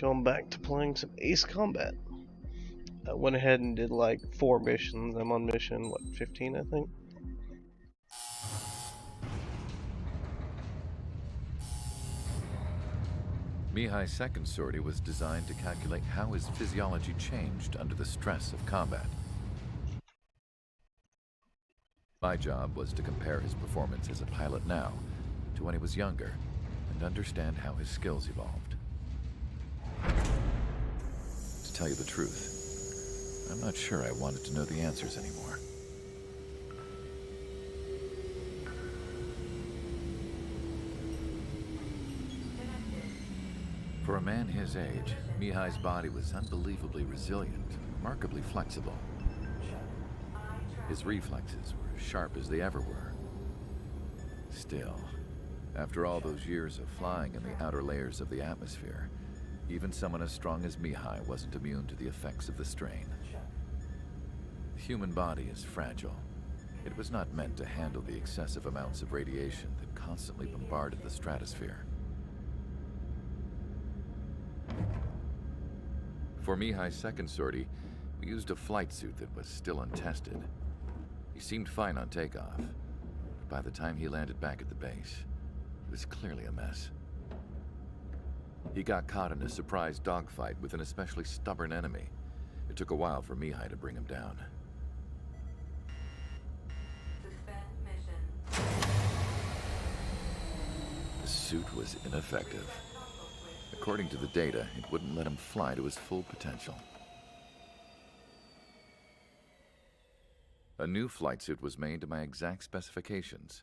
Going back to playing some Ace Combat. I went ahead and did like 4 missions. I'm on mission, 15, I think? Mihai's second sortie was designed to calculate how his physiology changed under the stress of combat. My job was to compare his performance as a pilot now to when he was younger and understand how his skills evolved. To tell you the truth, I'm not sure I wanted to know the answers anymore. For a man his age, Mihai's body was unbelievably resilient, remarkably flexible. His reflexes were as sharp as they ever were. Still, after all those years of flying in the outer layers of the atmosphere, even someone as strong as Mihai wasn't immune to the effects of the strain. The human body is fragile. It was not meant to handle the excessive amounts of radiation that constantly bombarded the stratosphere. For Mihai's second sortie, we used a flight suit that was still untested. He seemed fine on takeoff, but by the time he landed back at the base, it was clearly a mess. He got caught in a surprise dogfight with an especially stubborn enemy. It took a while for Mihai to bring him down. The suit was ineffective. According to the data, it wouldn't let him fly to his full potential. A new flight suit was made to my exact specifications.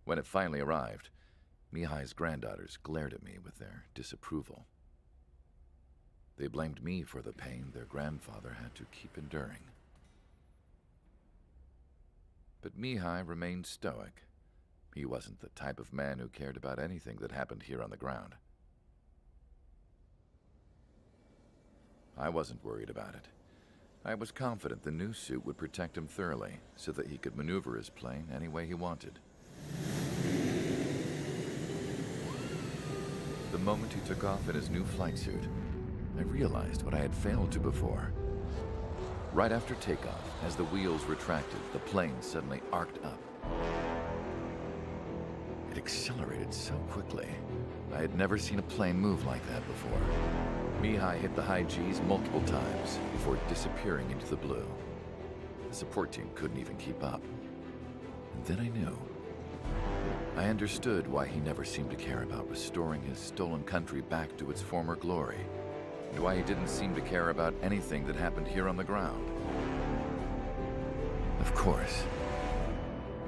When it finally arrived, Mihai's granddaughters glared at me with their disapproval. They blamed me for the pain their grandfather had to keep enduring. But Mihai remained stoic. He wasn't the type of man who cared about anything that happened here on the ground. I wasn't worried about it. I was confident the new suit would protect him thoroughly so that he could maneuver his plane any way he wanted. The moment he took off in his new flight suit, I realized what I had failed to before. Right after takeoff, as the wheels retracted, the plane suddenly arced up. It accelerated so quickly. I had never seen a plane move like that before. Mihai hit the high G's multiple times before disappearing into the blue. The support team couldn't even keep up. And then I knew. I understood why he never seemed to care about restoring his stolen country back to its former glory, and why he didn't seem to care about anything that happened here on the ground. Of course,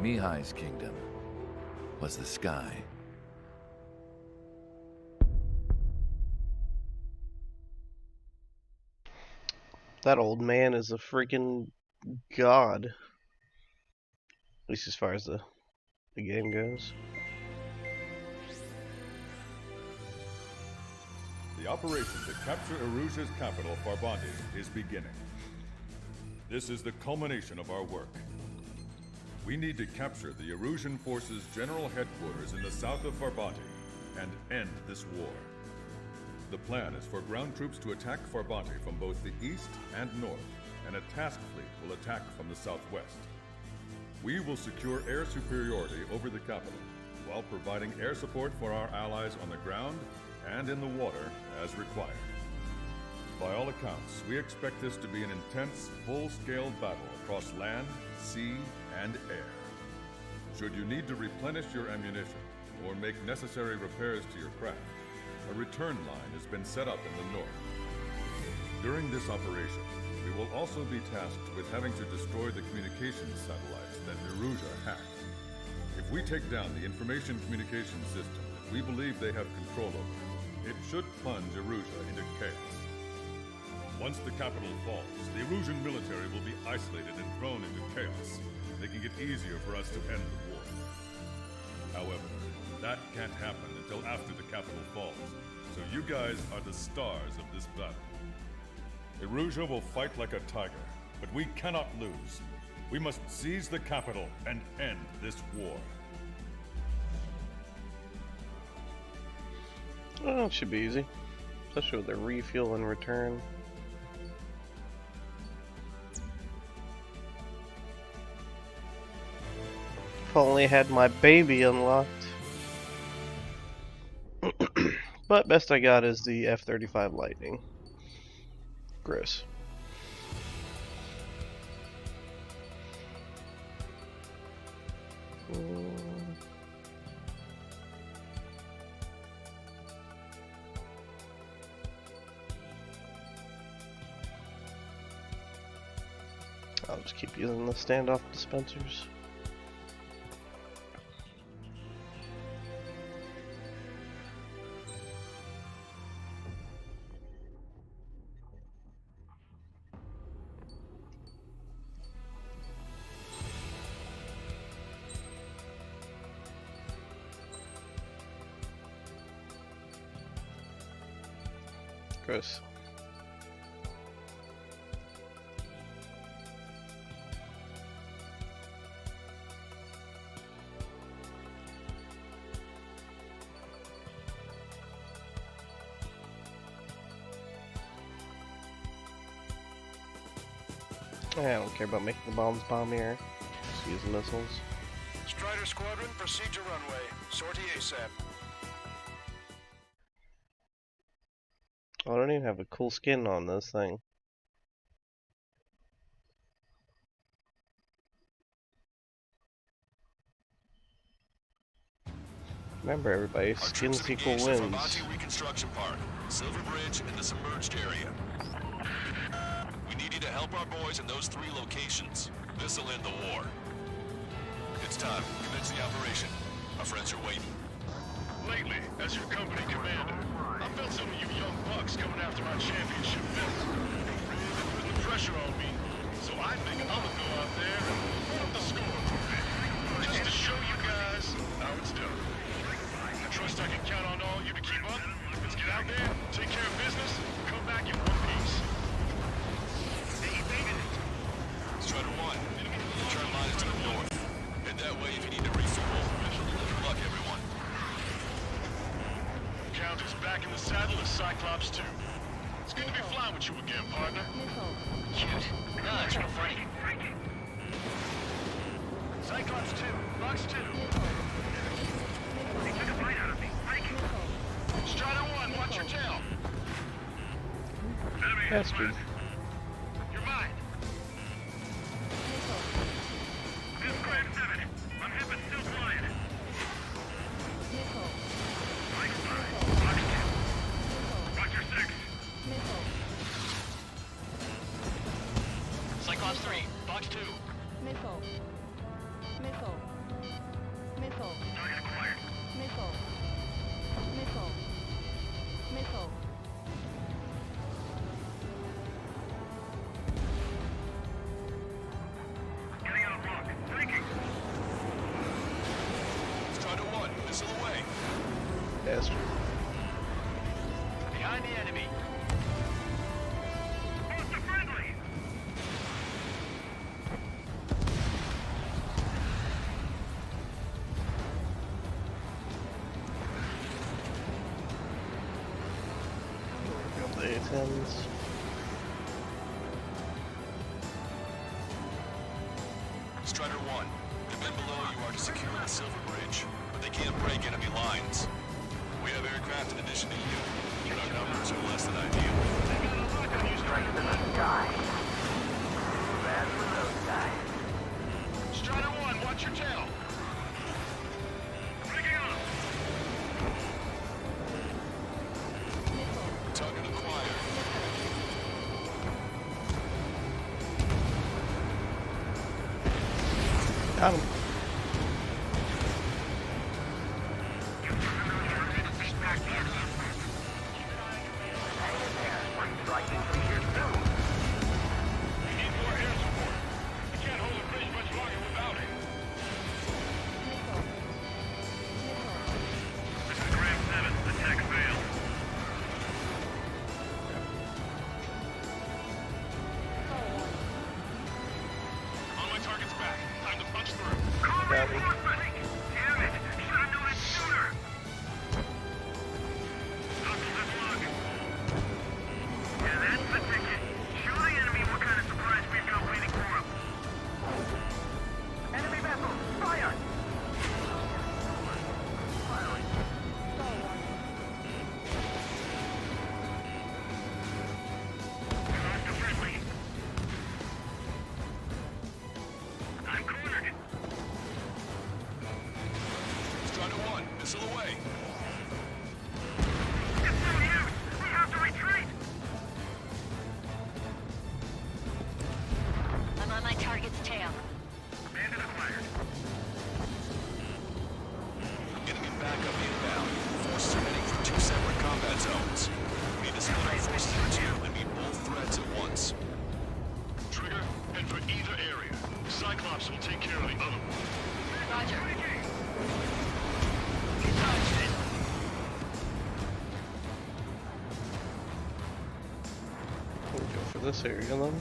Mihai's kingdom was the sky. That old man is a freaking god. At least as far as the game goes. The operation to capture Erusia's capital, Farbanti, is beginning. This is the culmination of our work. We need to capture the Erusian forces' general headquarters in the south of Farbanti and end this war. The plan is for ground troops to attack Farbanti from both the east and north, and a task fleet will attack from the southwest. We will secure air superiority over the capital, while providing air support for our allies on the ground and in the water as required. By all accounts, we expect this to be an intense, full-scale battle across land, sea, and air. Should you need to replenish your ammunition or make necessary repairs to your craft, a return line has been set up in the north. During this operation, we will also be tasked with having to destroy the communications satellites that Erusia hacked. If we take down the information communication system that we believe they have control over, it should plunge Erusia into chaos. Once the capital falls, the Erusian military will be isolated and thrown into chaos, making it easier for us to end the war. However, that can't happen until after the capital falls, so you guys are the stars of this battle. Erusia will fight like a tiger, but we cannot lose. We must seize the capital and end this war. Oh, it should be easy. Especially with the refuel and return. If only I had my baby unlocked. But best I got is the F-35 Lightning. Gross. I'll just keep using the standoff dispensers. Gross. I don't care about making the bombs bomb here. Just use missiles. Strider Squadron, proceed to runway. Sortie ASAP. Oh, I don't even have a cool skin on this thing. Remember, everybody, skins equal wins. Farbanti Reconstruction Park, Silver Bridge, and the submerged area. We need you to help our boys in those 3 locations. This'll end the war. It's time. Commence the operation. Our friends are waiting. Lately, as your company commander, I felt some of you young bucks coming after my championship belt. Putting the pressure on me. So I think I'm gonna go out there and put up the score for a bit. Just to show you guys how it's done. I trust I can count on all you to keep up. Let's get out there, take care of business, come back in one piece. Strider 1, turn line is to the north. Head that way if you need to refuel. Good luck, everyone. Count is back in the saddle as Cyclops 2. It's good to be flying with you again, partner. Cute. Nice, we're Frankie. Cyclops 2, Box 2. They took a bite out of me. Strider 1, watch your tail. Bastard. You're mine. This Graham 7. I'm hip and still flying. Box 2. Watch your 6. Cyclops 3, Box 2. Missile. Missile. Missile. Target acquired. Missile. Missile. Missile. Getting out of rock. Flanking. Strider 1, missile away. Bastard. Behind the enemy. Monster friendly. Got the A-10s. Strider 1, the men below you are to secure the Silver Bridge, but they can't break enemy lines. We have aircraft in addition to you, but our numbers are less than ideal. They got a lock on you, Strider. Bad for those guys. Strider 1, watch your tail. Breaking up. Target acquired. Got him. We need more air support. We can't hold the bridge much longer without it. Missile. Missile. This is Graham 7. Attack failed. Follow. On my target's back. Time to punch through. forces in two and meet both threats at once. Trigger, head for either area. Cyclops will take care of the other one. Roger. We'll go for this area then.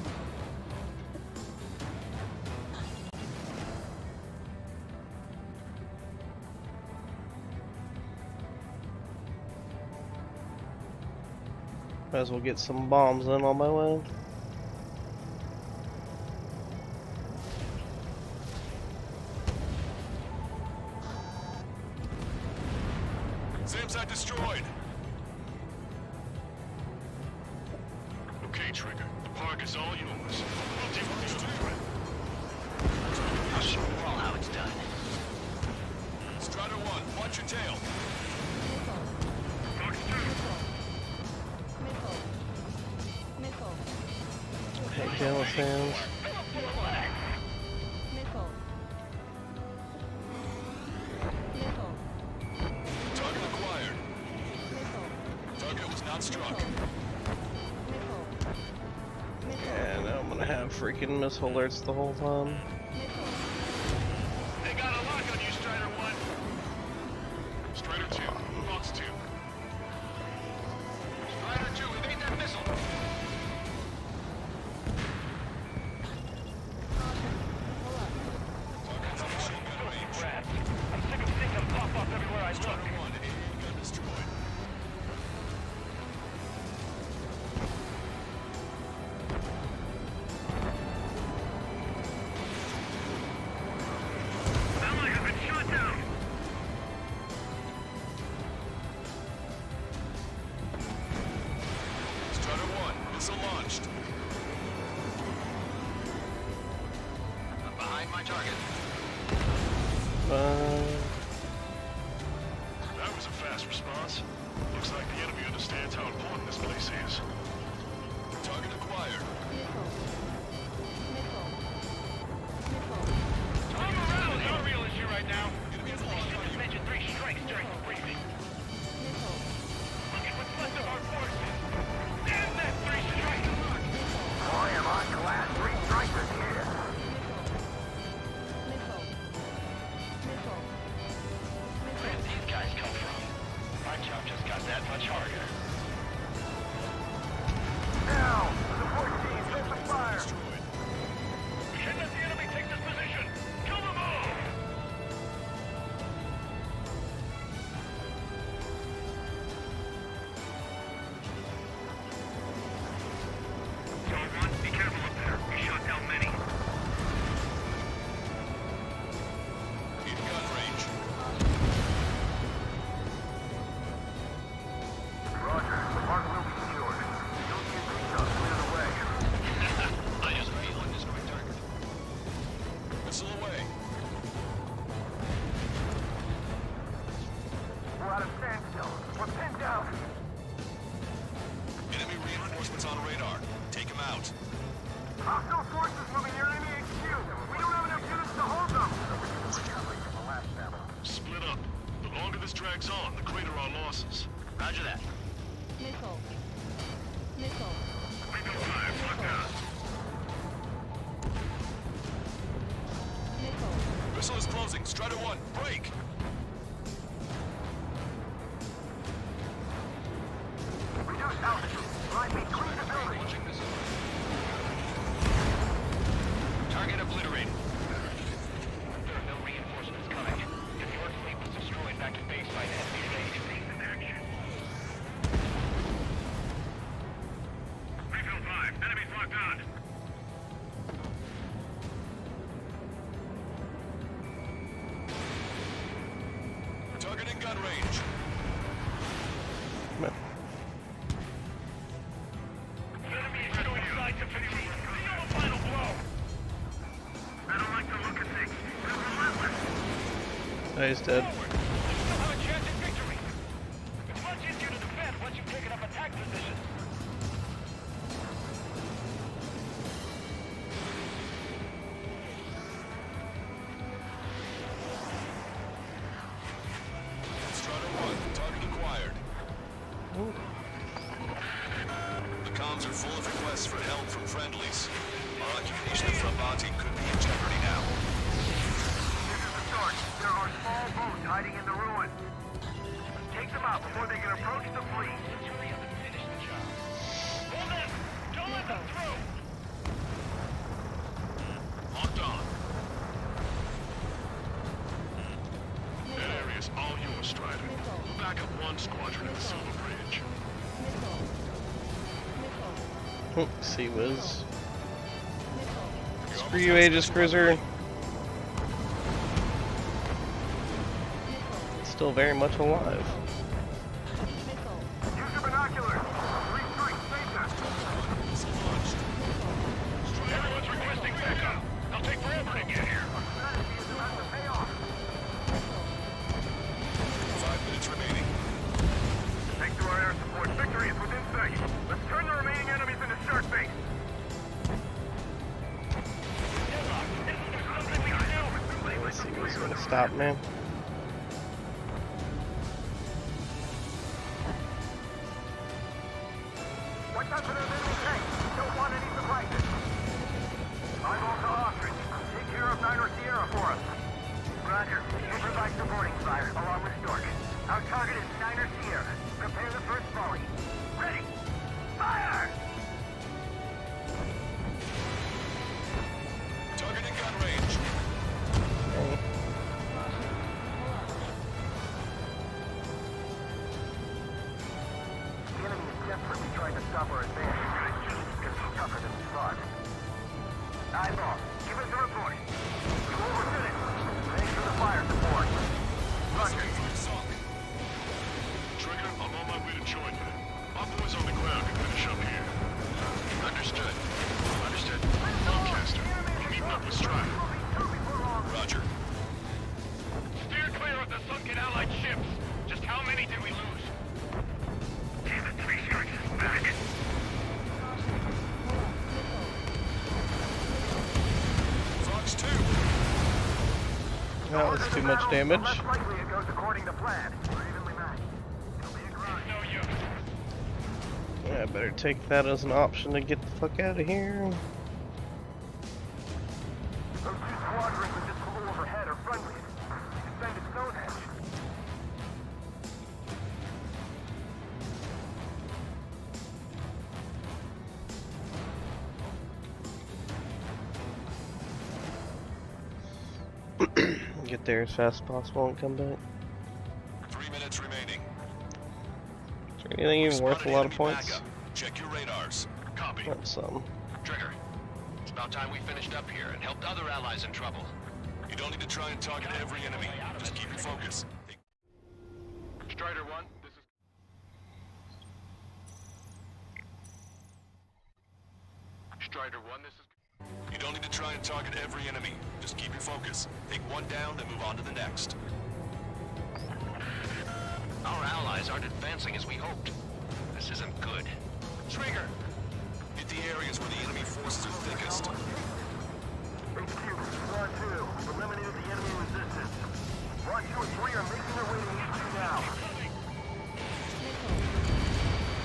Might as well get some bombs in on my way. SAM site destroyed. Okay, Trigger. The park is all yours. We'll deal with the other threat. I'll show you all how it's done. Strider 1, watch your tail. Fox 2. Missile. Hey, Jello fans. Missile. Target acquired. Missile. Target was not struck. Yeah, now I'm gonna have freaking missile alerts the whole time. They got a lock on you, Strider 1. Strider 2. Fox 2. Strider 2, evade that missile! I'm sick of seeing them pop up everywhere I look. Strider 1, AA gun destroyed. Ally has been shot down. Strider 1, missile launched. I'm behind my target. That was a fast response. Looks like the enemy understands how important this place is. Target acquired. Our morale is our real issue right now. Enemy has lost on you. Mentioned 3 strikes during the briefing. Look at what's left of our forces. Damn that 3 strikes! Boy, am I glad 3 strikes is here. Where did these guys come from? My job just got that much harder. Now, support team, take the fire. Destroyed. We can't let the enemy take this position. Kill them all! Zone 1, be careful up there. We shot down many. In gun range. Roger, the park will be secured. Don't get things up, clear the way. I just feel one destroyed target. Missile away. We're out of standstill. We're pinned down. Enemy reinforcements on radar. Take him out. Hostile forces moving near enemy HQ. We don't have enough units to hold them. Split up. The longer this drags on, the greater our losses. Roger that. Missile. Rebuild 5, lock down. Missile is closing. Strider 1, break. Reduce altitude. Line me clear the building. Launching missile. Target obliterated. There are no reinforcements coming. If your fleet was destroyed back at base by then, Action. Rebuild 5, enemies locked on. Target in gun range. Enemy is doing side to finish. Deal a final blow. I don't like the look of things. They're relentless. Oh, he's dead. Forward. You still have a chance at victory. It's much easier to defend once you've taken up attack position. Strider 1, target acquired. Phones are full of requests for help from friendlies. Our occupation of Farbati could be in jeopardy now. This is the start. There are small boats hiding in the ruins. Take them out before they can approach the fleet. Hold them! Don't let them through! Locked on. That area's all yours, Strider. We'll back up one squadron at the Silver Bridge. Sea Whiz. Missile. Screw you, Aegis Cruiser. Still very much alive. Missile. Use your binoculars! Fleet strike, save Everyone's requesting backup. They'll take forever to get here. Our strategy is about to pay off. 5 minutes remaining. Thanks to our air support, victory is within sight. Let's turn the remaining enemies into shark bait. Let's see what's gonna stop me. Watch out for those enemy tanks. Don't want any surprises. I'm also Ostrich. Take care of 9 or Sierra for us. Roger. We'll provide supporting fire along with Stork. Our target is 9 or Sierra. Prepare the first volley. Ready. Fire! Target in gun range. The enemy is desperately trying to stop our advance. It's gonna be tougher than we thought. Eyeball, give us a report. We will pursue it. Thanks for the fire support. Roger. Trigger, I'm on my way to join you. My boys on the ground can finish up here. Understood. Understood. Lancaster, we're meeting up with Strider. Roger. Steer clear of the sunken Allied ships. Just how many did we lose? Damn it, 3 Sharks is back. Fox 2. That was too much damage. Less likely it goes according to plan. We're evenly matched. It'll be a grind. No use. Yeah, I better take that as an option to get the fuck out of here. Those 2 squadrons that just flew overhead are friendlies. You can send to Stonehenge. Get there as fast as possible and come back. 3 minutes remaining. Is there anything even worth a Spotted lot of enemy points? backup. Check your radars. Copy. That's some. Trigger. It's about time we finished up here and helped other allies in trouble. You don't need to try and target every enemy. Just keep your focus. Strider 1, this is... Strider 1, this is... You don't need to try and target every enemy. Just keep your focus. Take one down, then move on to the next. Our allies aren't advancing as we hoped. This isn't good. Trigger! Hit the areas where the enemy forces are thickest. HQ, Squad 2, we've eliminated the enemy resistance. Squad 2 and 3 are making their way to HQ now.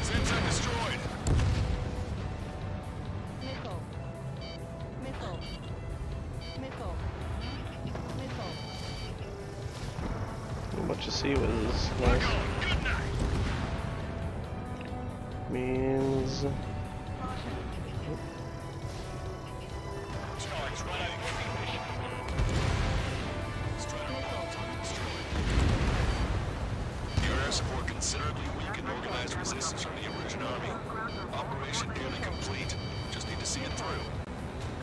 Zentek destroyed. Missile. Missile. Missile. Missile. A bunch of Sea Whiz. Nice. Good night! Means. Charge right out of position. Strider 1, target destroyed. Your air support considerably weakened organized resistance from the Erusian army. Operation nearly complete. Just need to see it through.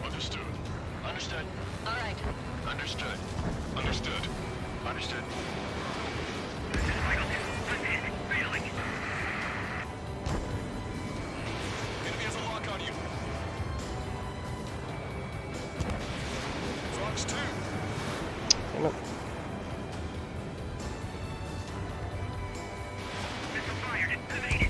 Understood. Understood. All right. Understood. Understood. Understood. Enemy has a lock on you. Fox 2. Damn it. Missile fired. Evade it.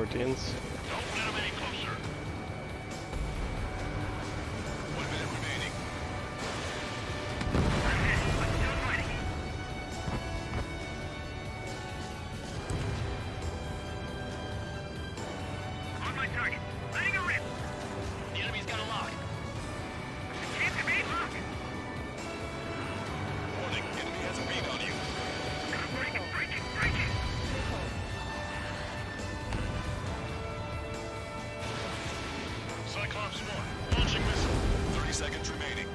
14s. Don't let them any closer. 1 minute remaining. On my target. Letting her rip. The enemy's got a lock. Can't be made, look. Warning, enemy has a beat on you. Break it, break it, break it. Cyclops 1, launching missile. 30 seconds remaining.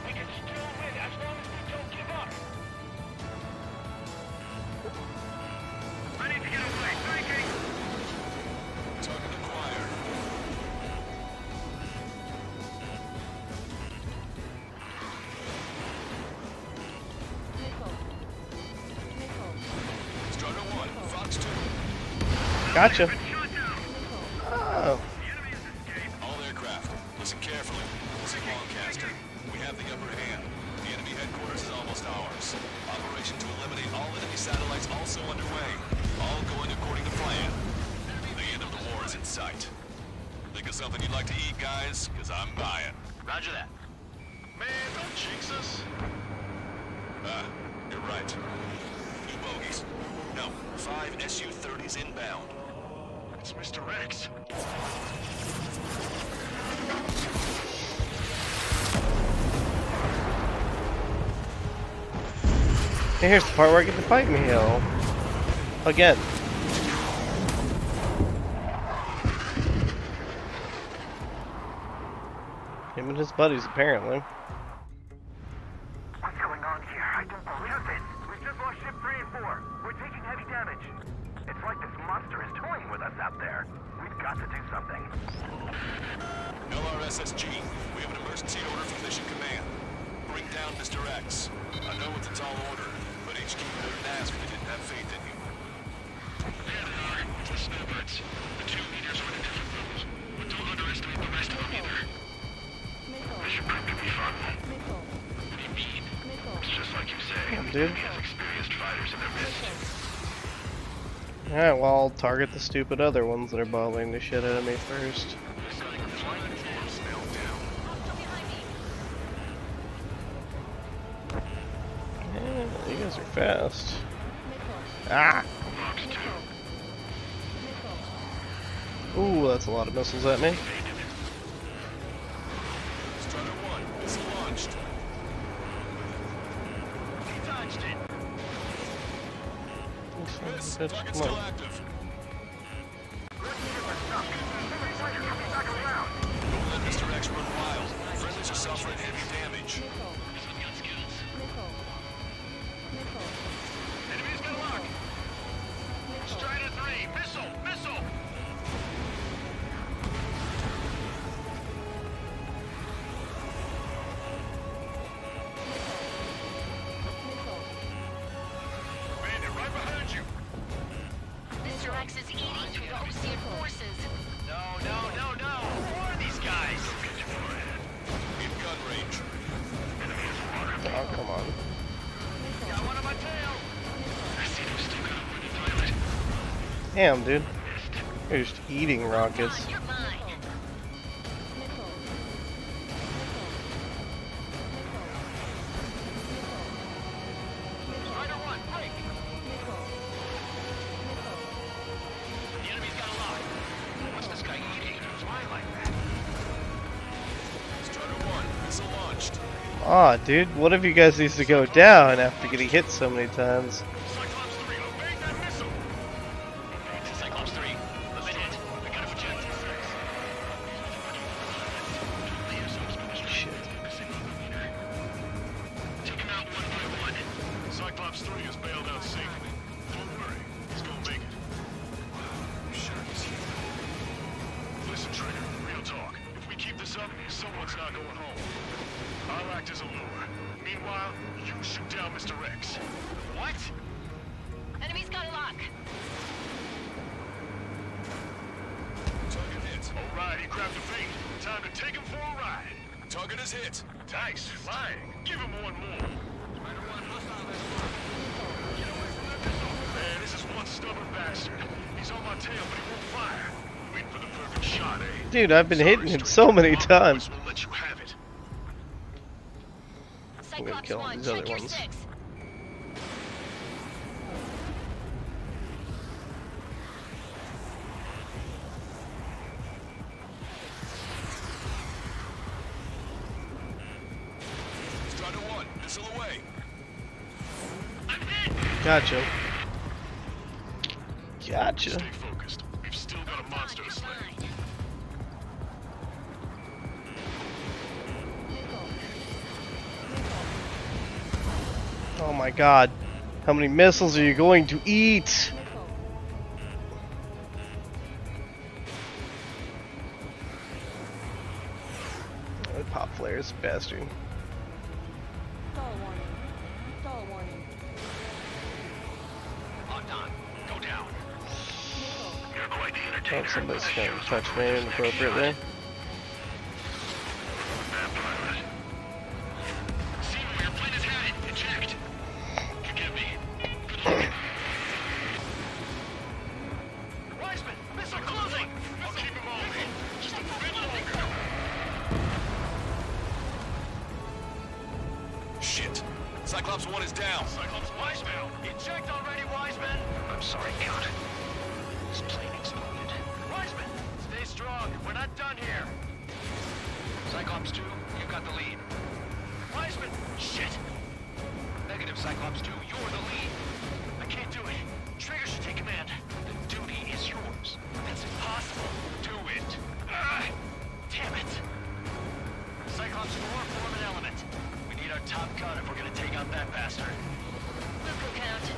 We can still win as long as we don't give up. I need to get away. Breaking. Target acquired. Missile. Missile. Strider 1, Fox 2. Gotcha. Shot down. Oh. The enemy has escaped. All aircraft, listen carefully. This is Lancaster. We have the upper hand. The enemy headquarters is almost ours. Operation to eliminate all enemy satellites also underway. All going according to plan. The end of the war is in sight. Think of something you'd like to eat, guys? Because I'm buying. Roger that. Man, don't jinx us. You're right. New bogeys. No, 5 Su-30s inbound. It's Mr. Rex. And here's the part where I get to fight Mihail. Again. Him and his buddies, apparently. What's going on here? I don't believe it. We've just lost ship 3 and 4. We're taking heavy damage. It's like this monster is toying with us out there. We've got to do something. LRSSG, we have an emergency order from Mission Command. Bring down Mr. X. I know it's a tall order, but HQ wouldn't ask if they didn't have faith in you. There they are. It's the snowbirds. The 2 meters are in different rooms. But don't underestimate the rest of them either. Missile. Mission prep can be fun. Missile. What do you mean? Missile. It's just like you say. Damn, dude. He has experienced fighters in their midst. Alright, well, I'll target the stupid other ones that are bothering the shit out of me first. Yeah, you guys are fast. Ah! Ooh, that's a lot of missiles at me. Strider 1, missile launched. He dodged it. Miss, Bitch, target come still on. active. Don't let Mr. X run wild. Friendlies are suffering heavy damage. Enemy's got a lock. Strider 3, missile, missile. Bandit, right behind you. Mr. X is eating through the Osean forces. No. Who are these guys? In gun range. Oh, come on. Got one on my tail. I see them still got a running pilot. Damn, dude. You're just eating rockets. You're mine. Strider 1, break. The enemy's got a lock. What's this guy eating? Fly like that. Strider 1, missile launched. Aw, dude, what if you guys needs to go down after getting hit so many times? Cyclops 3, obey that missile. Cyclops 3, limit hit. I got a projectile. Shit. Take him out one by one. Cyclops 3 is bailed out safely. Don't worry, he's gonna make it. I'm sure he's here. Listen, Trigger, real talk. If we keep this up, someone's not going home. I'll act as a lure. Meanwhile, you shoot down Mr. X. What? Enemy's got a lock. Target hit. All right, he grabbed a bait. Time to take him for a ride. Target is hit. Nice, flying. Give him one more. Strider 1, hostile. Get away Dude, I've been hitting him so many times. We'll let you have it. I'm gonna Cyclops kill 1, these other check your ones. 6. Strider 1, missile away. I'm hit! Gotcha. Gotcha. Stay focused. We've still got a monster to slay. Oh my god. How many missiles are you going to eat? Oh, pop flares, bastard. Stall warning. Stall warning. Locked on. Go down. Missile. You're quite the Oh, entertainer. somebody's going to touch me inappropriately. Bad pilot. See where your plane is headed. Eject. Forgive me. Good luck. Wiseman, missile closing. I'll keep him on me. Just a bit longer. Shit. Cyclops 1 is down. Cyclops Wiseman. Eject already, Wiseman. I'm sorry, Count. This plane exploded. Wiseman, stay strong. We're not done here. Cyclops 2, you got the lead. Wiseman, shit. Negative, Cyclops 2, you're the lead. I can't do it. Trigger should take command. The duty is yours. That's impossible. Do it. Damn it. Cyclops 4, form an element. We need our top gun if we're gonna take out that bastard. Luco count.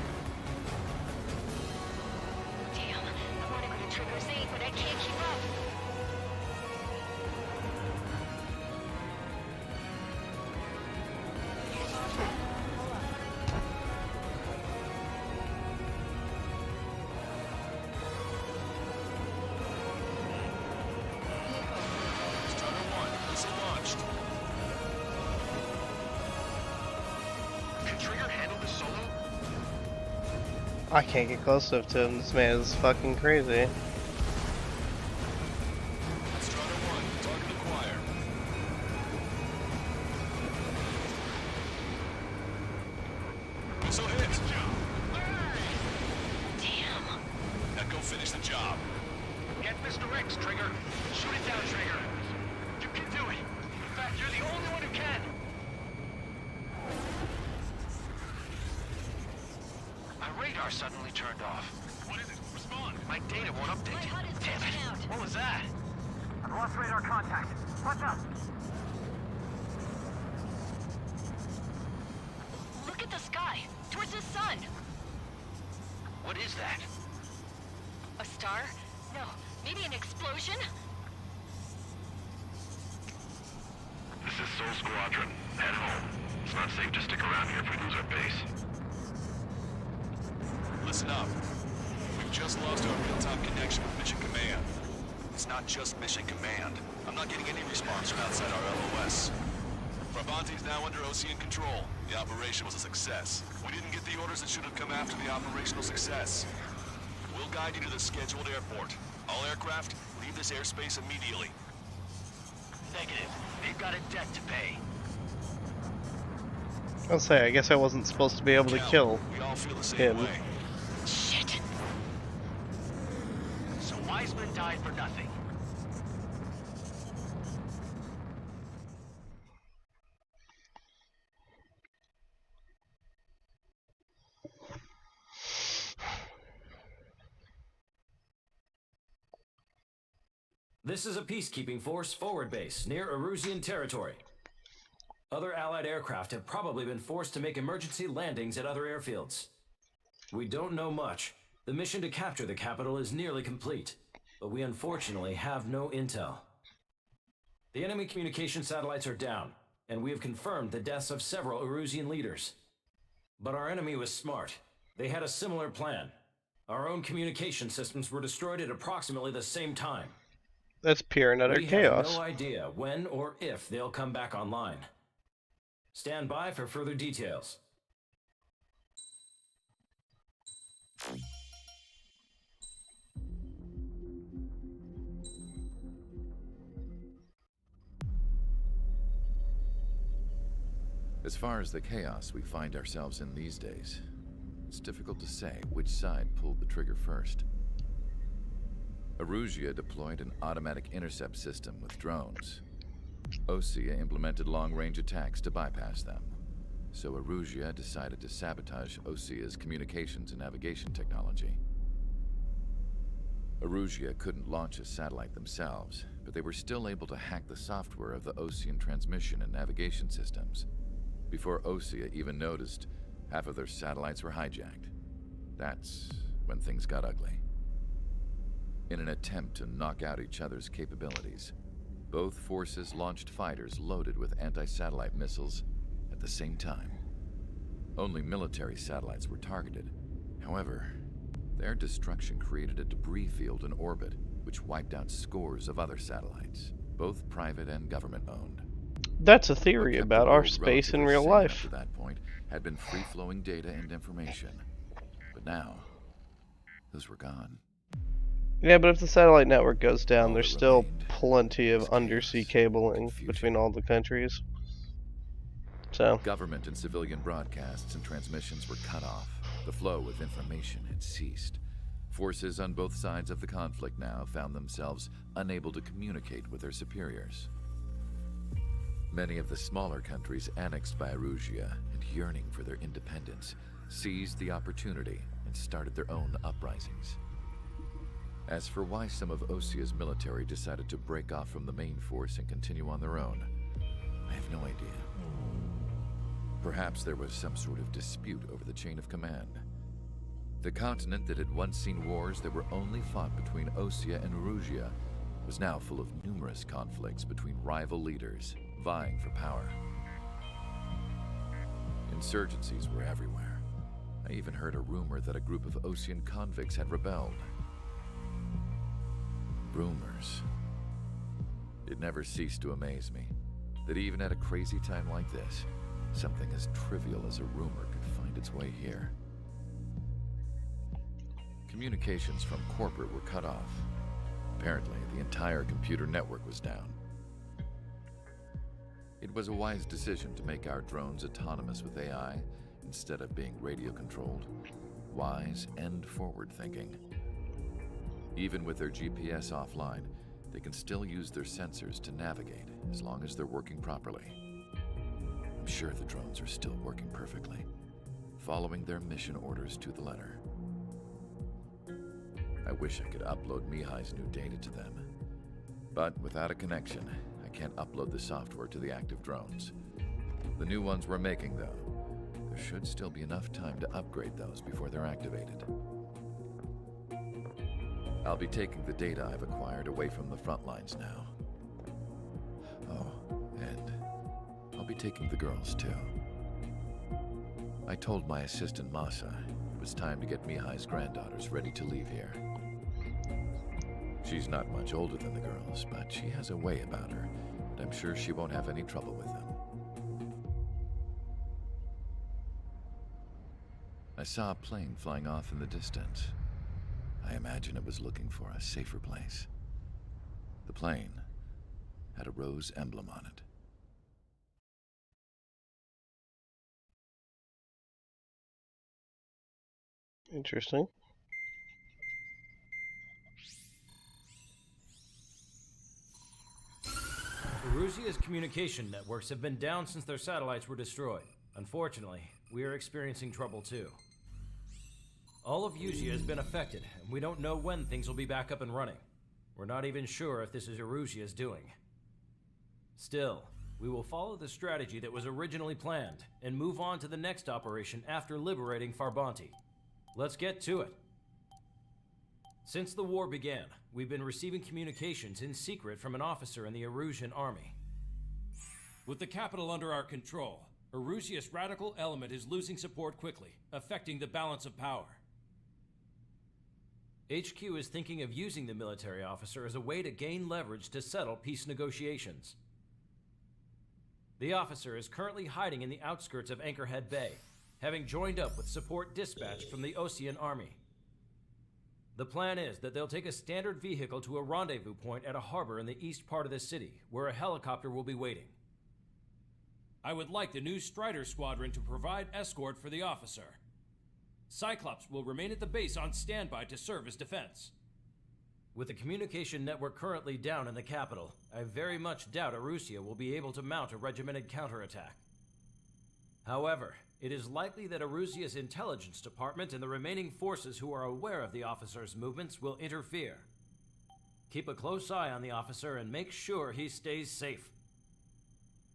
Damn, I want to go to Trigger's 8, but I can't keep up. Strider 1, missile launched. Can Trigger handle this solo? I can't get close enough to him. This man is fucking crazy. Strider 1, target acquired. Missile hit. Damn. Now go finish the job. Get Mr. X, Trigger. Shoot it down, Trigger. You can do it. In fact, you're the only one who can. My radar suddenly turned off. What is it? Respond. My data won't update. My HUD is Damn glitching it. out. What was that? I've lost radar contact. What's up? Look at the sky. Towards the sun. What is that? A star? No. Maybe an explosion? This is Soul Squadron. Head home. It's not safe to stick around here if we lose our base. Listen up. We've just lost our real-time connection with Mission Command. It's not just Mission Command. I'm not getting any response from outside our LOS. Brabant's now under OCN control. The operation was a success. We didn't get the orders that should have come after the operational success. We'll guide you to the scheduled airport. All aircraft, leave this airspace immediately. Negative. They've got a debt to pay. I'll say, I guess I wasn't supposed to be able to Cal, kill we all feel the same him. way. Shit. So Wiseman died for nothing. This is a peacekeeping force forward base near Erusian territory. Other Allied aircraft have probably been forced to make emergency landings at other airfields. We don't know much. The mission to capture the capital is nearly complete, but we unfortunately have no intel. The enemy communication satellites are down, and we have confirmed the deaths of several Erusian leaders. But our enemy was smart. They had a similar plan. Our own communication systems were destroyed at approximately the same time. That's pure and utter We chaos. have no idea when or if they'll come back online. Stand by for further details. As far as the chaos we find ourselves in these days, it's difficult to say which side pulled the trigger first. Erusia deployed an automatic intercept system with drones. Osea implemented long-range attacks to bypass them. So Erusia decided to sabotage Osea's communications and navigation technology. Erusia couldn't launch a satellite themselves, but they were still able to hack the software of the Osean transmission and navigation systems. Before Osea even noticed, half of their satellites were hijacked. That's when things got ugly. In an attempt to knock out each other's capabilities, both forces launched fighters loaded with anti-satellite missiles at the same time. Only military satellites were targeted. However, their destruction created a debris field in orbit, which wiped out scores of other satellites, both private and government-owned. That's a theory about our space in real life. At that point, had been free-flowing data and information, but now those were gone. Yeah, but if the satellite network goes down, All there's that still remained plenty of was undersea chaos, cabling confusion. between all the countries. So, Government and civilian broadcasts and transmissions were cut off. The flow of information had ceased. Forces on both sides of the conflict now found themselves unable to communicate with their superiors. Many of the smaller countries annexed by Erusia and yearning for their independence seized the opportunity and started their own uprisings. As for why some of Osea's military decided to break off from the main force and continue on their own, I have no idea. Perhaps there was some sort of dispute over the chain of command. The continent that had once seen wars that were only fought between Osea and Erusia was now full of numerous conflicts between rival leaders vying for power. Insurgencies were everywhere. I even heard a rumor that a group of Osean convicts had rebelled. Rumors. It never ceased to amaze me that even at a crazy time like this, something as trivial as a rumor could find its way here. Communications from corporate were cut off. Apparently, the entire computer network was down. It was a wise decision to make our drones autonomous with AI instead of being radio-controlled. Wise and forward-thinking. Even with their GPS offline, they can still use their sensors to navigate as long as they're working properly. I'm sure the drones are still working perfectly, following their mission orders to the letter. I wish I could upload Mihai's new data to them. But without a connection, I can't upload the software to the active drones. The new ones we're making, though, there should still be enough time to upgrade those before they're activated. I'll be taking the data I've acquired away from the front lines now. Oh, and I'll be taking the girls, too. I told my assistant Masa it was time to get Mihai's granddaughters ready to leave here. She's not much older than the girls, but she has a way about her, and I'm sure she won't have any trouble with them. I saw a plane flying off in the distance. I imagine it was looking for a safer place. The plane had a rose emblem on it. interesting. Erusia's communication networks have been down since their satellites were destroyed. Unfortunately, we are experiencing trouble too. All of Erusia has been affected, and we don't know when things will be back up and running. We're not even sure if this is Erusia's doing. Still, we will follow the strategy that was originally planned, and move on to the next operation after liberating Farbanti. Let's get to it. Since the war began, we've been receiving communications in secret from an officer in the Erusian army. With the capital under our control, Erusia's radical element is losing support quickly, affecting the balance of power. HQ is thinking of using the military officer as a way to gain leverage to settle peace negotiations. The officer is currently hiding in the outskirts of Anchorhead Bay, having joined up with support dispatched from the Osean army. The plan is that they'll take a standard vehicle to a rendezvous point at a harbor in the east part of the city, where a helicopter will be waiting. I would like the new Strider Squadron to provide escort for the officer. Cyclops will remain at the base on standby to serve as defense. With the communication network currently down in the capital, I very much doubt Erusia will be able to mount a regimented counterattack. However, it is likely that Erusia's intelligence department and the remaining forces who are aware of the officer's movements will interfere. Keep a close eye on the officer and make sure he stays safe.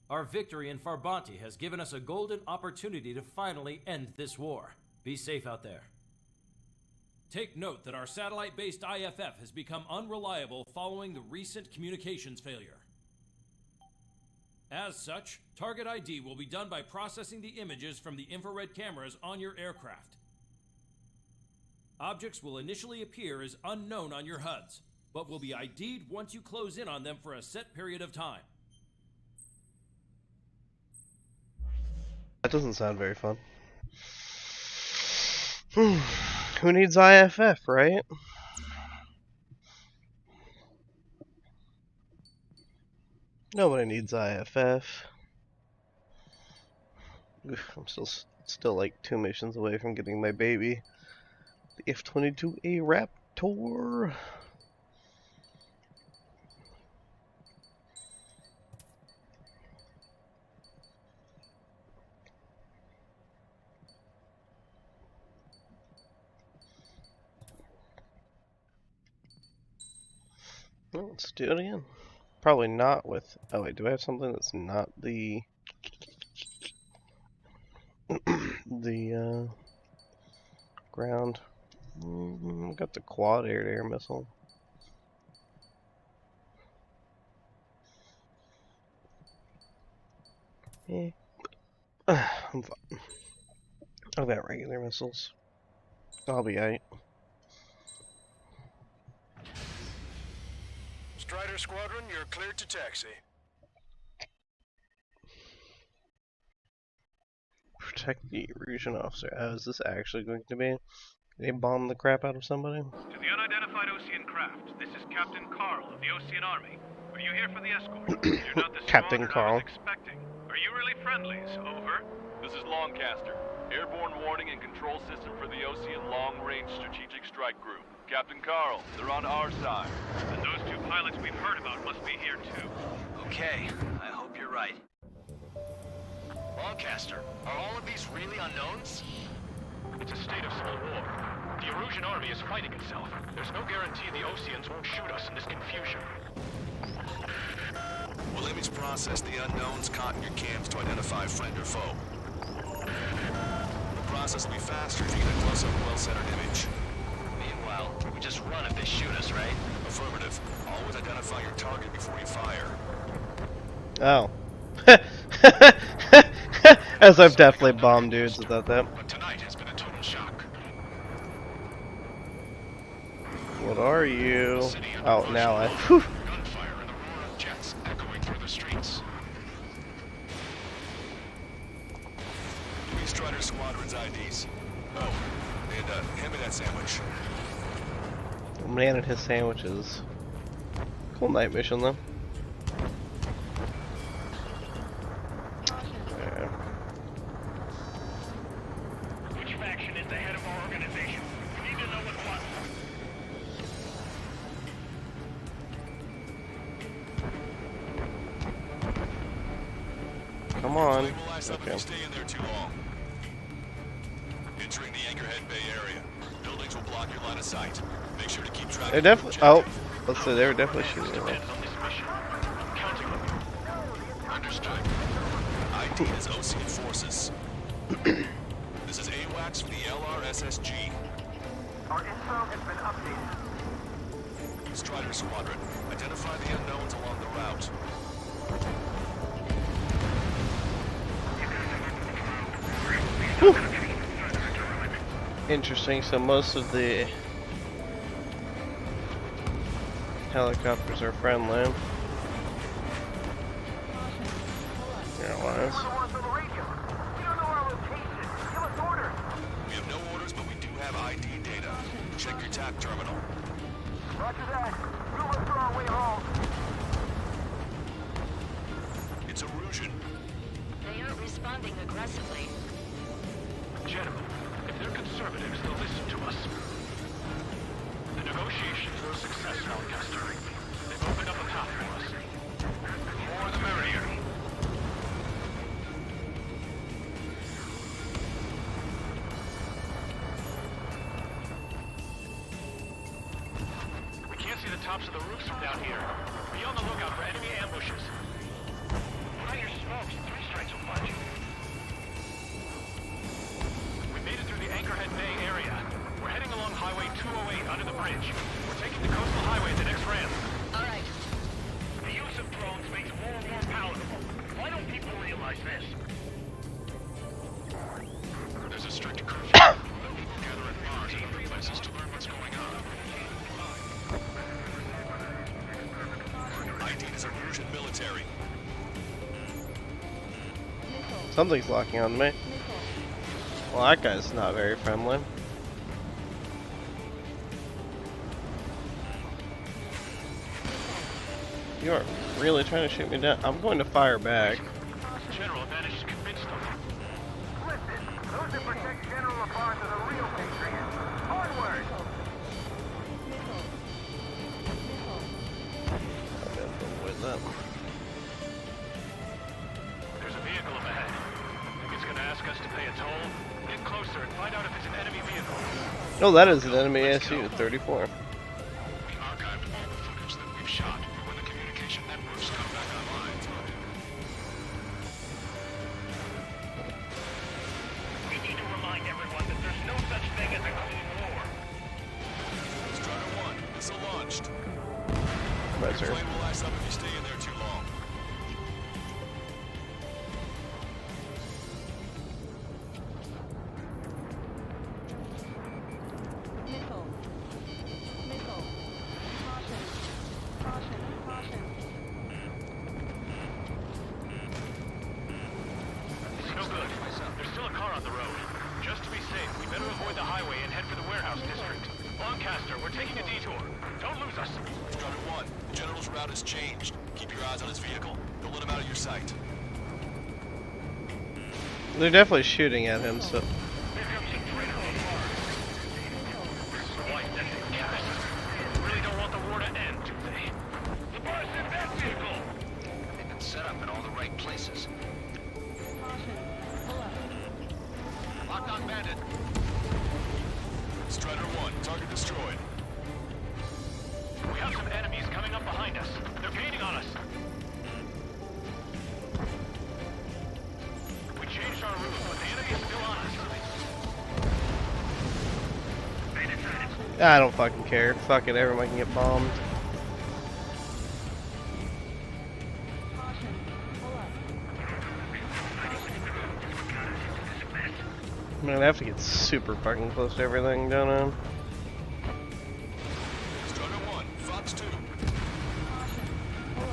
Our victory in Farbanti has given us a golden opportunity to finally end this war. Be safe out there. Take note that our satellite-based IFF has become unreliable following the recent communications failure. As such, target ID will be done by processing the images from the infrared cameras on your aircraft. Objects will initially appear as unknown on your HUDs, but will be ID'd once you close in on them for a set period of time. That doesn't sound very fun. Who needs IFF, right? Nobody needs IFF. I'm still like 2 missions away from getting my baby, the F-22A Raptor. Well, let's do it again. Probably not with... Oh wait, do I have something that's not the... the, ground? Got the quad air-to-air missile. Yeah. I'm fine. I've got regular missiles. I'll be aight. Strider Squadron, you're cleared to taxi. Protect the Erusian officer. Oh, is this actually going to be? They bomb the crap out of somebody? To the unidentified Osean craft, this is Captain Carl of the Osean Army. Are you here for the escort? You're not the Captain Carl. I was expecting. Are you really friendlies? Over. This is Longcaster. Airborne warning and control system for the Osean Long-Range Strategic Strike Group. Captain Carl, they're on our side. And those 2 pilots we've heard about must be here too. Okay, I hope you're right. Longcaster, are all of these really unknowns? It's a state of civil war. The Erusian army is fighting itself. There's no guarantee the Oseans won't shoot us in this confusion. We'll image process the unknowns caught in your cams to identify friend or foe. The process will be faster if you get a close-up, well-centered image. Meanwhile, we just run if they shoot us, right? Affirmative. Always identify your target before you fire. Oh. As I've definitely bombed dudes without that. But tonight has been a total shock. What are you? Oh, now I... Whew. Gunfire and the roar of jets echoing through the streets. 3 Strider Squadron's IDs. Oh, and hand me that sandwich. Man and his sandwiches. Cool night mission though. Which faction is the head of our organization? We need to know what platform. Come on. Okay. Stay in there too long. Entering the Anchorhead Bay area. Buildings will block your line of sight. Make sure to keep track. They definitely. Oh, let's say they were definitely shooting at me. Understood. ID is Osean forces. This is AWACS from the LRSSG. Our info has been updated. Strider Squadron, identify the unknowns along the route. Whew. Interesting, so most of the helicopters are friendly. Airlines. We have no orders, but we do have ID data. Check your TAC terminal. Roger that. We'll look for our way home. It's Erusian. They aren't responding aggressively. General, if they're conservatives, they'll listen to us. The negotiations were a success, Lancaster. They've opened up a path for us. The more the merrier. We can't see the tops of the roofs from down here. Be on the lookout for enemy ambushes. Find your smokes. 3 strikes will find you. We made it through the Anchorhead Bay area. We're heading along Highway 208 under the bridge. We're taking the coastal highway at the next ramp. All right. The use of drones makes war more palatable. Why don't people realize this? There's a strict curfew. People gather at bars and other places to learn what's going on. ID is Erusian military. Something's locking on me. Well, that guy's not very friendly. You are really trying to shoot me down. I'm going to fire back. General have managed to convince them. Listen, those that protect General LaPaz are the real patriots. Onward! I'm gonna avoid that. There's a vehicle up ahead. Think it's gonna ask us to pay a toll? Get closer and find out if it's an enemy vehicle. Oh, that is an enemy SU 34. We archived all the footage that we've shot for when the communication networks come back online. We need to remind everyone that there's no such thing as a clean war. Strider 1, missile launched. Right, sir. Your plane will ice up if you stay in there too long. Missile. Missile. Caution. Caution. Caution. It's no good. There's still a car on the road. Just to be safe, we better avoid the highway and head for the warehouse district. Lancaster, we're taking a detour. Don't lose us. Strider 1, the General's route has changed. Keep your eyes on his vehicle. Don't let him out of your sight. They're definitely shooting at him, so. Here comes a traitor on Mars. This is white, that's a gas. They really don't want the war to end, do they? The bar's in that vehicle! They've been set up in all the right places. Caution. Pull up. Locked on bandit. Strider 1, target destroyed. We have some enemies coming up behind us. They're gaining on us. We changed our route, but the enemy is still on us. I don't fucking care. Fuck it, everyone can get bombed. Caution. Pull up. I'm gonna have to get super fucking close to everything, don't I? Strider 1, Fox 2. Caution. Pull up.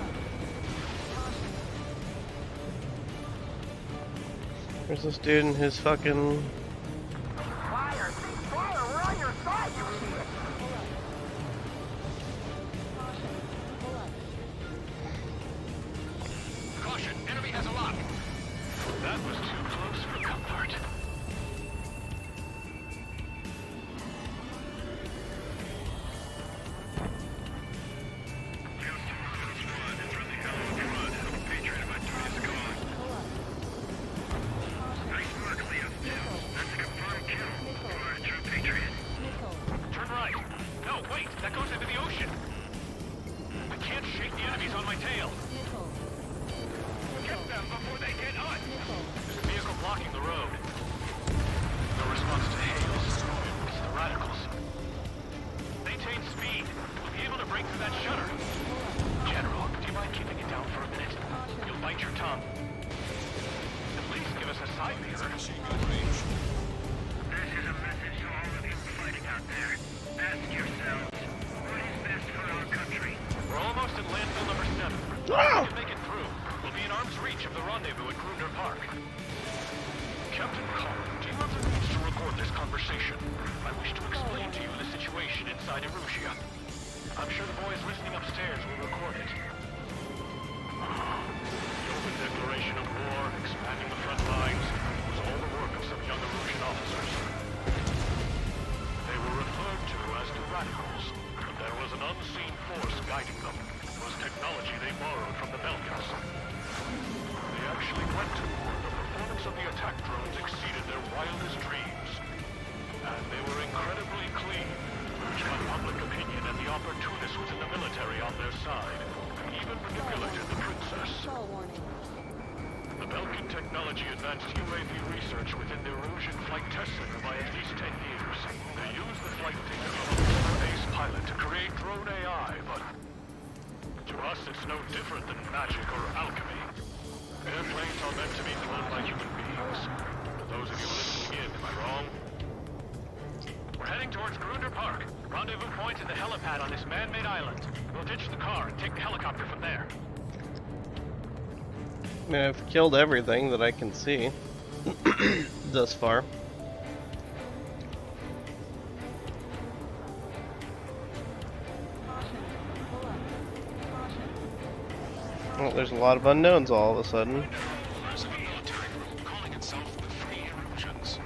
Caution. There's this dude in his fucking. Fire! See fire! We're on your side, you idiot! Pull up. Caution. Pull up. Caution, enemy has a lock. That was too close for comfort. Turn right. No, wait, that goes into the ocean. I can't shake the enemies on my tail. Missile. Get them before they get us. Missile. There's a vehicle blocking the road. No response to hail. It's the radicals. Maintain speed. We'll be able to break through that shutter. General, do you mind keeping it down for a minute? You'll bite your tongue. At least give us a side mirror. Machine gun range. This is a message to all of you fighting out there. Ask yourselves, what is best for our country? We're almost at landfill number 7. If we can make it through, we'll be in arm's reach of the rendezvous at Gruner Park. Captain Carl, do you have the means to record this conversation? I wish to explain to you the situation inside Erusia. I'm sure the boys listening upstairs will record it. The open declaration of war, expanding the front lines, was all the work of some young Erusian officers. They were referred to as the Radicals, but there was an unseen force guiding them. It was technology they borrowed from the Belkas. They actually went to war. The performance of the attack drones exceeded their wildest dreams. And they were incredibly clean, urged by public opinion and the opportunists within the military on their side, and even manipulated the princess. Fall warning. The Belkin technology advanced UAV research within the Erusian Flight Test Center by at least 10 years. They used the flight data of a former ace pilot to create drone AI, but to us it's no different than magic or alchemy. Airplanes are meant to be flown by human beings. For those of you listening in, am I wrong? We're heading towards Grunder Park. Rendezvous point is the helipad on this man-made island. We'll ditch the car and take the helicopter from there. I mean, I've killed everything that I can see thus far. Caution. Pull up. Caution. Well, there's a lot of unknowns all of a sudden. There's a military group calling itself the Free Erusians.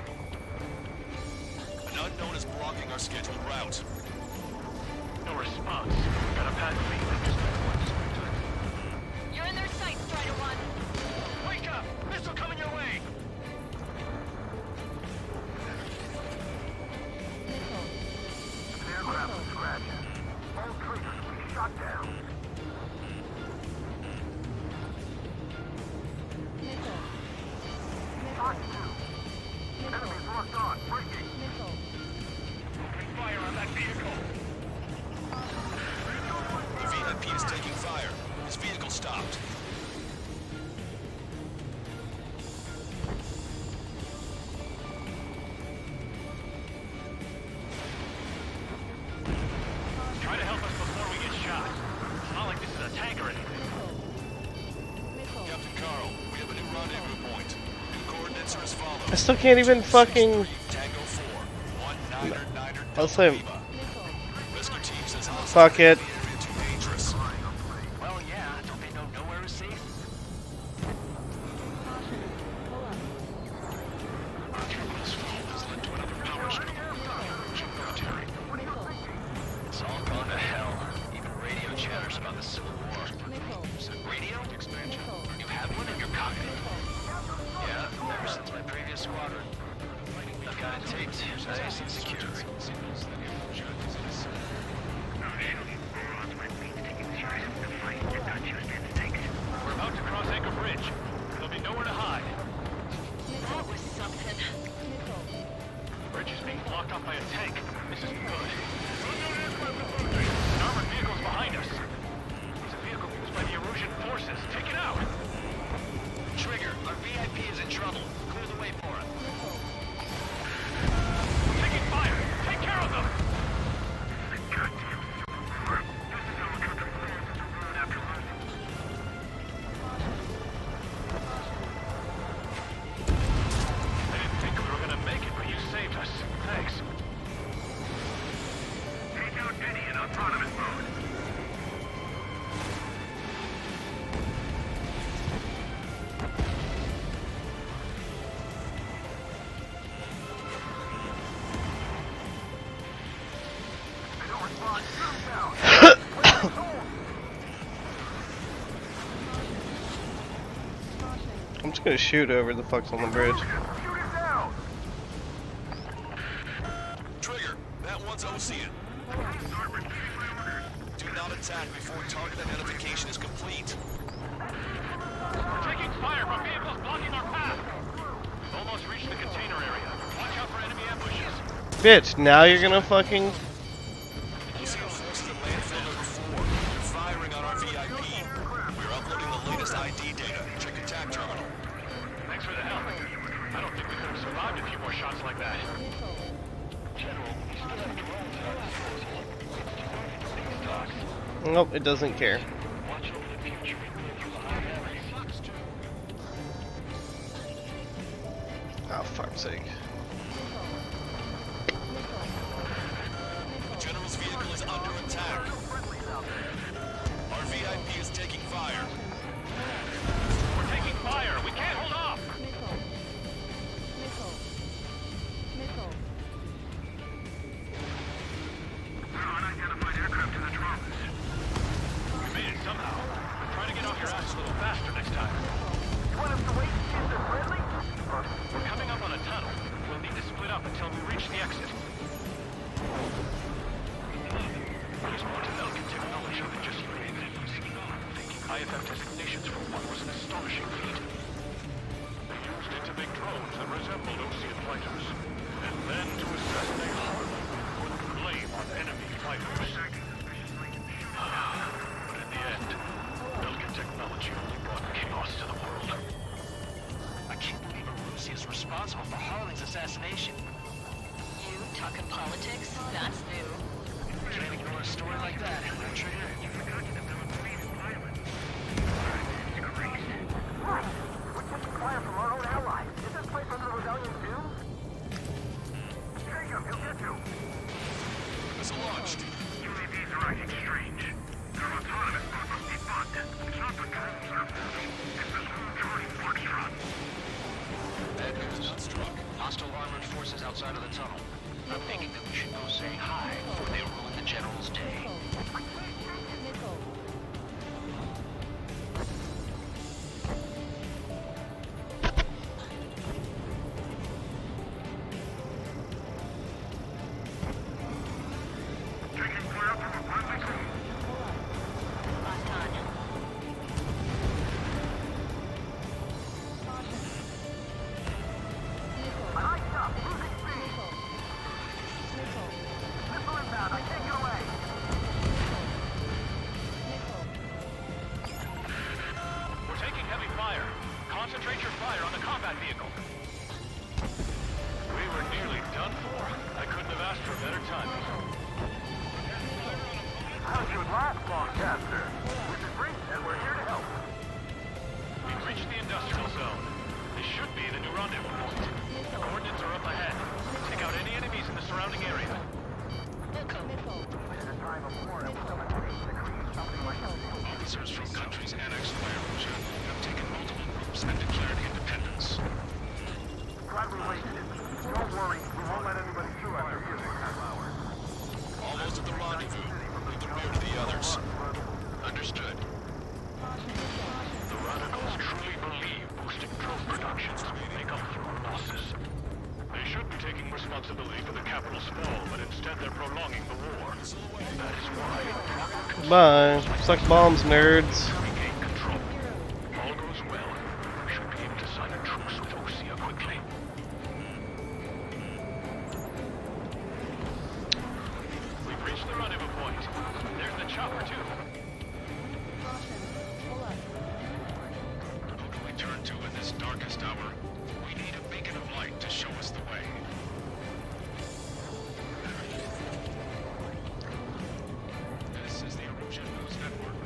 An unknown is blocking our scheduled route. No response. Got a bad lead. You're in their sights, Strider 1. Wake up! Missile coming your way! Missile. Aircraft was scratched. All triggers will be shot down. Missile. Hot 2. Enemies locked on. Breaking. Missile. Open fire on that vehicle! The VIP is taking fire. His vehicle stopped. Try to help us before we get shot. It's not like this is a tank or anything. Missile. Captain Carl, we have a new rendezvous point. New coordinates are as follows. I still can't even fucking. Tango 4, 1 Niner Niner I'll Delta say- Lima. Missile. Rescue team says Fuck it. area too dangerous. Well, yeah, don't they know nowhere is safe? Caution. Pull up. Our terminal's fault has led to another power struggle with the Erusian military. Missile. It's all gone to hell. Even radio chatters about the Civil War. Missile. Radio? Missile. You have one in your cockpit? Missile. Yeah, ever since my previous squadron. I've got it taped, nice and secure. We're about to cross Anchor Bridge. There'll be nowhere to hide. That was something. Missile. The bridge is being blocked off by a tank. This isn't good. An armored vehicle's behind us. It's a vehicle used by the Erusian forces. Take it out! Trigger, our VIP is in trouble. Clear the way for him. We're taking fire! Take care of them! I didn't think we were gonna make it, but you saved us. Thanks. Take out Eddie in autonomous mode. They don't respond. Shoot 'em down. I'm just gonna shoot over the fucks on the bridge. Shoot him down. Trigger, that one's Ocean. Do not attack before target identification is complete. We're taking fire from vehicles blocking our path. We've almost reached the container area. Watch out for enemy ambushes. Bitch, now you're gonna fucking. Ocean forces at landfill number 4. They're firing on our VIP. We're uploading the latest ID data. Check your TAC terminal. Thanks for the help. I don't think we could have survived a few more shots like that. General, we still have drones at our disposal. These dogs. Nope, it doesn't care. Watch over the future and clear through the high valleys. Oh, fuck's sake. The General's vehicle is under attack. Our VIP is taking fire. launched. UAVs are acting strange. Their autonomous mode must be bugged. It's not the drones that are faulty. It's this whole Charlie Foxtrot. Bad news on struck. Hostile armored forces outside of the tunnel. I'm thinking that we should go say hi before they ruin the General's day. Missile. Taking fire from a friendly drone. Locked on. Missile. Lights up. Losing speed. Missile. Missile. Missile inbound. I take it away. Missile. We're taking heavy fire. Concentrate your fire on the combat vehicle. We were nearly done for. I couldn't have asked for better timing. How's your last Longcaster? We've been briefed and we're here to help. We've reached the industrial zone. This should be the new rendezvous point. Coordinates are up ahead. Take out any enemies in the surrounding area. Missile. In a time of war, it was unsafe to create something like this. Officers from countries annexed by Erosion have taken multiple groups and declared independence. Glad we wasted it. Don't worry, we won't let anybody through after using half hour. Almost at the rendezvous. Leave the rear to the others. Understood. The radicals truly believe boosting drone productions will make up for our losses. They should be taking responsibility for the capital's fall, but instead they're prolonging the war. That is why Bye. Suck bombs, nerds. regain control. All goes well. We should be able to sign a truce with Osea quickly. We've reached the rendezvous point. There's the chopper, too. Pull up. Who can we turn to in this darkest hour? We need a beacon of light to show us the way. This is the Erosion News Network.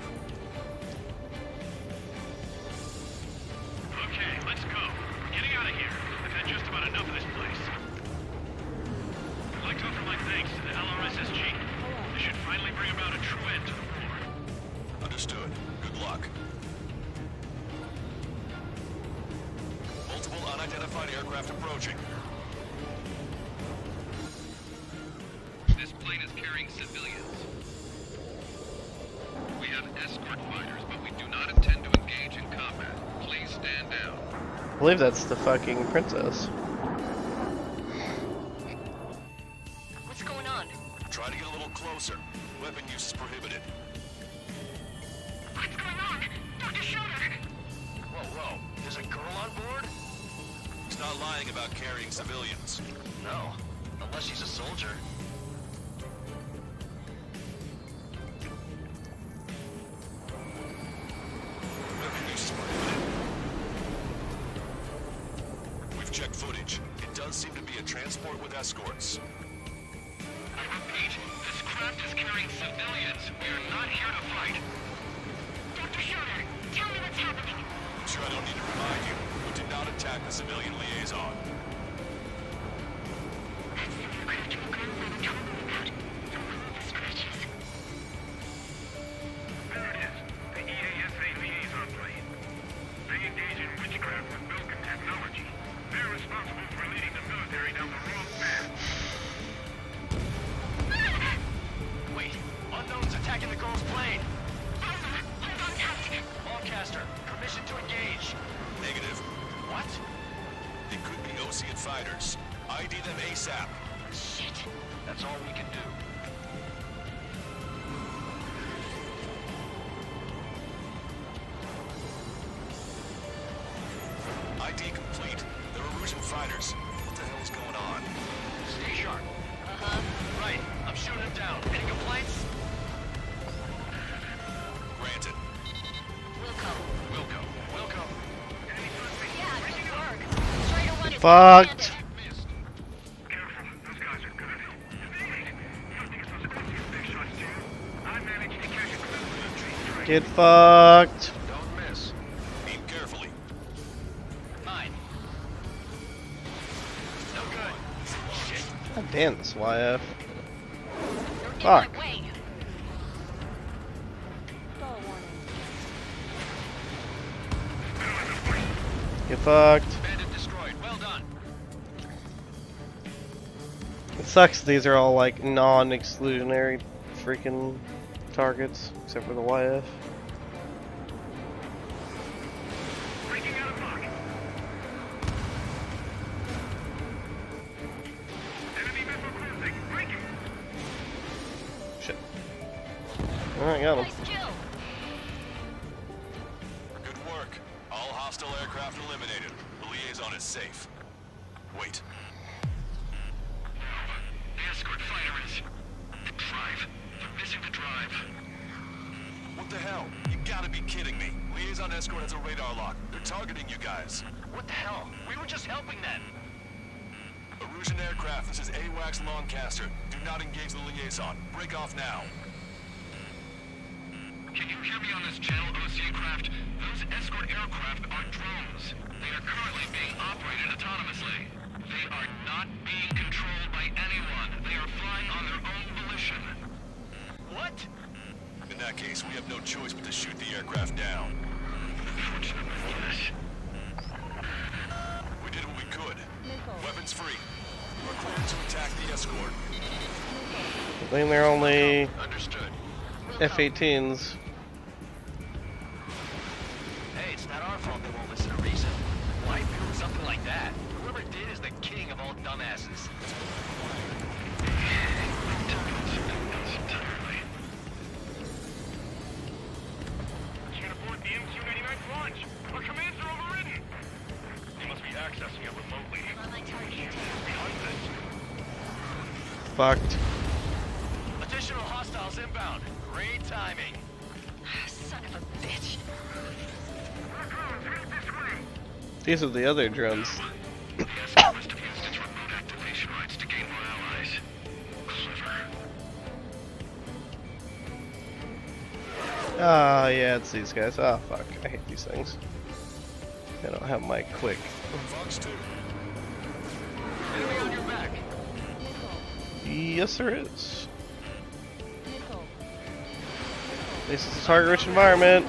Okay, let's go. We're getting out of here. I've had just about enough of this place. I'd like to offer my thanks to the LRSSG. This should finally bring about a true end to the war. Understood. Good luck. Multiple unidentified aircraft approaching. This plane is carrying civilians. We have escort fighters, but we do not intend to engage in combat. Please stand down. I believe that's the fucking princess. What's going on? Try to get a little closer. Weapon use is prohibited. What's going on? Dr. Schroeder! Whoa. There's a girl on board? He's not lying about carrying civilians. No, unless she's a soldier. Weapon use is prohibited. We've checked footage. It does seem to be a transport with escorts. I repeat, this craft is carrying civilians. We are not here to fight. Dr. Schroeder, tell me what's happening. I'm sure I don't need to remind you. We did not attack the civilian liaison. That's the aircraft your grandfather told me about. The one with the scratches. There it is, the EASA liaison plane. They engage in witchcraft with Belkin technology. They're responsible for leading the military down the wrong path. Wait, unknown's attacking the girl's plane. Hold on tight. Longcaster, permission to engage. Negative. What? They could be Osean fighters. ID them ASAP. Shit. That's all we can do. ID complete. They're Erusian fighters. What the hell is going on? Stay sharp. Uh-huh. Right, I'm shooting him down. Any complaints? Granted. Wilco. Wilco. Yeah, good work. Schroeder wanted Fucked. Missed. Careful, those guys are good. Something supposed to be big shots too. I managed to catch a glimpse of the tree. Get fucked. Don't miss. Aim carefully. Mine. No good. Shit. God damn this YF. They're Fuck. Stall warning. Get fucked. Bandit destroyed. Well done. It sucks these are all like non-exclusionary freaking targets, except for the YF. Breaking out of lock. Enemy missile closing. Breaking. Shit. Alright, got him. Nice kill. Good work. All hostile aircraft eliminated. The liaison is safe. Wait. The escort fighter is... The drive. They're missing the drive. What the hell? You gotta be kidding me. Liaison escort has a radar lock. They're targeting you guys. What the hell? We were just helping them. Erusian aircraft, this is AWACS Lancaster. Do not engage the liaison. Break off now. Can you hear me on this channel, OC craft? Those escort aircraft are drones. They are currently being operated autonomously. They are not being controlled by anyone. They are flying on their own volition. What? In that case, we have no choice but to shoot the aircraft down. Unfortunately, yes. We did what we could. Missile. Weapons free. We're cleared to attack the escort. I think they're only Understood. F-18s. Hey, it's not our fault they won't listen to reason. Why build something like that? Whoever did is the king of all dumbasses. Can't afford the MQ-99's launch. Our commands are overridden. They must be accessing it remotely. Behind this. Fucked. Additional hostiles inbound. Great timing. Son of a bitch. These are the other drones. The escort must have used its remote activation rights to gain more allies. Clever. Ah, yeah, it's these guys. Ah, fuck. I hate these things. I don't have my quick. Fox 2. Enemy on your back. Missile. Yes, there is. Missile. This is a target-rich environment.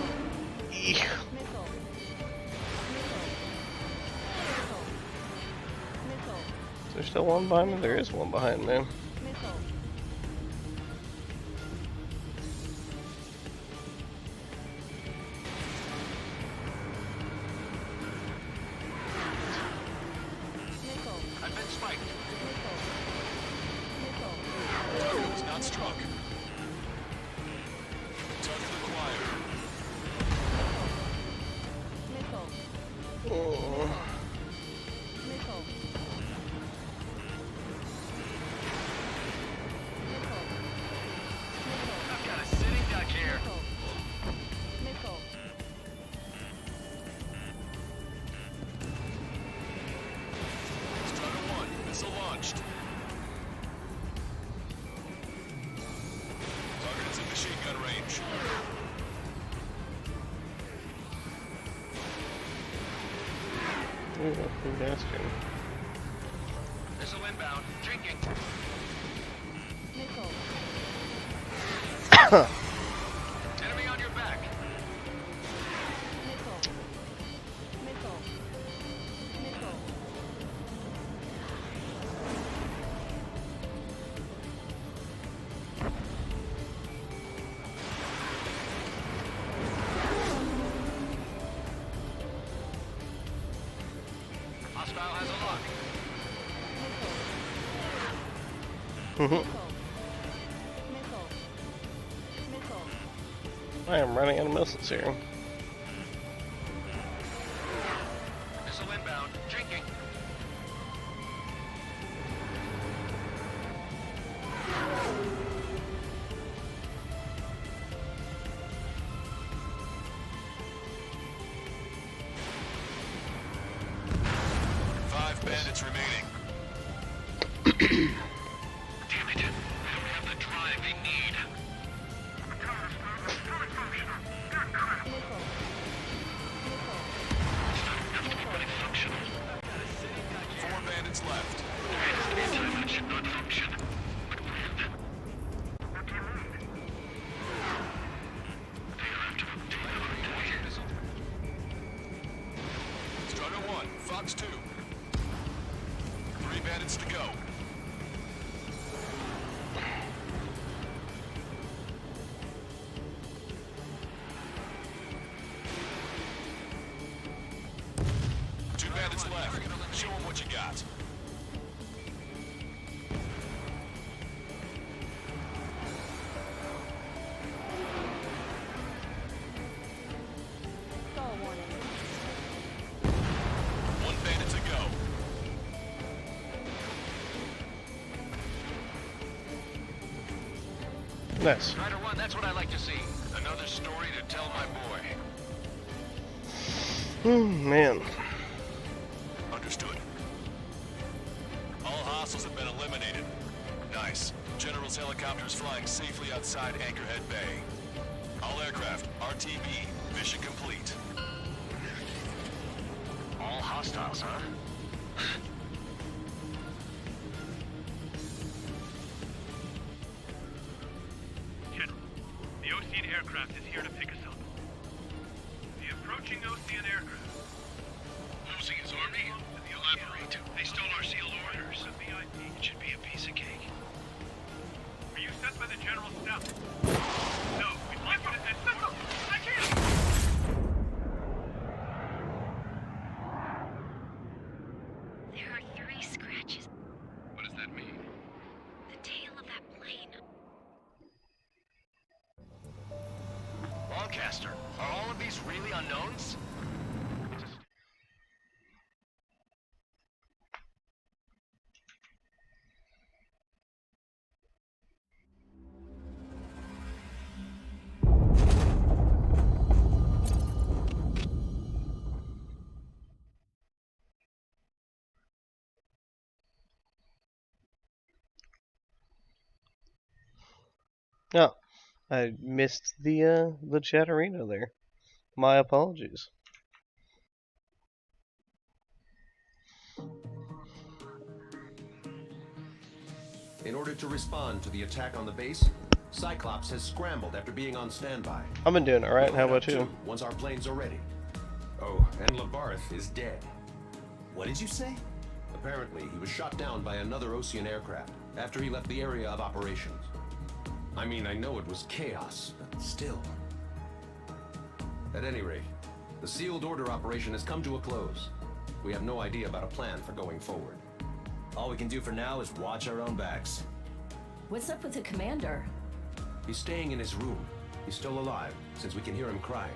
Eek. Missile. Is there still one behind me? There is one behind me. Missile. Missile. I've been spiked. Missile. Missile. Target was not struck. Target acquired. Missile. Oh. Missile. Missile. I've got a sitting duck here. Missile. Strider 1, missile launched. Target is in machine gun range. Ooh, that's nasty. Missile inbound. Drinking. Missile. Enemy on your back. Missile. Missile. Missile. Hostile has a lock. Missile. Missile. Missile. I am running out of missiles here. Missile inbound. Drinking. Five bandits remaining. Damn it. They don't have the drive they need. Missile. Fully functional. 4 bandits left. Anti-that should not function. But when? what you got. Stall warning. One bandit to go. Nice. Strider 1, that's what I like to see. Another story to tell my boy. Man. Understood. All hostiles have been eliminated. Nice. General's helicopter is flying safely outside Anchorhead Bay. All aircraft, RTB, mission complete. All hostiles, huh? General, the Ocean aircraft is here to pick us up. The approaching Ocean aircraft. Losing his army? Elaborate. They stole our sealed orders. It should be a piece of cake. Were you sent by the General's staff? No, we'd like you to send someone. I can't! There are 3 scratches. What does that mean? The tail of that plane. Lancaster, are all of these really unknowns? Oh, I missed the Chatterino there. My apologies. In order to respond to the attack on the base, Cyclops has scrambled after being on standby. I've been doing it right. We'll How head about up you? too, once our planes are ready. Oh, and Labarth is dead. What did you say? Apparently, he was shot down by another Ocean aircraft after he left the area of operations. I mean, I know it was chaos, but still. At any rate, the sealed order operation has come to a close. We have no idea about a plan for going forward. All we can do for now is watch our own backs. What's up with the commander? He's staying in his room. He's still alive, since we can hear him crying.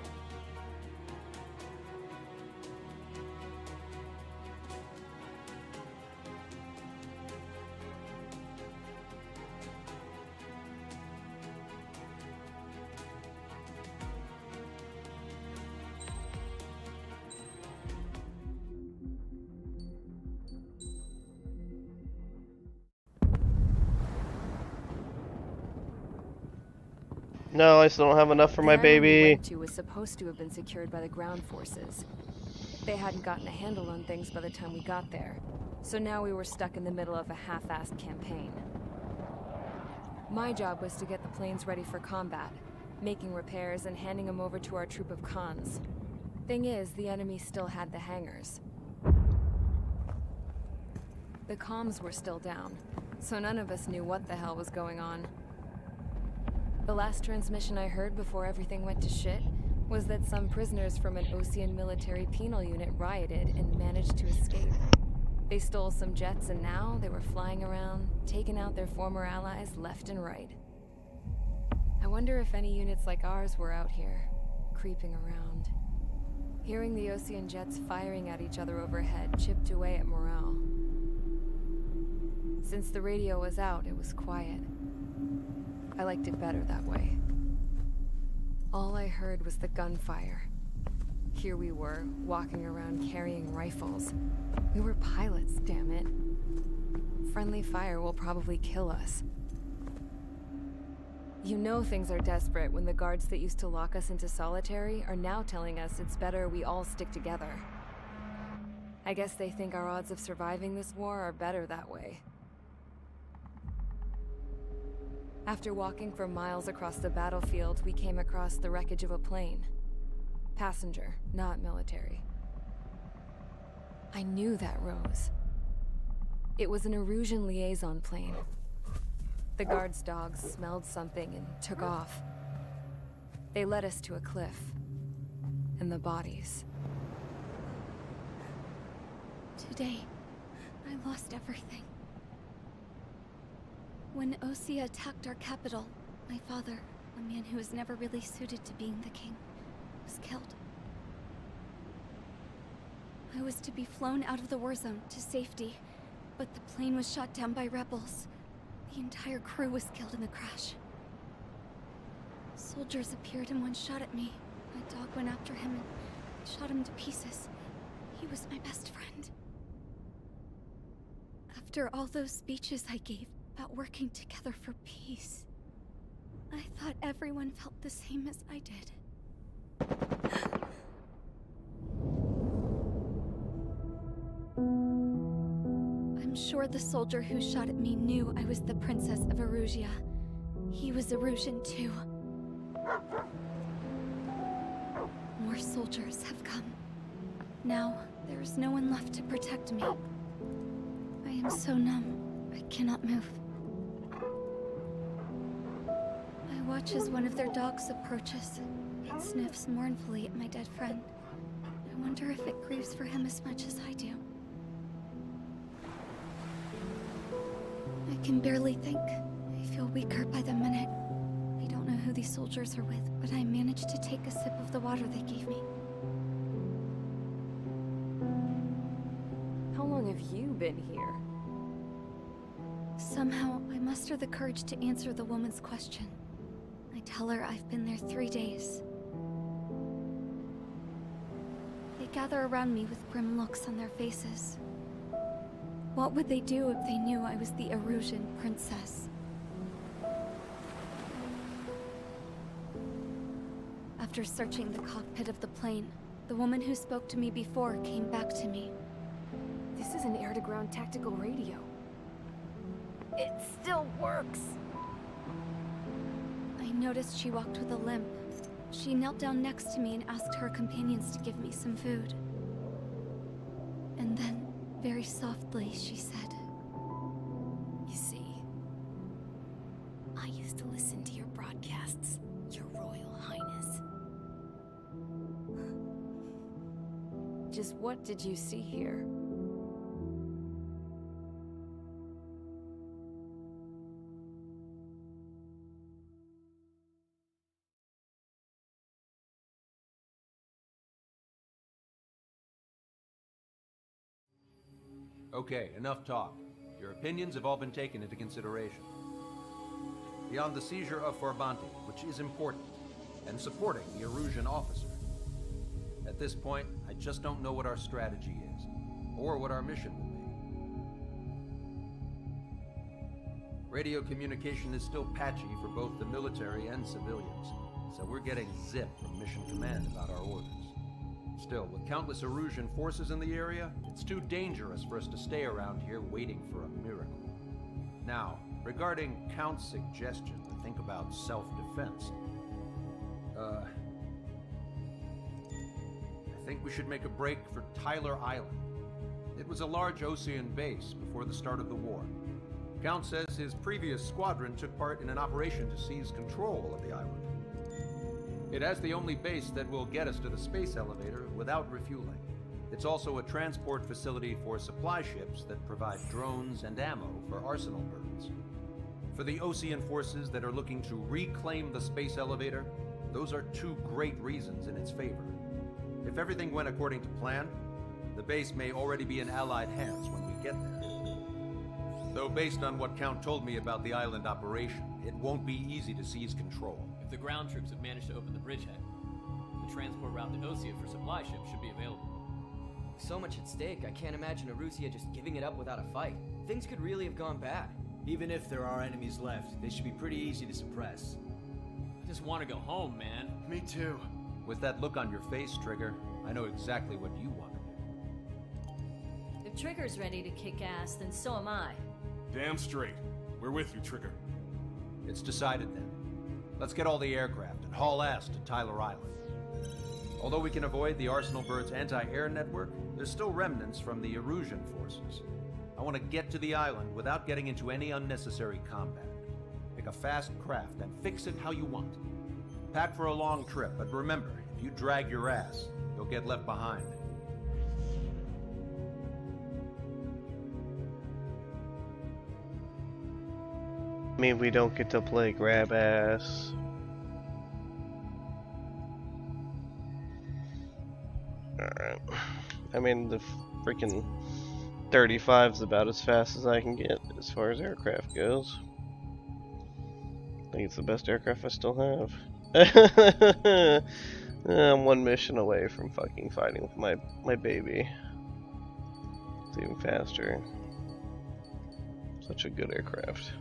No, I still don't have enough for my The island we baby. went to was supposed to have been secured by the ground forces. They hadn't gotten a handle on things by the time we got there, so now we were stuck in the middle of a half-assed campaign. My job was to get the planes ready for combat, making repairs and handing them over to our troop of cons. Thing is, the enemy still had the hangars. The comms were still down, so none of us knew what the hell was going on. The last transmission I heard before everything went to shit was that some prisoners from an Ocean military penal unit rioted and managed to escape. They stole some jets and now they were flying around, taking out their former allies left and right. I wonder if any units like ours were out here, creeping around. Hearing the Ocean jets firing at each other overhead chipped away at morale. Since the radio was out, it was quiet. I liked it better that way. All I heard was the gunfire. Here we were, walking around carrying rifles. We were pilots, damn it. Friendly fire will probably kill us. You know things are desperate when the guards that used to lock us into solitary are now telling us it's better we all stick together. I guess they think our odds of surviving this war are better that way. After walking for miles across the battlefield, we came across the wreckage of a plane. Passenger, not military. I knew that rose. It was an Erusian liaison plane. The guard's dogs smelled something and took off. They led us to a cliff. And the bodies. Today, I lost everything. When Osea attacked our capital, my father, a man who was never really suited to being the king, was killed. I was to be flown out of the war zone to safety, but the plane was shot down by rebels. The entire crew was killed in the crash. Soldiers appeared and one shot at me. My dog went after him and shot him to pieces. He was my best friend. After all those speeches I gave about working together for peace, I thought everyone felt the same as I did. I'm sure the soldier who shot at me knew I was the Princess of Erusia. He was Erusian too. More soldiers have come. Now, there is no one left to protect me. I am so numb, I cannot move. I watch as one of their dogs approaches. It sniffs mournfully at my dead friend. I wonder if it grieves for him as much as I do. I can barely think. I feel weaker by the minute. I don't know who these soldiers are with, but I managed to take a sip of the water they gave me. How long have you been here? Somehow, I muster the courage to answer the woman's question. I tell her I've been there 3 days. They gather around me with grim looks on their faces. What would they do if they knew I was the Erusian princess? After searching the cockpit of the plane, the woman who spoke to me before came back to me. This is an air-to-ground tactical radio. It still works! I noticed she walked with a limp. She knelt down next to me and asked her companions to give me some food. And then, very softly, she said, "You see, I used to listen to your broadcasts, Your Royal Highness." Just what did you see here? Okay, enough talk. Your opinions have all been taken into consideration. Beyond the seizure of Farbanti, which is important, and supporting the Erusian officer, at this point, I just don't know what our strategy is, or what our mission will be. Radio communication is still patchy for both the military and civilians, so we're getting zip from Mission Command about our orders. Still, with countless Erusian forces in the area, it's too dangerous for us to stay around here waiting for a miracle. Now, regarding Count's suggestion to think about self-defense, I think we should make a break for Tyler Island. It was a large Osean base before the start of the war. Count says his previous squadron took part in an operation to seize control of the island. It has the only base that will get us to the space elevator without refueling. It's also a transport facility for supply ships that provide drones and ammo for arsenal birds. For the Osean forces that are looking to reclaim the space elevator, those are two great reasons in its favor. If everything went according to plan, the base may already be in Allied hands when we get there. Though based on what Count told me about the island operation, it won't be easy to seize control. If the ground troops have managed to open the bridgehead, the transport route to Osea for supply ships should be available. With so much at stake, I can't imagine Erusia just giving it up without a fight. Things could really have gone bad. Even if there are enemies left, they should be pretty easy to suppress. I just want to go home, man. Me too. With that look on your face, Trigger, I know exactly what you want to do. If Trigger's ready to kick ass, then so am I. Damn straight. We're with you, Trigger. It's decided then. Let's get all the aircraft and haul ass to Tyler Island. Although we can avoid the Arsenal Bird's anti-air network, there's still remnants from the Erusian forces. I want to get to the island without getting into any unnecessary combat. Pick a fast craft and fix it how you want. Pack for a long trip, but remember, if you drag your ass, you'll get left behind. I mean, we don't get to play grab ass. Alright. I mean, the freaking 35's about as fast as I can get as far as aircraft goes. I think it's the best aircraft I still have. I'm one mission away from fucking fighting with my baby. It's even faster. Such a good aircraft.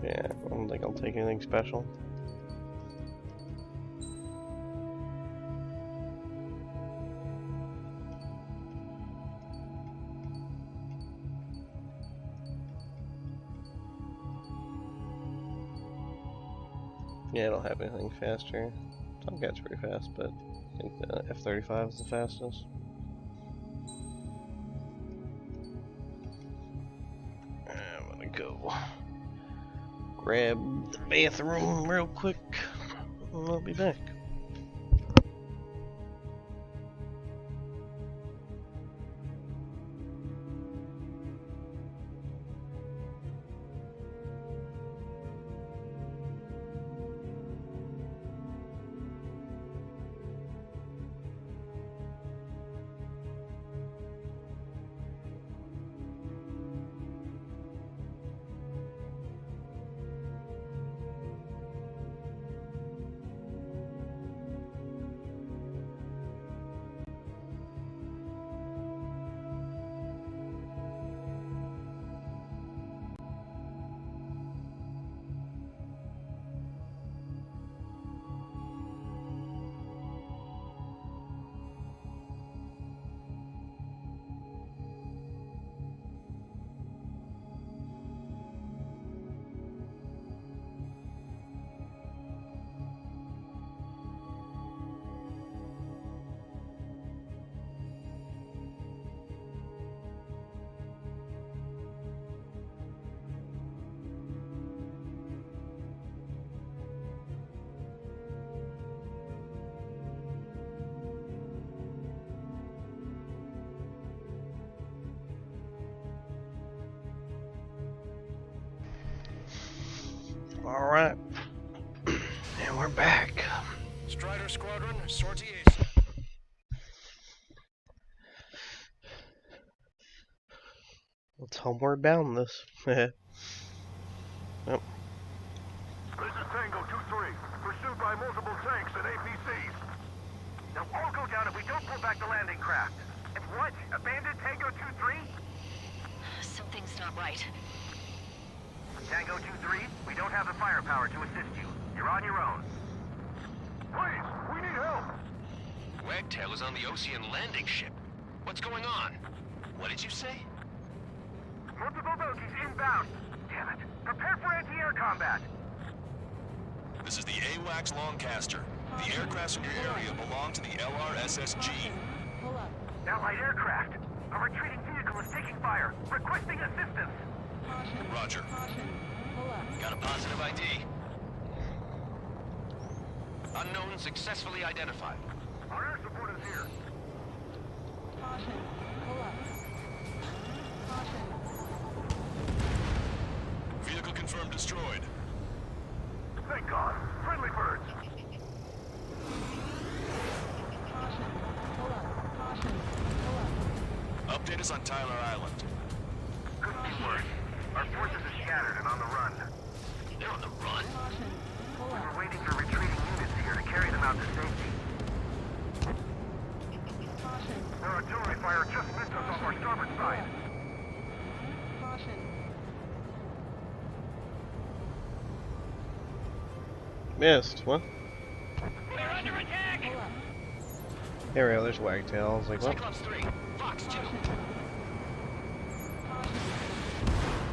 Yeah, I don't think I'll take anything special. Yeah, I don't have anything faster. Tomcat's pretty fast, but I think the F-35 is the fastest. I'm gonna go grab the bathroom real quick, and I'll be back. Alright, and we're back. Strider Squadron, sortie ASAP. Let's homeward bound this. Yep. This is Tango 2-3, pursued by multiple tanks and APCs. They'll all go down if we don't pull back the landing craft. And what? Abandoned Tango 2-3? Something's not right. Tango 2-3, we don't have the firepower to assist you. You're on your own. Please, we need help! Wagtail is on the Ocean landing ship. What's going on? What did you say? Multiple bogies inbound. Damn it. Prepare for anti-air combat. This is the AWACS Lancaster. The aircrafts in your area belong to the LRSSG. Allied aircraft. A retreating vehicle is taking fire. Requesting assistance. Roger. Got a positive ID. Unknown successfully identified. Our air support is here. Vehicle confirmed destroyed. Thank God. Friendly birds. Update us on Tyler Island. Couldn't be worse. Our forces are scattered and on the run. They're on the run? We were waiting for retreating units here to carry them out to safety. Their artillery fire just missed us off our starboard side. Missed, what? We're under attack! There we go, there's Wagtail. I was like, what? Cyclops 3, Fox 2.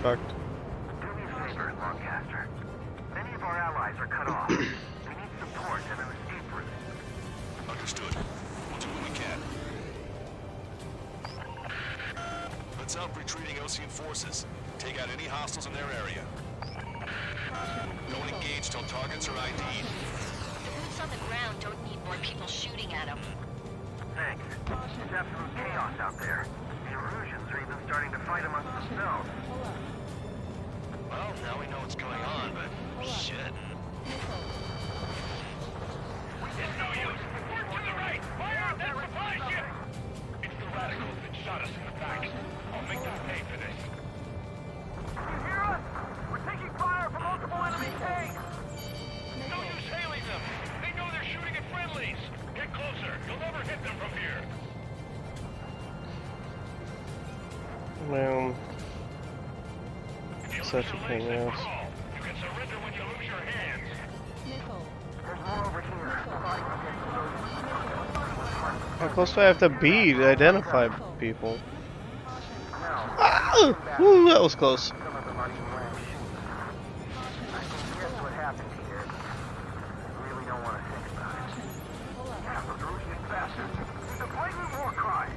Fucked. Do me a favor, Lancaster. Many of our allies are cut off. We need support and an escape route. Understood. We'll do what we can. Let's help retreating Osean forces. Take out any hostiles in their area. Don't engage till targets are ID'd. The boots on the ground don't need more people shooting at them. Thanks. There's absolute chaos out there. The Erusians are even starting to fight amongst themselves. Well, now we know what's going on, but shit. It's no use! Work to the right! Fire at that supply ship! It's the radicals that shot us in the back. I'll make them pay for this. Can you hear us? We're taking fire from multiple enemy tanks! No use hailing them! They know they're shooting at friendlies! Get closer! You'll never hit them from here! Well, such a pain in the ass. You can surrender when you lose your hands! There's more over here. How close do I have to be to identify people? Ah! Ooh, that was close. Some of them aren't even wearing shoes. I can guess what happened here. I really don't want to think about it. Yeah, those Erusian bastards. It's a blatant war crime.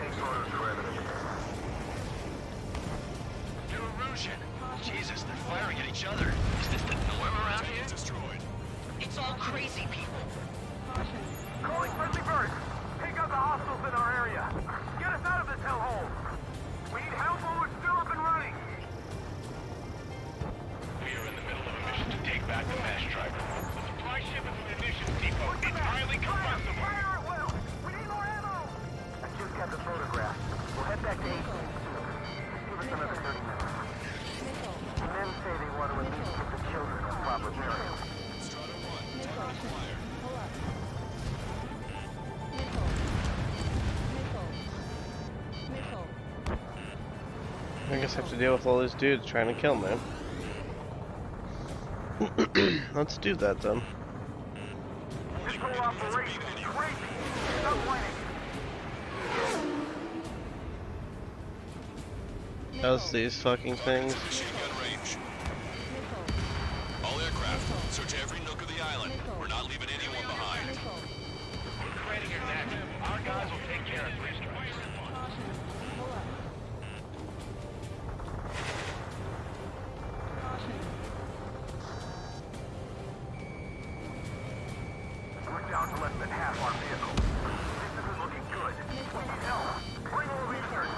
Take orders for evidence. New Erusian. Jesus, they're firing at each other. Is this the norm around here? Destroyed. It's all crazy people. Calling friendly birds. Take out the hostiles in our area. Get us out of this hellhole. We need help while we're still up and running. We are in the middle of a mission to take back the mass driver. The supply ship is an munitions depot. It's highly combustible. Fire at will. We need more ammo. I just got the photograph. We'll head back to AC soon. Give us another 30 minutes. The men say they want to at least give the children a proper burial. I guess I have to deal with all these dudes trying to kill me. Let's do that then. This whole operation is crazy. Stop whining. How's these fucking things? Machine gun range. All aircraft, search every nook of the island. We're not leaving anyone behind. We're creating your neck. Our guys will take care of three strikes. We're down to less than half our vehicle. This isn't looking good. We need help. Bring all research.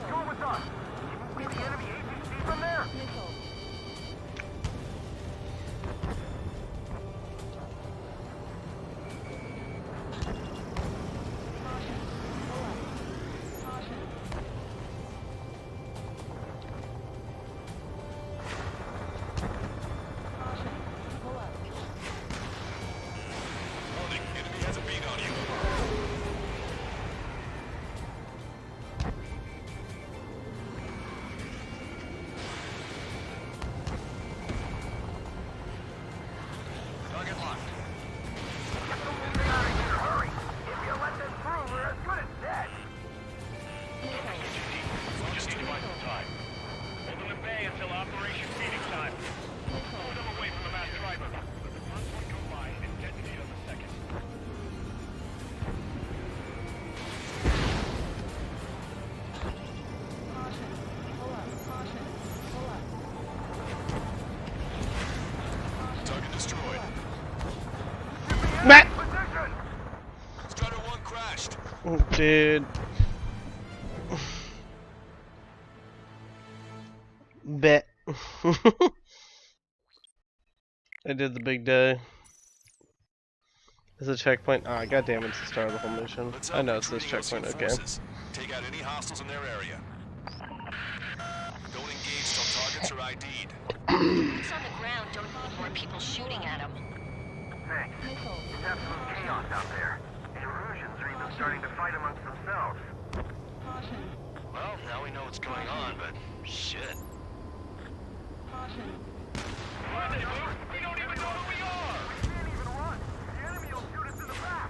Go with us. Can you see the enemy APC from there? Warning, enemy has a beat on you. Target locked. Get the moving out of here. Hurry. If you let them through, we're as good as dead. We just need to buy some time. Hold them in bay until Operation Phoenix time. Move them away from the mass driver. Let the first one go by and detonate on the second. Target destroyed. Matt! Strider 1 crashed. Dude. Bet. I did the big day. Is a checkpoint? Ah, goddamn, it's the start of the whole mission. Let's I help know it's this retreating checkpoint, Osean okay. forces. Take out any hostiles in their area. Don't engage till targets are ID'd. Boots on the ground don't need more people shooting at them. Thanks. It's absolute chaos out there. The Erusians are even starting to fight amongst themselves. Well, now we know what's going on, but shit. Where they move? We don't even know who we are! We can't even run. The enemy will shoot us in the back.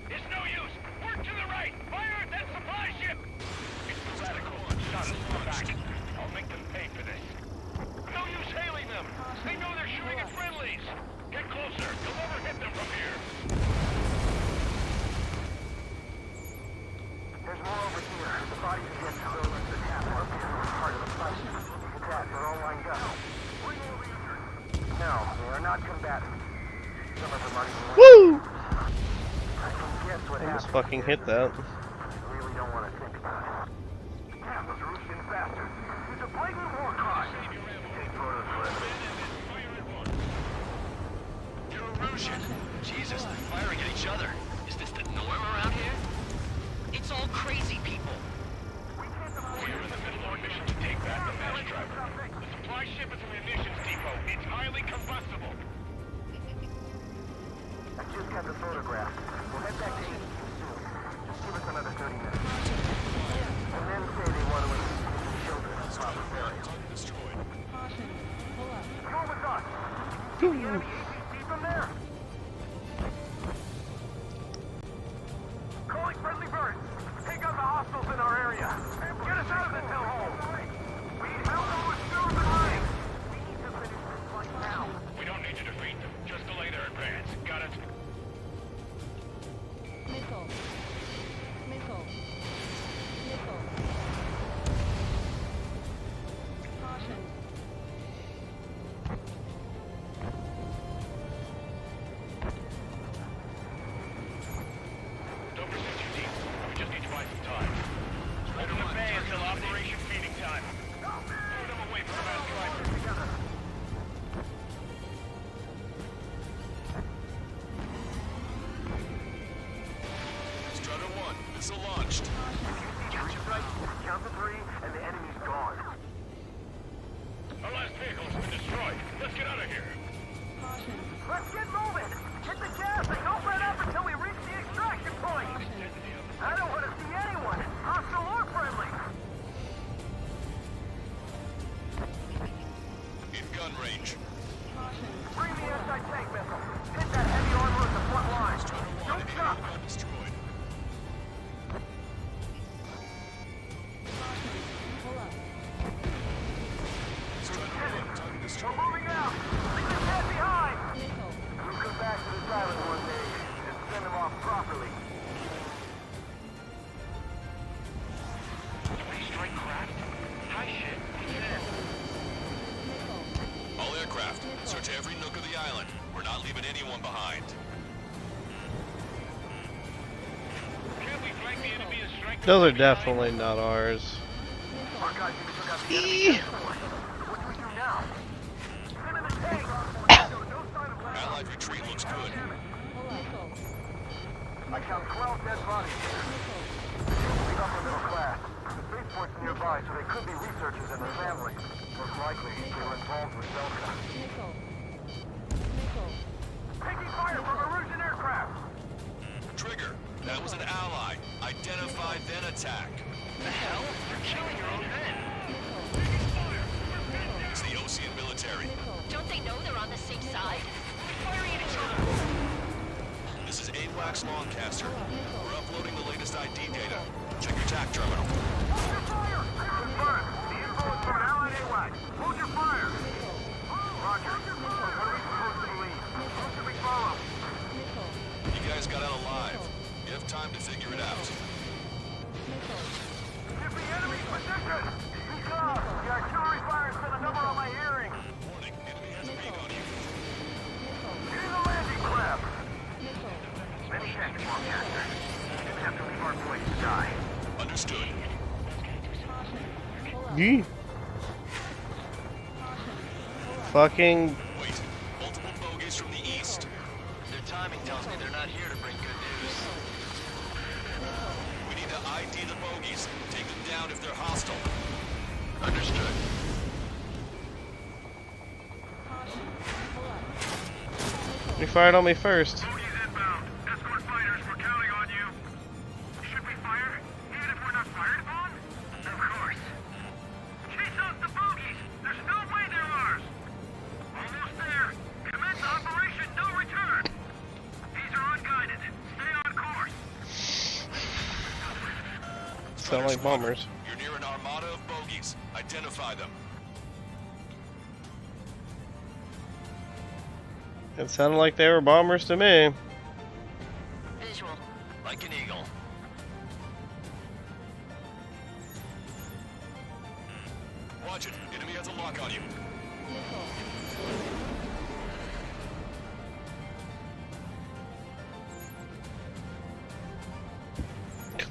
It's no use! Work to the right! Fire at that supply ship! It's the not combatant. Some of them aren't even Woo! I can guess what I just happened. fucking hit that. I really don't want to think about it. Yeah, those Russian bastards. It's a blatant war crime. Take photos for evidence. You're Erusian. Jesus, they're firing at each other. Is this the norm around here? It's all crazy people. We're in the middle of a mission to take back the mass driver. The supply ship is a munitions depot. It's highly combustible. I just got the photograph. We'll head back to HQ soon. Just give us another 30 minutes. The men say they want to include the children in proper burial. Come with us. See the enemy APC from there? Calling friendly birds. Take out the hostiles in our area. Get us out of this hellhole. We need help with Stuart and Ryan. We need to finish this fight now. We don't need to defeat them. Just delay their advance. Got it? Missile. Missile. Missile. Caution. Don't pursue too deep. We just need to buy some time. Open the bay until Operation Feeding Time. Move them away from the mass driver. Strider 1, missile launched. Count to 3, and the enemy's gone. Our last vehicle has been destroyed. Let's get out of here. Let's get moving! Hit the gas and don't let up until we reach the extraction point! I don't want to see anyone, hostile or friendly! In gun range. Bring the anti-tank missile. Hit that heavy armor at the front line. Don't stop! Destroyed. We're moving out! Leave the cat behind! We'll come back to this island one day and send them off properly. Strike craft? High shit. All aircraft, search every nook of the island. We're not leaving anyone behind. Can't we flank the enemy and strike them? Those are definitely not ours. Our guys even took out the enemy transport. What do we do now? Send in the tank! Allied retreat looks good. I count 12 dead bodies here. Mostly upper middle class. The spaceport's nearby, so they could be researchers and their families. Most likely, they were involved with Delta. Taking fire from Erusian aircraft! Trigger, that was an ally. Identify, then attack. The hell? They're killing your own men. It's the Osean military. Don't they know they're on the same side? Firing at each other. This is AWACS Longcaster. We're uploading the latest ID data. Check your TAC terminal. Hold your fire! Confirmed. The info is from an allied AWACS. Hold your fire! Roger. What are we supposed to believe? Who should we follow? You guys got out alive. You have time to figure it out. Give the enemy position! Speak up! The artillery fire sent a number on my hearing! Warning, enemy has a beak on you. Here's the landing craft! Many thanks, Longcaster. We didn't have to leave our boys to die. Understood. Yee. Fucking. Wait, multiple bogeys from the east. Their timing tells me they're not here to bring good news. We need to ID the bogeys. Take them down if they're hostile. Understood. You fired on me first. Bogies inbound. Escort fighters, we're counting on you. Should we fire? Even if we're not fired upon? Of course. Chase out the bogies! There's no way they're ours! Almost there. Commence operation no return. These are unguided. Stay on course. Sound like bombers. You're near an armada of bogeys. Identify them. It sounded like they were bombers to me. Visual. Like an eagle. Watch it. Enemy has a lock on you.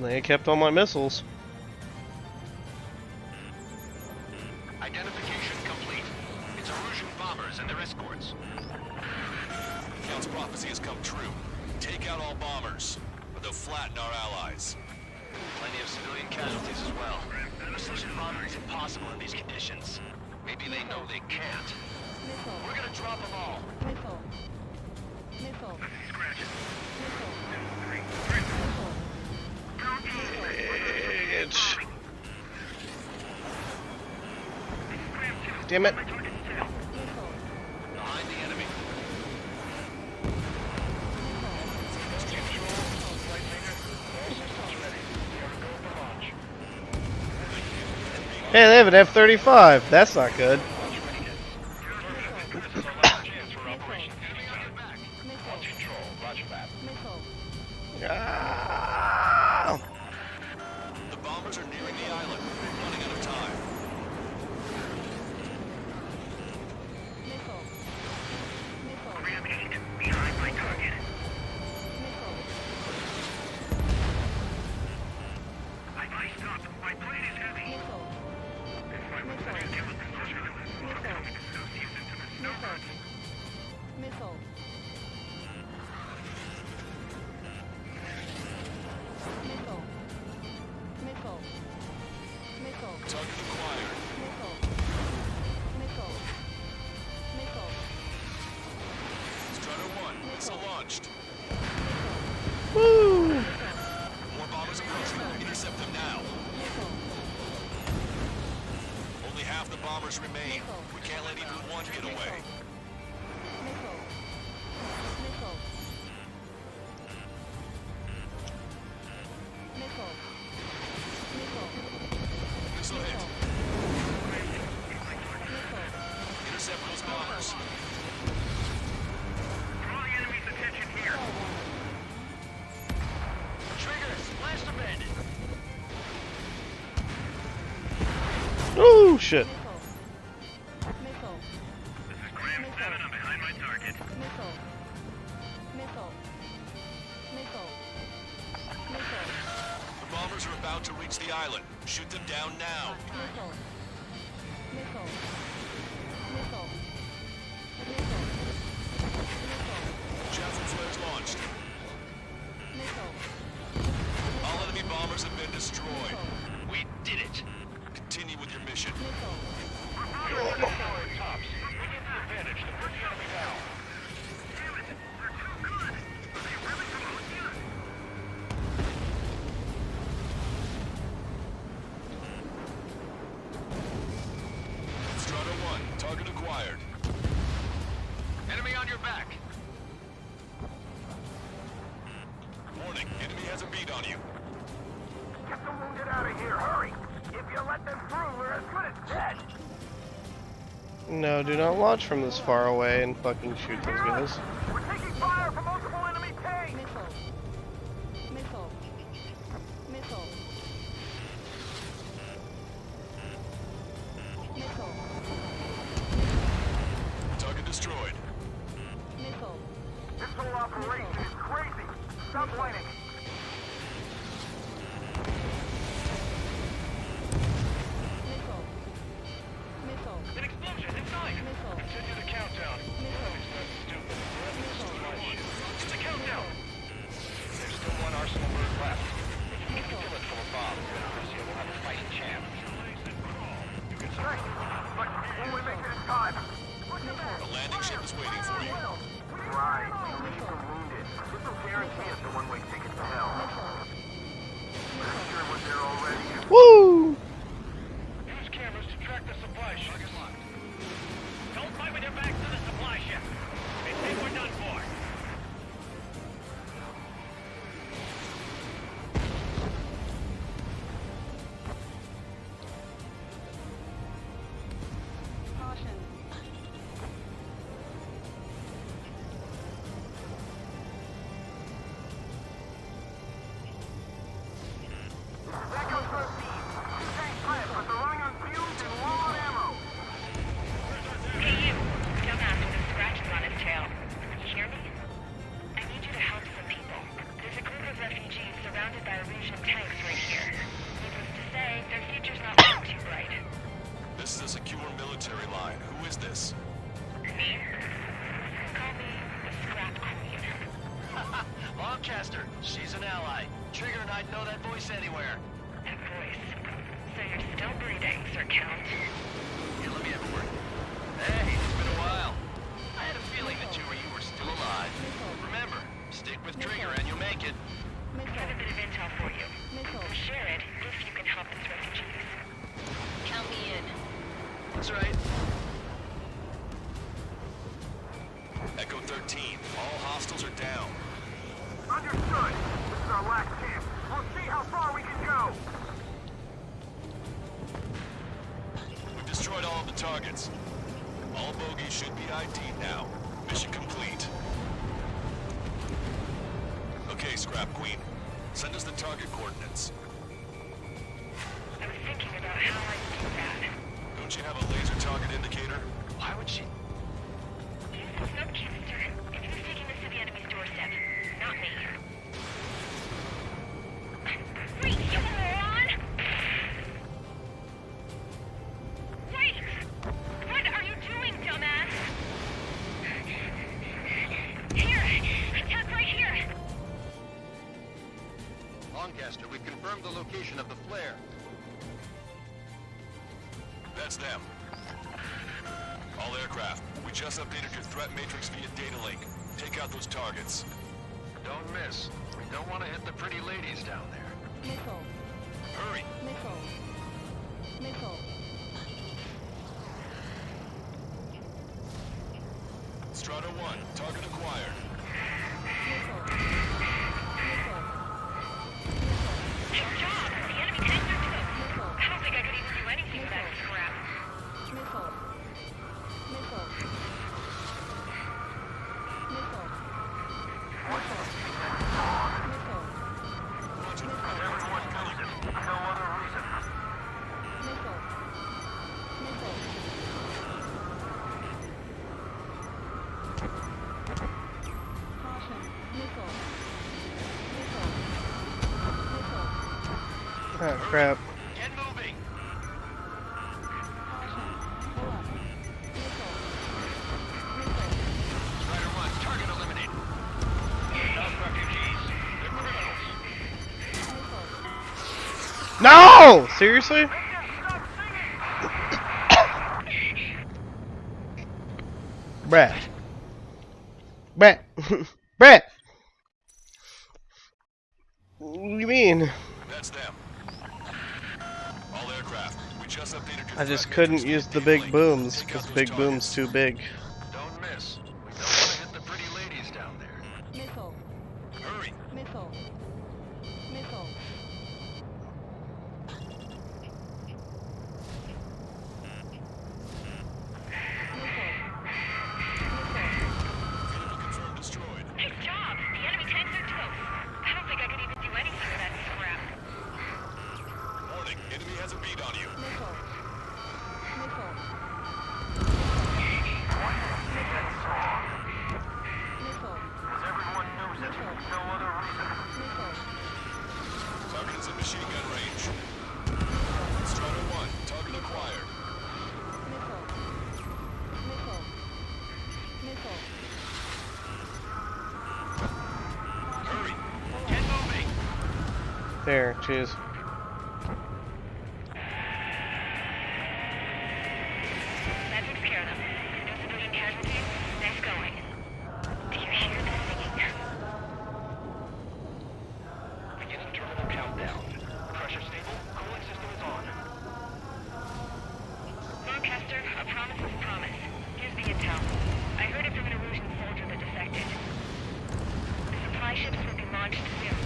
They kept all my missiles. Identification complete. It's Erusian bombers and their escorts. Count's prophecy has come true. Take out all bombers, or they'll flatten our allies. Plenty of civilian casualties as well. Precision bombing is impossible in these conditions. Maybe they know they can't. We're gonna drop them all. Damn it. Behind the enemy. Hey, they have an F-35. That's not good. Ah! The bombers are nearing the island. We're running out of time. Ram 8, behind my target. I stopped. My plane is heavy. Target acquired. Strider 1, missile launched. Woo! More bombers approaching. Intercept them now. Only half the bombers remain. We can't let even one get away. Missile hit. Intercept those bombers. Draw the enemy's attention here. Triggers, blast a bandit. Oh shit. This is Graham 7. I'm behind my target. The bombers are about to reach the island. Shoot them down now. Javelin flares launched. All enemy bombers have been destroyed. We did it. Continue with your mission. Tops. We get the advantage to put the enemy down. Strider 1, target acquired. Enemy on your back. Warning, enemy has a beat on you. Get the wounded out of here. Hurry. If you let them through, we're as good as dead. No, do not launch from this far away and fucking shoot those guys. We're taking fire from multiple enemy tanks. Target destroyed. This whole operation is crazy. Stop whining. An explosion inside. Continue the countdown. Stupid. It's a countdown. There's still one arsenal bird left. If you can fill it full of bombs, then Russia will have a fighting chance. Great. But when we make it in time. A landing ship is waiting for you. Right. We need the wounded. This will guarantee us the one-way ticket is this? Me? Call me the Scrap Queen. Lancaster, she's an ally. Trigger and I'd know that voice anywhere. That voice. So you're still breathing, Sir Count. Here, let me have a word. Hey, it's been a while. I had a feeling the two of you were still alive. Remember, stick with Trigger and you'll make it. I have a bit of intel for you. We'll share it if you can help these refugees. Count me in. That's right. Echo 13, all hostiles are down. Understood. This is our last chance. We'll see how far we can go. We've destroyed all of the targets. All bogies should be ID'd now. Mission complete. Okay, Scrap Queen. Send us the target coordinates. I was thinking about how I'd do that. Don't you have a laser target indicator? Why would she? Use the snubcaster. If he was taking this to the enemy's doorstep, not me. Wait, you moron! Wait! What are you doing, dumbass? Here! Attack right here! Lancaster, we've confirmed the location of the flare. That's them. All aircraft, we just updated your threat matrix via data link. Take out those targets. Don't miss. We don't want to hit the pretty ladies down there. Missile. Hurry! Missile. Missile. Strata 1, target acquired. Good job! The enemy tanks are took. I don't think I could even do anything with that scrap. Missile. Missile. Missile. Everyone knows it. No other reason. Missile. Missile. Caution. Missile. Missile. Missile. Ah, crap. Get moving! Caution. Pull up. Missile. Missile. Strider 1, target eliminated. Enough refugees. They're criminals. No! Seriously? Brad. Brad. Brad! What do you mean? That's them. All aircraft, we just updated your I just threat couldn't matrix use via the data big link. booms, Take because out those big targets. boom's too big. Don't miss. We don't want to hit the pretty ladies down there. Missile. Hurry! Missile. Missile. Vehicle confirmed destroyed. Good job! The enemy tanks are took. I don't think I could even do anything with that scrap. Warning, enemy has a bead on you. Missile. Missile. Missile. Everyone knows it. No other reason. Missile. Target is in machine gun range. Strata 1, target acquired. Missile. Missile. Missile. Hurry! Get moving! There, cheers. That takes care of them. No civilian casualties. Nice going. Do you hear the singing? Beginning terminal countdown. Pressure stable. Cooling system is on. Lancaster, a promise is a promise. Here's the intel. I heard it from an Erusian soldier that defected. The supply ships will be launched soon.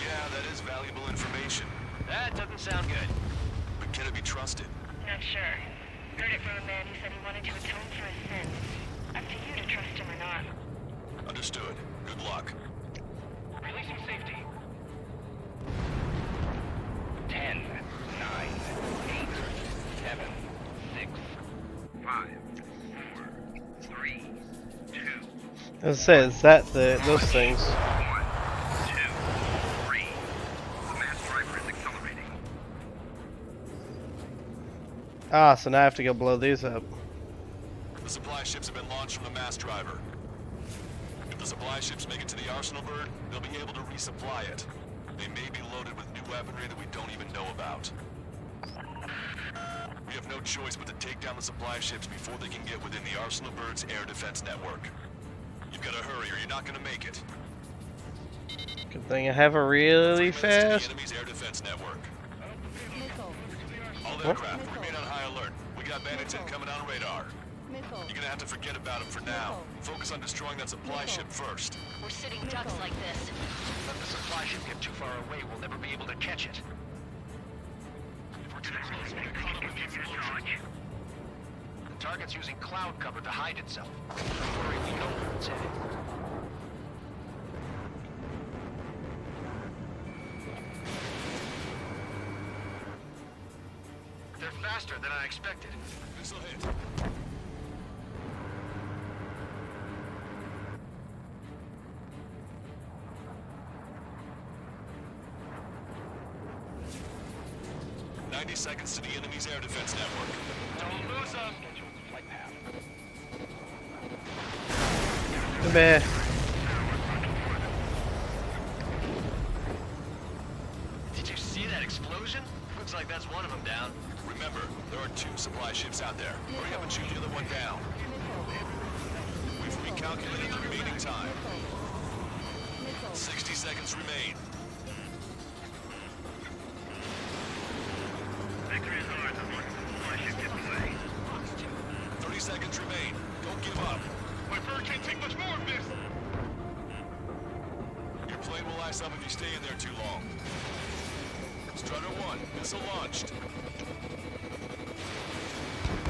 Yeah, that is valuable information. That doesn't sound good. But can it be trusted? Not sure. Heard it from a man who said he wanted to atone for his sins. Up to you to trust him or not. Understood. Good luck. Releasing safety. 10, 9, 8, 7, 6, 5, 4, 3, 2, I was saying, is that those things? 1, 2, 3. The mass driver is accelerating. Ah, so now I have to go blow these up. The supply ships have been launched from the mass driver. If the supply ships make it to the Arsenal bird, they'll be able to resupply it. They may be loaded with new weaponry that we don't even know about. We have no choice but to take down the supply ships before they can get within the Arsenal bird's air defense network. You've got to hurry or you're not going to make it. Good thing I have a really The fast. enemy's air defense network. All aircraft, remain on high alert. We got bandits incoming on radar. You're gonna have to forget about them for now. Focus on destroying that supply ship first. We're sitting ducks like this. Let the supply ship get too far away, we'll never be able to catch it. The target's using cloud cover to hide itself. Don't worry, we know where it's headed. They're faster than I expected. This'll hit. Seconds to the enemy's air defense network. Don't lose them. Too bad. Did you see that explosion? Looks like that's one of them down. Remember, there are 2 supply ships out there. Hurry up and shoot the other one down. We've recalculated the remaining time. 60 seconds remain. 30 seconds remain. Don't give up. My bird can't take much more of this! Your plane will ice up if you stay in there too long. Strutter 1, missile launched.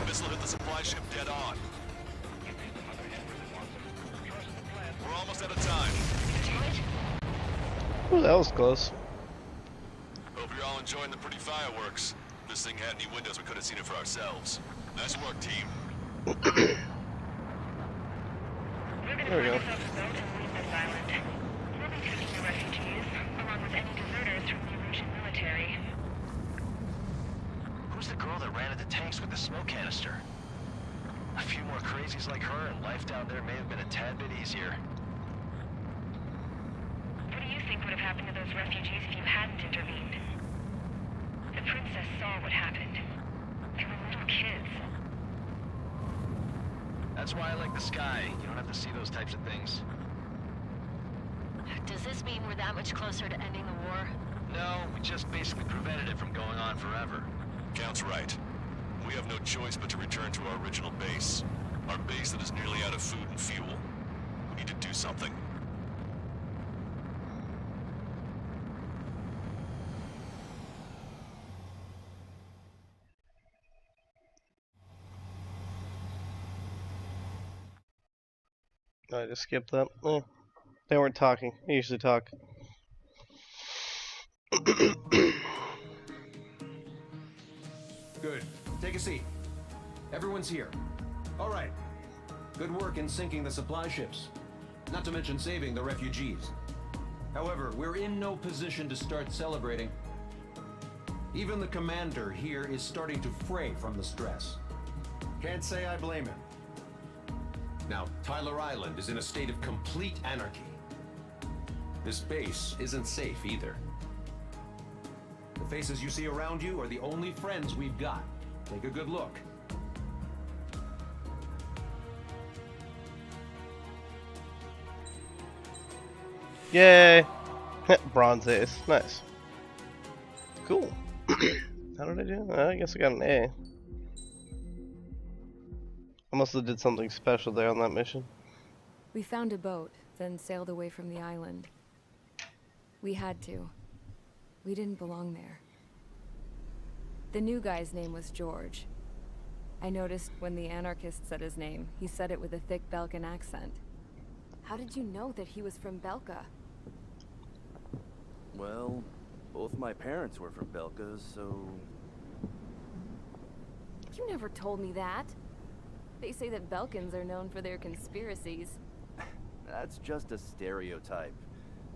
Missile hit the supply ship dead on. We're almost out of time. Ooh, that was close. Hope you're all enjoying the pretty fireworks. If this thing had any windows, we could have seen it for ourselves. Nice work, team. There we go. We'll be taking the refugees, along with any deserters from the Russian military. Who's the girl that ran at the tanks with the smoke canister? A few more crazies like her, and life down there may have been a tad bit easier. What do you think would have happened to those refugees if you hadn't intervened? The princess saw what happened. They were little kids. That's why I like the sky. You don't have to see those types of things. Does this mean we're that much closer to ending the war? No, we just basically prevented it from going on forever. Count's right. We have no choice but to return to our original base. Our base that is nearly out of food and fuel. We need to do something. I just skipped that. They weren't talking. They usually talk. Good. Take a seat. Everyone's here. All right. Good work in sinking the supply ships. Not to mention saving the refugees. However, we're in no position to start celebrating. Even the commander here is starting to fray from the stress. Can't say I blame him. Now, Tyler Island is in a state of complete anarchy. This base isn't safe either. The faces you see around you are the only friends we've got. Take a good look. Yay! Bronze ace. Nice. Cool. How did I do? I guess I got an A. I must have did something special there on that mission. We found a boat, then sailed away from the island. We had to. We didn't belong there. The new guy's name was George. I noticed when the anarchist said his name, he said it with a thick Belkan accent. How did you know that he was from Belka? Well, both my parents were from Belka, so... You never told me that. They say that Belkans are known for their conspiracies. That's just a stereotype.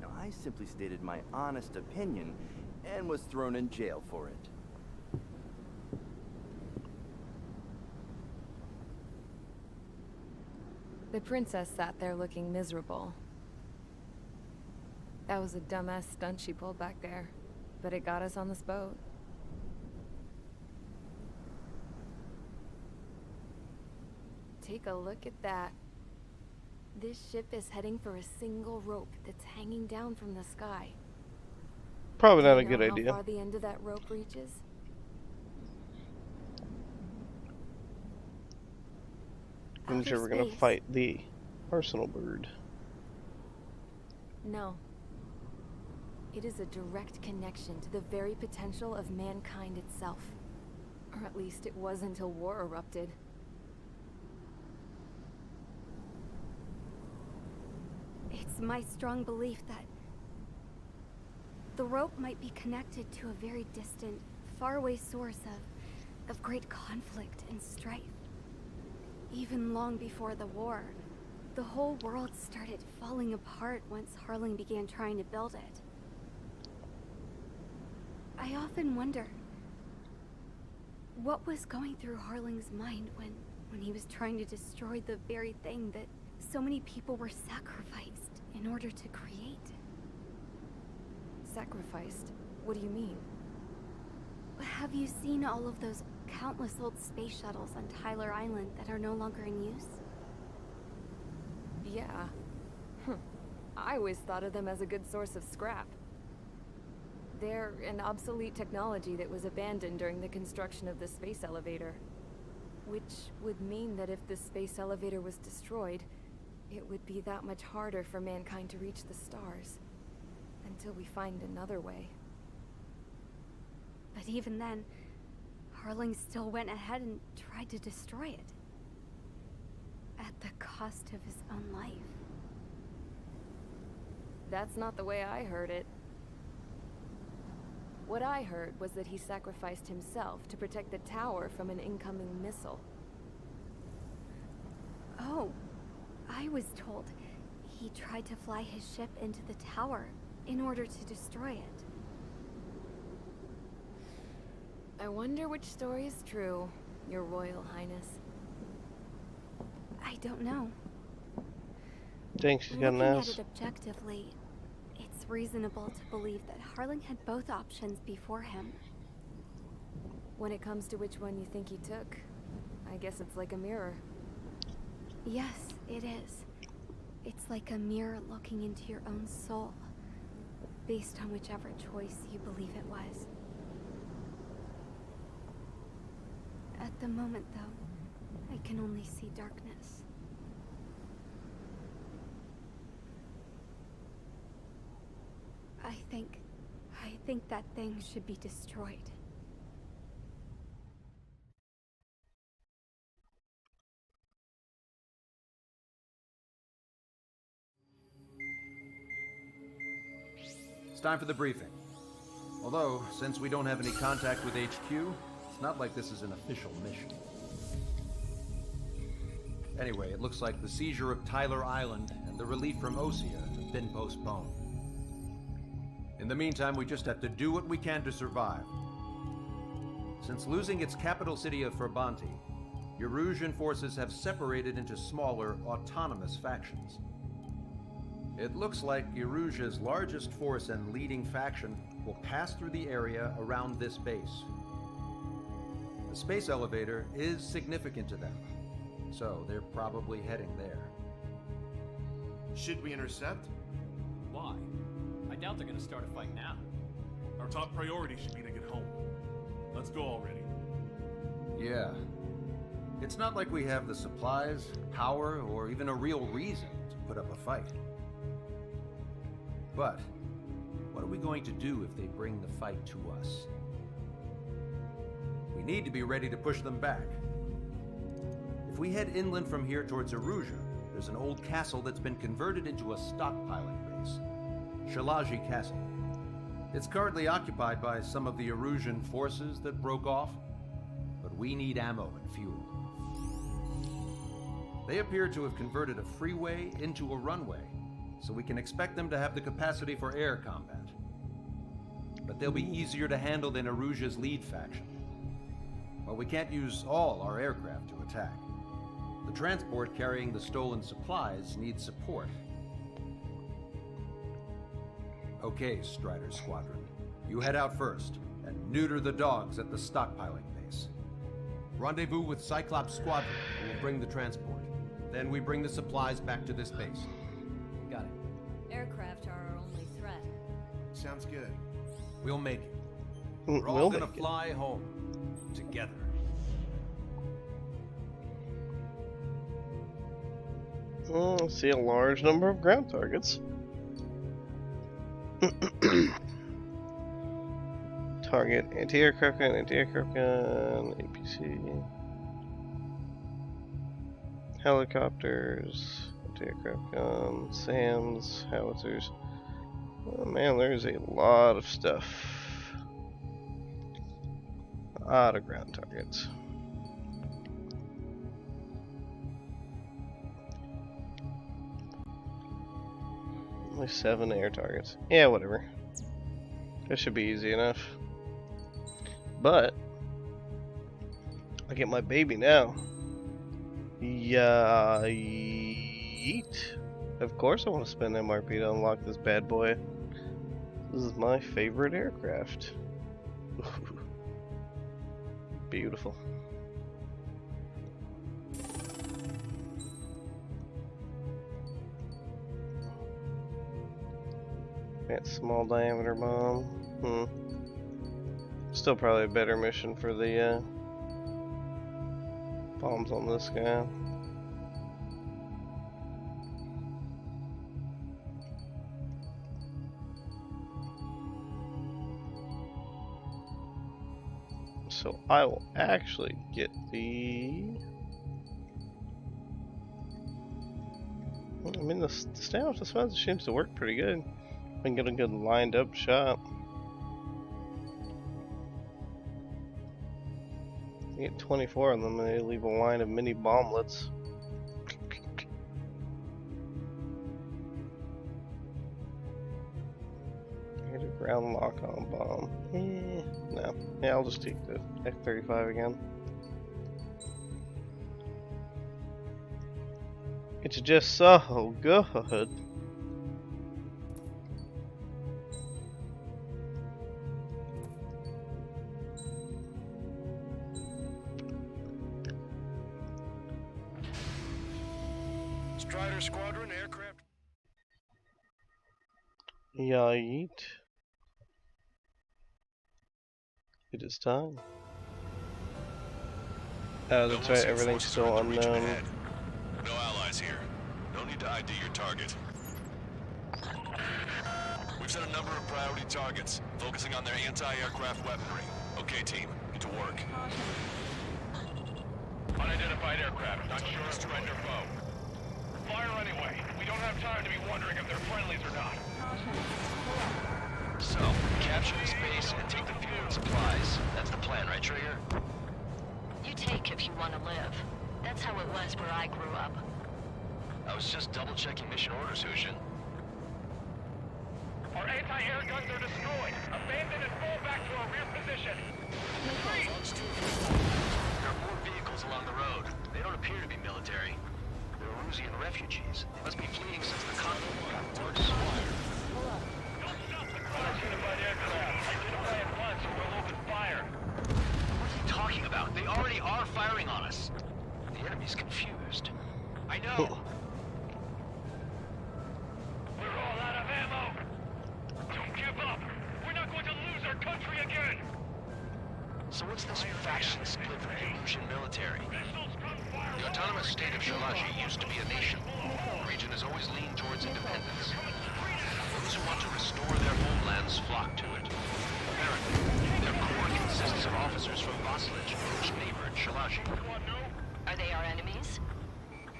Now, I simply stated my honest opinion and was thrown in jail for it. The princess sat there looking miserable. That was a dumbass stunt she pulled back there, but it got us on this boat. Take a look at that. This ship is heading for a single rope that's hanging down from the sky. Probably not a Do you good know idea. how far the end of that rope reaches? I'm sure we're gonna space. fight the arsenal bird. No. It is a direct connection to the very potential of mankind itself. Or at least it was until war erupted. It's my strong belief that the rope might be connected to a very distant, faraway source of great conflict and strife. Even long before the war, the whole world started falling apart once Harling began trying to build it. I often wonder what was going through Harling's mind when he was trying to destroy the very thing that so many people were sacrificed in order to create. Sacrificed? What do you mean? Have you seen all of those countless old space shuttles on Tyler Island that are no longer in use? Yeah. I always thought of them as a good source of scrap. They're an obsolete technology that was abandoned during the construction of the space elevator. Which would mean that if the space elevator was destroyed, it would be that much harder for mankind to reach the stars. Until we find another way. But even then, Harling still went ahead and tried to destroy it. At the cost of his own life. That's not the way I heard it. What I heard was that he sacrificed himself to protect the tower from an incoming missile. Oh, I was told he tried to fly his ship into the tower in order to destroy it. I wonder which story is true, Your Royal Highness. I don't know. Dang, she's got an Looking ass. at it objectively, it's reasonable to believe that Harling had both options before him. When it comes to which one you think he took, I guess it's like a mirror. Yes, it is. It's like a mirror looking into your own soul, based on whichever choice you believe it was. At the moment, though, I can only see darkness. I think that thing should be destroyed. It's time for the briefing. Although, since we don't have any contact with HQ, it's not like this is an official mission. Anyway, it looks like the seizure of Tyler Island and the relief from Osea have been postponed. In the meantime, we just have to do what we can to survive. Since losing its capital city of Ferbanti, Erusian forces have separated into smaller, autonomous factions. It looks like Erusia's largest force and leading faction will pass through the area around this base. The space elevator is significant to them, so they're probably heading there. Should we intercept? Why? I doubt they're gonna start a fight now. Our top priority should be to get home. Let's go already. Yeah. It's not like we have the supplies, power, or even a real reason to put up a fight. But, what are we going to do if they bring the fight to us? We need to be ready to push them back. If we head inland from here towards Erusia, there's an old castle that's been converted into a stockpiling base. Shalaji Castle. It's currently occupied by some of the Erusian forces that broke off, but we need ammo and fuel. They appear to have converted a freeway into a runway, so we can expect them to have the capacity for air combat. But they'll be easier to handle than Erusia's lead faction. Well, we can't use all our aircraft to attack. The transport carrying the stolen supplies needs support. Okay, Strider Squadron. You head out first, and neuter the dogs at the stockpiling base. Rendezvous with Cyclops Squadron, who will bring the transport. Then we bring the supplies back to this base. Got it. Aircraft are our only threat. Sounds good. We'll make it. We're We'll all gonna make it. fly home. Together. I see a large number of ground targets. Target anti-aircraft gun, anti-aircraft gun, APC, helicopters, anti-aircraft gun, SAMs, howitzers. Oh man, there's a lot of stuff. A lot of ground targets. Only 7 air targets. Yeah, whatever. That should be easy enough. But I get my baby now. Yeet. Of course I want to spend MRP to unlock this bad boy. This is my favorite aircraft. Beautiful. That small diameter bomb. Still probably a better mission for the bombs on this guy. So I will actually get the... I mean, the standoff dispenser seems to work pretty good. I can get a good lined up shot. You get 24 of them and they leave a line of mini bomblets. Get a ground lock on bomb. No. Yeah, I'll just take the F-35 again. It's just so good. Strider Squadron aircraft. Yeet. It is time. Oh, that's right, everything's still unknown. No allies here. No need to ID your target. We've set a number of priority targets, focusing on their anti-aircraft weaponry. Okay, team, get to work. Unidentified aircraft, not sure if friend or foe. Fire anyway. We don't have time to be wondering if they're friendlies or not. So, capture this base and take the fuel and supplies. That's the plan, right, Trigger? You take if you want to live. That's how it was where I grew up. I was just double-checking mission orders, Hushin. Our anti-air guns are destroyed. Abandon and fall back to our rear position. There are more vehicles along the road. They don't appear to be military. They're Erusian refugees. They must be fleeing since the conflict. Works. Unidentified aircraft. Identify at once or we'll open fire. What are you talking about? They already are firing on us. The enemy's confused. I know. We're all out of ammo. Don't give up. We're not going to lose our country again. So what's this faction split from the Erusian military? The autonomous state of Shalashi used to be a nation. The region has always leaned towards independence. Those who want to restore their homelands flock to it. Apparently, their core consists of officers from Vaslij, which neighbored Shalashi. Are they our enemies?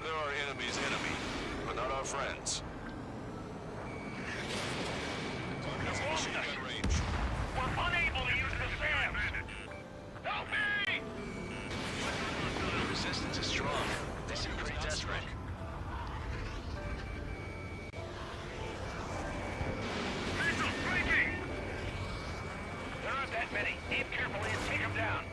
They're our enemy's enemy, but not our friends. Machine gun range. We're unable to use the SAM. Help me! The resistance is strong. They seem pretty desperate. There aren't that many. Aim carefully and take them down.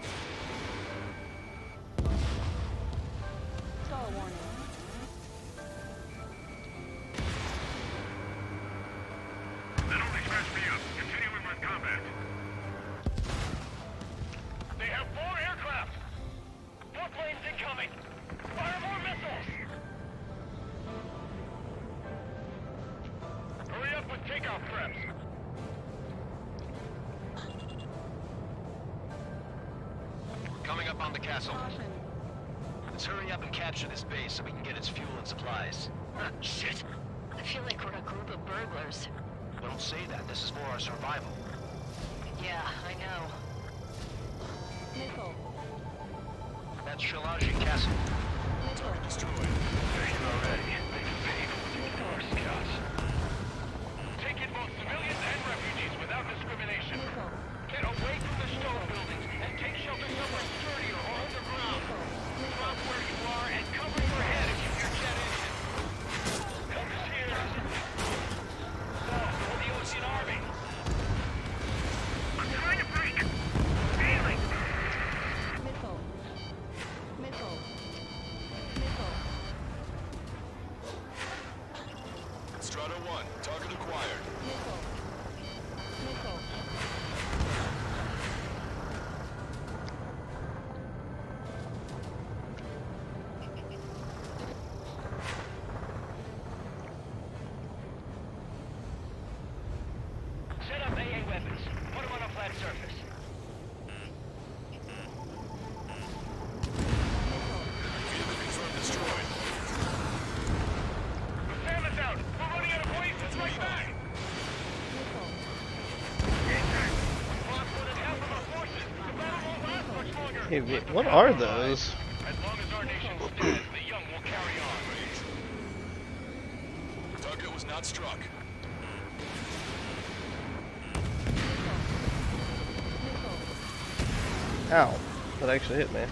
incoming! Fire more missiles! Hurry up with takeoff preps! Coming up on the castle. Let's hurry up and capture this base so we can get its fuel and supplies. Shit. I feel like we're a group of burglars. Don't say that. This is for our survival. Yeah, I know. Missile. That's Shalaji Castle. Target destroyed. There you are already. They can pay for what you do to our scouts. Take in both civilians and refugees without discrimination. Get away from the stone buildings and take shelter somewhere sturdier or underground. Drop where you are and cover your head if you hear jet engine. Help is here. For the Ocean Army. I'm trying to break. Failing. Missile. Missile. Missile. Strata 1, target acquired. Missile. Missile. Set up AA weapons. Put them on a flat surface. Vehicle confirmed destroyed. Salmon's out. We're running out of waste. It's right back. Lost more than half of our forces. The battle won't last much longer. Hey, what are those? As long as our nation stands, the young will carry on. Target was not struck. Ow. That actually hit me.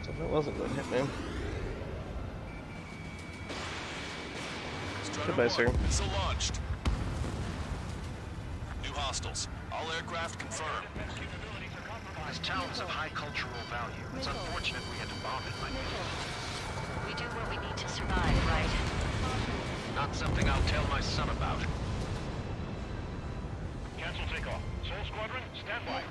So if it wasn't going to hit me. Strata Goodbye, 1, sir. missile launched. New hostiles. All aircraft confirmed. This town is of high cultural value. It's unfortunate we had to bomb it like this. We do what we need to survive, right? Not something I'll tell my son about. Cancel takeoff. Soul Squadron, stand by.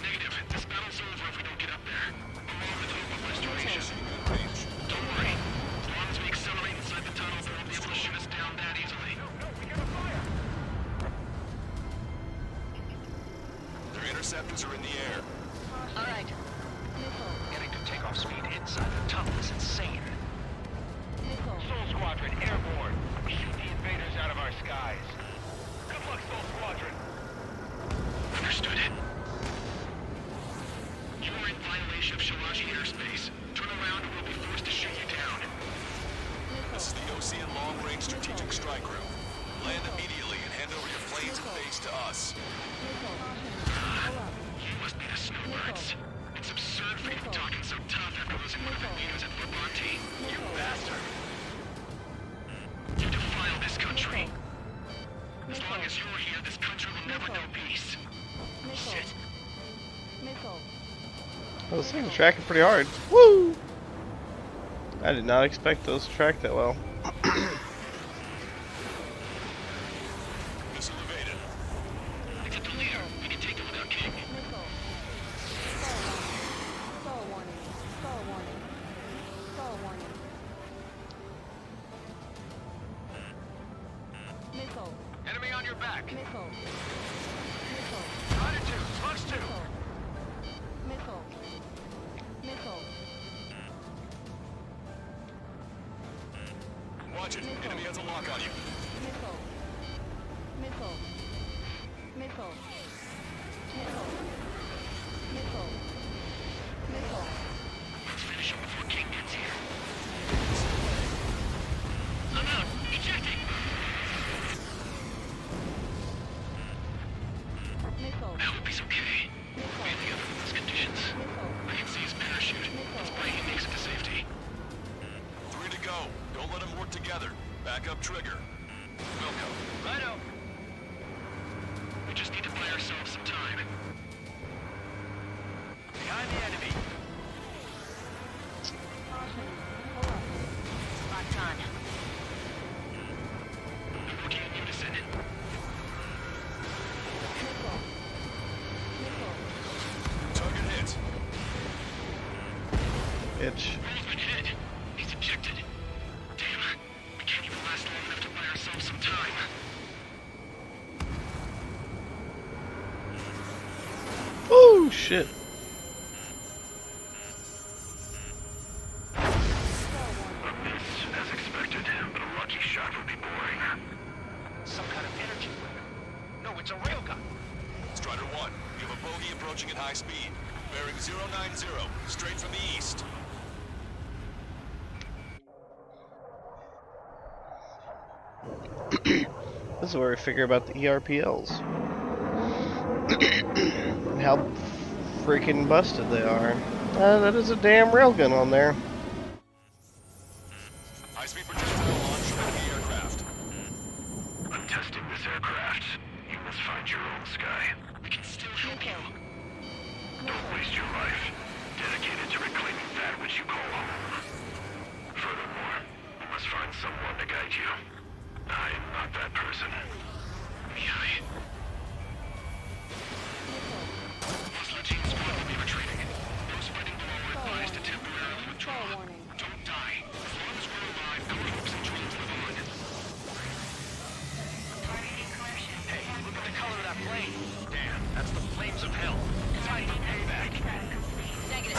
Negative. This battle's over if we don't get up there. We're on the hope of restoration. Good range. Don't worry. As long as we accelerate inside the tunnels, they won't be able to shoot us down that easily. No, we got a fire. Their interceptors are in the air. All right. Getting to takeoff speed inside the tunnel is insane. Soul Squadron, airborne. Shoot the invaders out of our skies. Good luck, Soul Squadron. Understood. You are in violation of Shalaji airspace. Turn around or we'll be forced to shoot you down. This is the Ocean Long Range Strategic Strike Group. Land immediately and hand over your planes and base to us. You must be the snowbirds. It's absurd for you to be talking so tough after losing one of your leaders at Fort Monty. You bastard. You defile this country. As long as you're here, this country will never know peace. Shit. Missile. Oh, this thing's tracking pretty hard. Woo! I did not expect those to track that well. Missile evaded. I got the leader. We can take them without King. Missile. Stall warning. Stall warning. Stall warning. Missile. Enemy on your back. Missile. Missile. Rider 2, Fox 2. Missile. Missile. Watch it. Enemy has a lock on you. Missile. Missile. Missile. Missile. Missile. Missile. Let's finish him before King gets here. I'm out. Ejecting. Missile. I hope he's okay. We have the other one's conditions. I can see his parachute. Let's pray he makes it to safety. 3 to go. Don't let them work together. Back up trigger. Wilco. Righto. We just need to buy ourselves some time. Behind the enemy. Locked on. We're working in unison. Missile. Missile. Target hit. bitch. Roll's been hit. He's ejected. Damn. We can't even last long enough to buy ourselves some time. Oh shit. As expected, but a lucky shot would be boring. Some kind of energy weapon. No, it's a railgun. Strider 1, you have a bogey approaching at high speed. Bearing 090, straight from the east. This is where we figure about the ERPLs. And how freaking busted they are. That is a damn railgun on there. High-speed projectile launch from the aircraft. I'm testing this aircraft. You must find your own sky. We can still help you. Don't waste your life. Dedicated to reclaiming that which you call home. Furthermore, you must find someone to guide you. I am not that person. Mihai. Hostile team squad will be retreating. Those spreading below are advised to temporarily withdraw. Don't die. As long as we're alive, our hopes and dreams live on. Hey, look at the color of that flame. Damn, that's the flames of hell. Time for payback. Negative.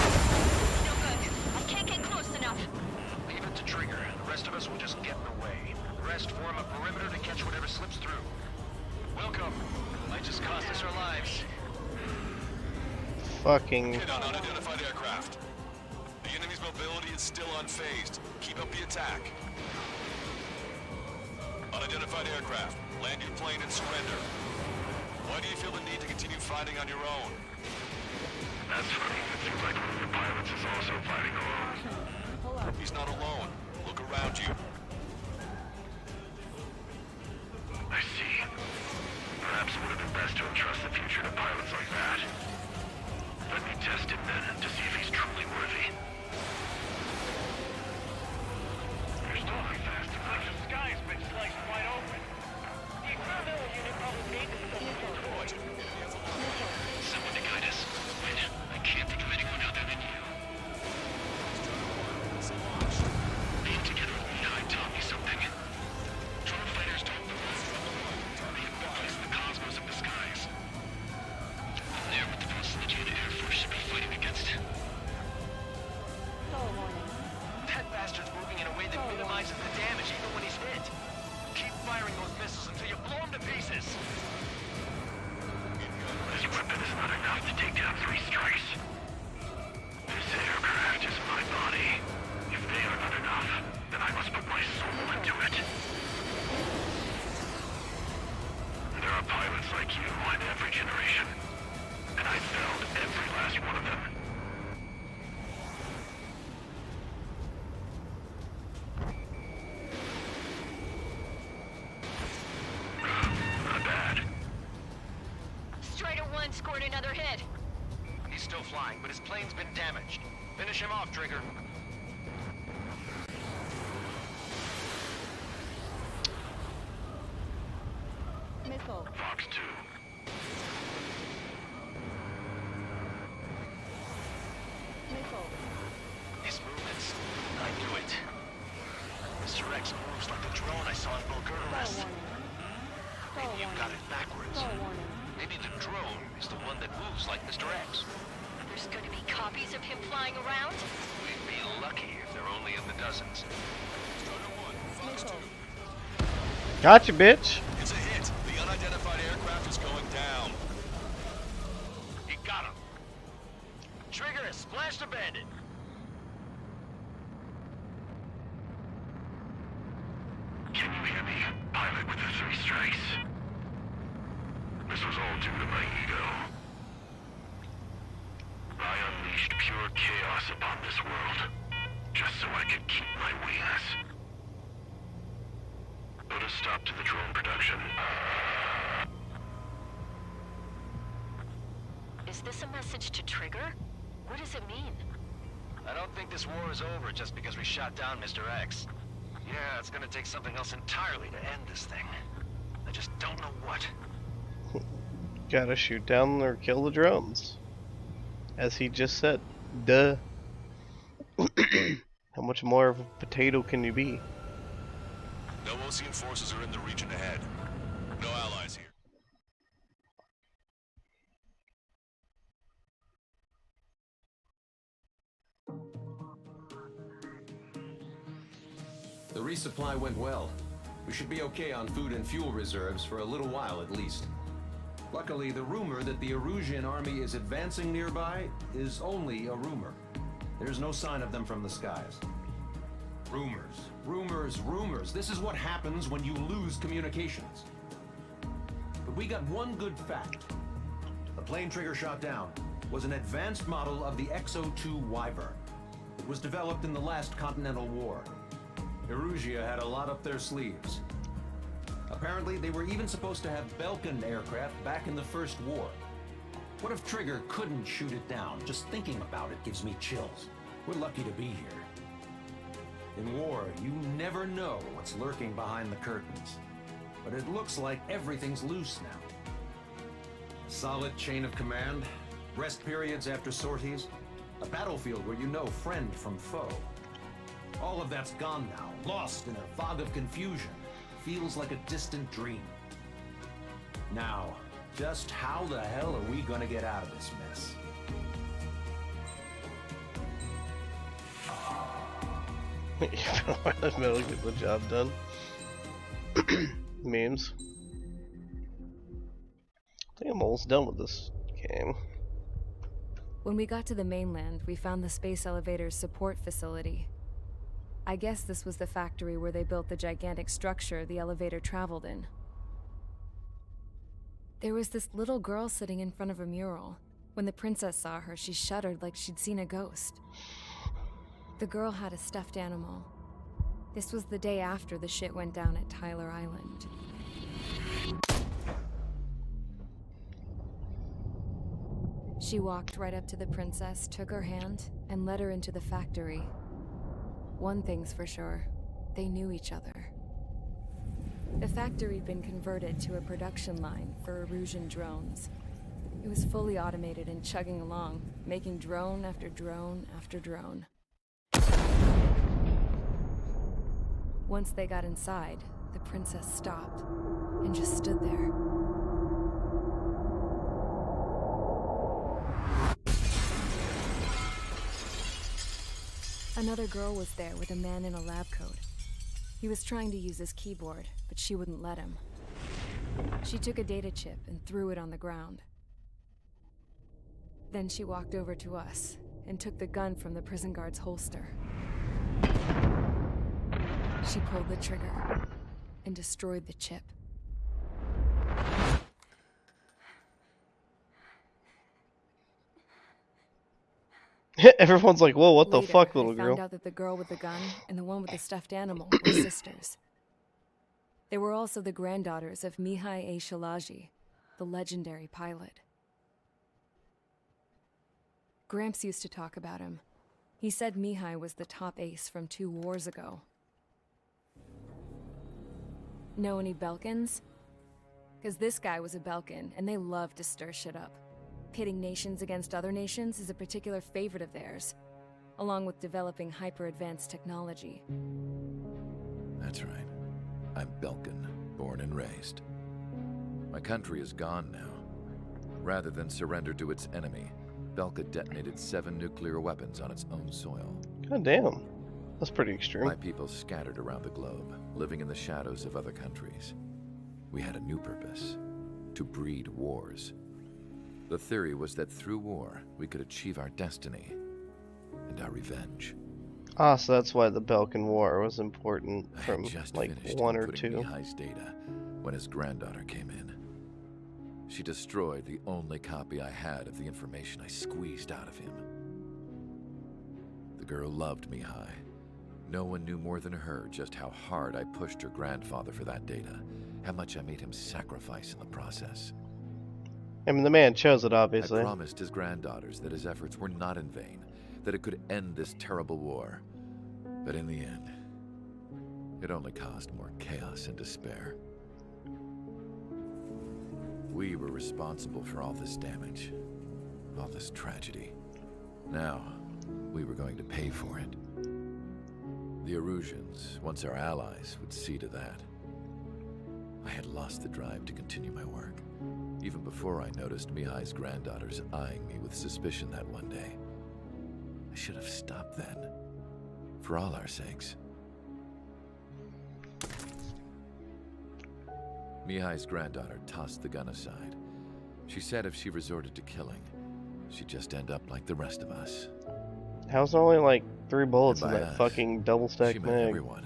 No good. I can't get close enough. Leave it to Trigger. The rest of us will just get in the way. The rest form a perimeter to catch whatever slips through. Welcome. Might just cost us our lives. Fucking. Hit on unidentified aircraft. The enemy's mobility is still unfazed. Keep up the attack. Unidentified aircraft. Land your plane and surrender. Why do you feel the need to continue fighting on your own? That's funny. It seems like one of the pilots is also fighting alone. He's not alone. Look around you. I see. Perhaps it would have been best to entrust the future to pilots like that. Let me test him then, to see if he's truly worthy. You're stalling fast enough. The sky's been sliced wide open. The experimental unit probably made this stuff before. Someone to guide us. Wait, I can't think of anyone other than you. Being together with Mihai taught me something. Drone fighters don't move. They embellish the cosmos of the skies. I'm there with the facility the Air Force should be fighting against. That bastard's moving in a way that minimizes the damage even when he's hit. Keep firing those missiles until you blow him to pieces. This weapon is not enough to take down 3 strikes. This aircraft is my body. If they are not enough, then I must put my soul into it. There are pilots like you in every generation, and I failed every last one of them. Not bad. Strider 1 scored another hit. He's still flying, but his plane's been damaged. Finish him off, Trigger. Missile. Fox 2. Missile. His movements. I knew it. Mr. X moves like the drone I saw in Bulgaris. Maybe you got it backwards. Maybe the drone is the one that moves like Mr. X. There's going to be copies of him flying around? We'd be lucky if they're only in the dozens. Gotcha, bitch. It's a hit. The unidentified aircraft is going down. You got him. Trigger has splashed a bandit. Can you hear me, pilot with the 3 strikes? This was all due to my ego. I unleashed pure chaos upon this world, just so I could keep my wings. Put a stop to the drone production. Is this a message to Trigger? What does it mean? I don't think this war is over just because we shot down Mr. X. Yeah, it's gonna take something else entirely to end this thing. I just don't know what. Gotta shoot down or kill the drones. As he just said. Duh. How much more of a potato can you be? No Osean forces are in the region ahead. No allies here. The resupply went well. We should be okay on food and fuel reserves for a little while at least. Luckily, the rumor that the Erusian army is advancing nearby is only a rumor. There's no sign of them from the skies. Rumors, rumors, rumors. This is what happens when you lose communications. But we got one good fact. The plane Trigger shot down was an advanced model of the XO-2 Wyvern. It was developed in the last Continental War. Erusia had a lot up their sleeves. Apparently, they were even supposed to have Belkin aircraft back in the First War. What if Trigger couldn't shoot it down? Just thinking about it gives me chills. We're lucky to be here. In war, you never know what's lurking behind the curtains. But it looks like everything's loose now. A solid chain of command, rest periods after sorties, a battlefield where you know friend from foe. All of that's gone now, lost in a fog of confusion. Feels like a distant dream. Now, just how the hell are we gonna get out of this mess? Metal get the job done. Memes. I think I'm almost done with this game. When we got to the mainland, we found the space elevator's support facility. I guess this was the factory where they built the gigantic structure the elevator traveled in. There was this little girl sitting in front of a mural. When the princess saw her, she shuddered like she'd seen a ghost. The girl had a stuffed animal. This was the day after the shit went down at Tyler Island. She walked right up to the princess, took her hand, and led her into the factory. One thing's for sure, they knew each other. The factory had been converted to a production line for Erusian drones. It was fully automated and chugging along, making drone after drone after drone. Once they got inside, the princess stopped and just stood there. Another girl was there with a man in a lab coat. He was trying to use his keyboard, but she wouldn't let him. She took a data chip and threw it on the ground. Then she walked over to us and took the gun from the prison guard's holster. She pulled the trigger and destroyed the chip. Everyone's like, whoa, what the fuck, little I girl? found out that the girl with the gun and the one with the stuffed animal were sisters. They were also the granddaughters of Mihai A. Shalaji, the legendary pilot. Gramps used to talk about him. He said Mihai was the top ace from 2 wars ago. Know any Belkins? Because this guy was a Belkin, and they love to stir shit up. Pitting nations against other nations is a particular favorite of theirs, along with developing hyper-advanced technology. That's right. I'm Belkin, born and raised. My country is gone now. Rather than surrender to its enemy, Belka detonated 7 nuclear weapons on its own soil. God damn. That's pretty extreme. My people scattered around the globe, living in the shadows of other countries. We had a new purpose: to breed wars. The theory was that through war, we could achieve our destiny and our revenge. Ah, so that's why the Belkin War was important from like 1 or 2. Mihai's data when his granddaughter came in. She destroyed the only copy I had of the information I squeezed out of him. The girl loved Mihai. No one knew more than her just how hard I pushed her grandfather for that data, how much I made him sacrifice in the process. I mean, the man chose it, obviously. I promised his granddaughters that his efforts were not in vain, that it could end this terrible war. But in the end, it only caused more chaos and despair. We were responsible for all this damage, all this tragedy. Now, we were going to pay for it. The Erusians, once our allies, would see to that. I had lost the drive to continue my work, even before I noticed Mihai's granddaughters eyeing me with suspicion that one day. I should have stopped then, for all our sakes. Mihai's granddaughter tossed the gun aside. She said if she resorted to killing, she'd just end up like the rest of us. How's only like 3 bullets in And by that us, fucking double stack she meant mag? everyone,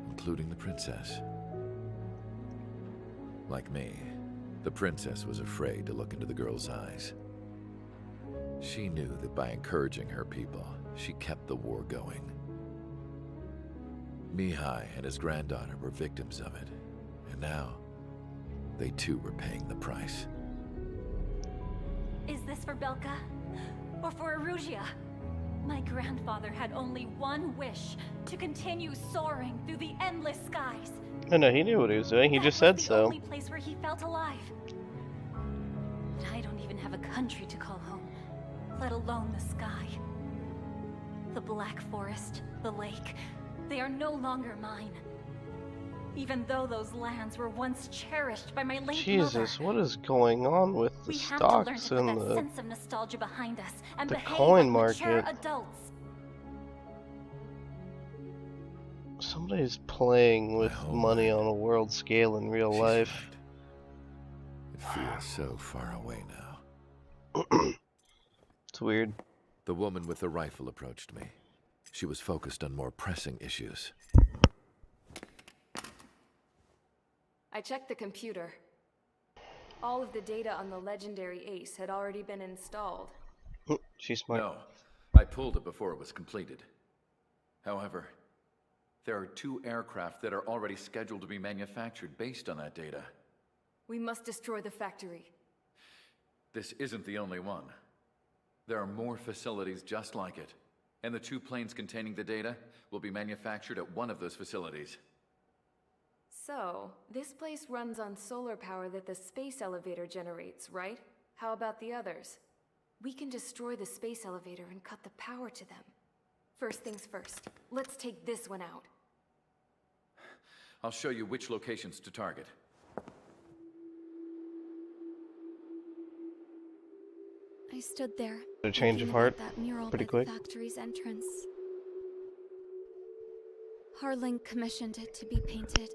including the princess. Like me, the princess was afraid to look into the girl's eyes. She knew that by encouraging her people, she kept the war going. Mihai and his granddaughter were victims of it, and now they too were paying the price. Is this for Belka? Or for Erusea? My grandfather had only one wish, to continue soaring through the endless skies. Oh no, he knew what he was doing. He just said The so. only place where he felt alive. But I don't even have a country to call home, let alone the sky. The Black Forest, the lake, they are no longer mine. Even though those lands were once cherished by my late Jesus, mother. what is going on with the We have to learn stocks to put and that the sense of nostalgia behind us and the behave coin like mature market? adults. Somebody's playing with money on a world scale in real life. It feels so far away now. It's weird. The woman with the rifle approached me. She was focused on more pressing issues. I checked the computer. All of the data on the legendary Ace had already been installed. She's smart. No, I pulled it before it was completed. However, there are 2 aircraft that are already scheduled to be manufactured based on that data. We must destroy the factory. This isn't the only one. There are more facilities just like it, and the 2 planes containing the data will be manufactured at one of those facilities. So, this place runs on solar power that the space elevator generates, right? How about the others? We can destroy the space elevator and cut the power to them. First things first, let's take this one out. I'll show you which locations to target. I stood there. A change of thinking heart about that mural pretty by quick. the factory's entrance. Harling commissioned it to be painted.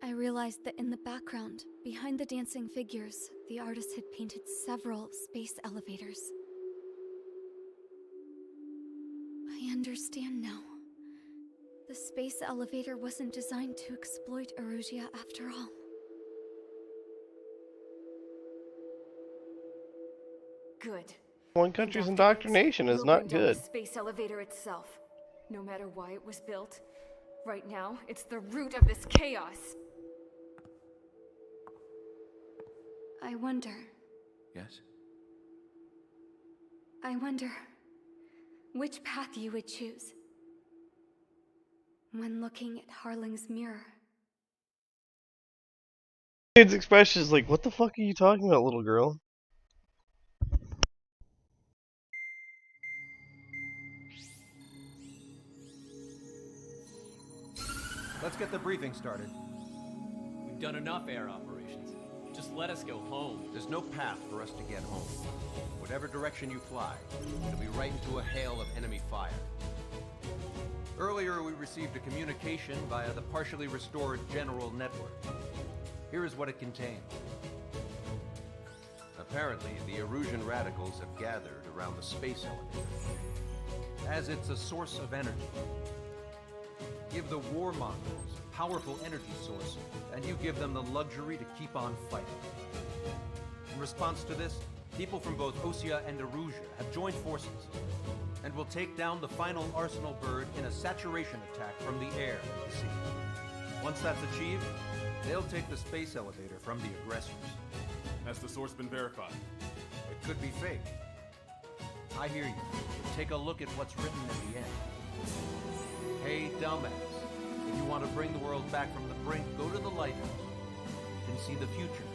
I realized that in the background, behind the dancing figures, the artist had painted several space elevators. I understand now. The space elevator wasn't designed to exploit Erusea after all. Good. One country's indoctrination is We'll not bring down good. the space elevator itself. No matter why it was built. Right now, it's the root of this chaos. I wonder. Yes? I wonder which path you would choose when looking at Harling's mirror. Kid's expression is like, what the fuck are you talking about, little girl? Let's get the briefing started. We've done enough air operations. Just let us go home. There's no path for us to get home. Whatever direction you fly, it'll be right into a hail of enemy fire. Earlier, we received a communication via the partially restored General Network. Here is what it contained. Apparently, the Erusian radicals have gathered around the space elevator, as it's a source of energy. Give the warmongers a powerful energy source, and you give them the luxury to keep on fighting. In response to this, people from both Osea and Erusea have joined forces, and will take down the final Arsenal bird in a saturation attack from the air and the sea. Once that's achieved, they'll take the space elevator from the aggressors. Has the source been verified? It could be fake. I hear you. Take a look at what's written at the end. Hey, dumbass. If you want to bring the world back from the brink, go to the lighthouse and see the future.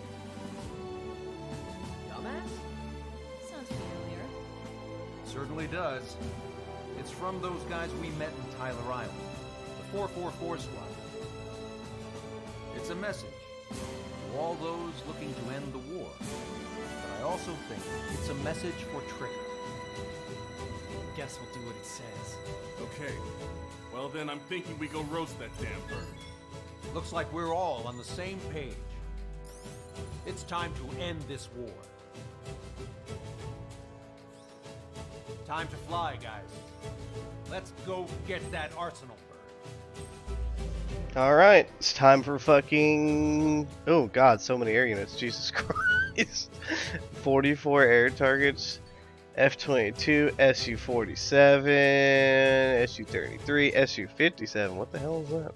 Dumbass? Sounds familiar. Certainly does. It's from those guys we met in Tyler Island, the 444 squad. It's a message to all those looking to end the war. But I also think it's a message for Trigger. Guess we'll do what it says. Okay. Well then, I'm thinking we go roast that damn bird. Looks like we're all on the same page. It's time to end this war. Time to fly, guys. Let's go get that arsenal bird. Alright, it's time for fucking... Oh god, so many air units, Jesus Christ. 44 air targets, F-22, Su-47, Su-33, Su-57, what the hell is that?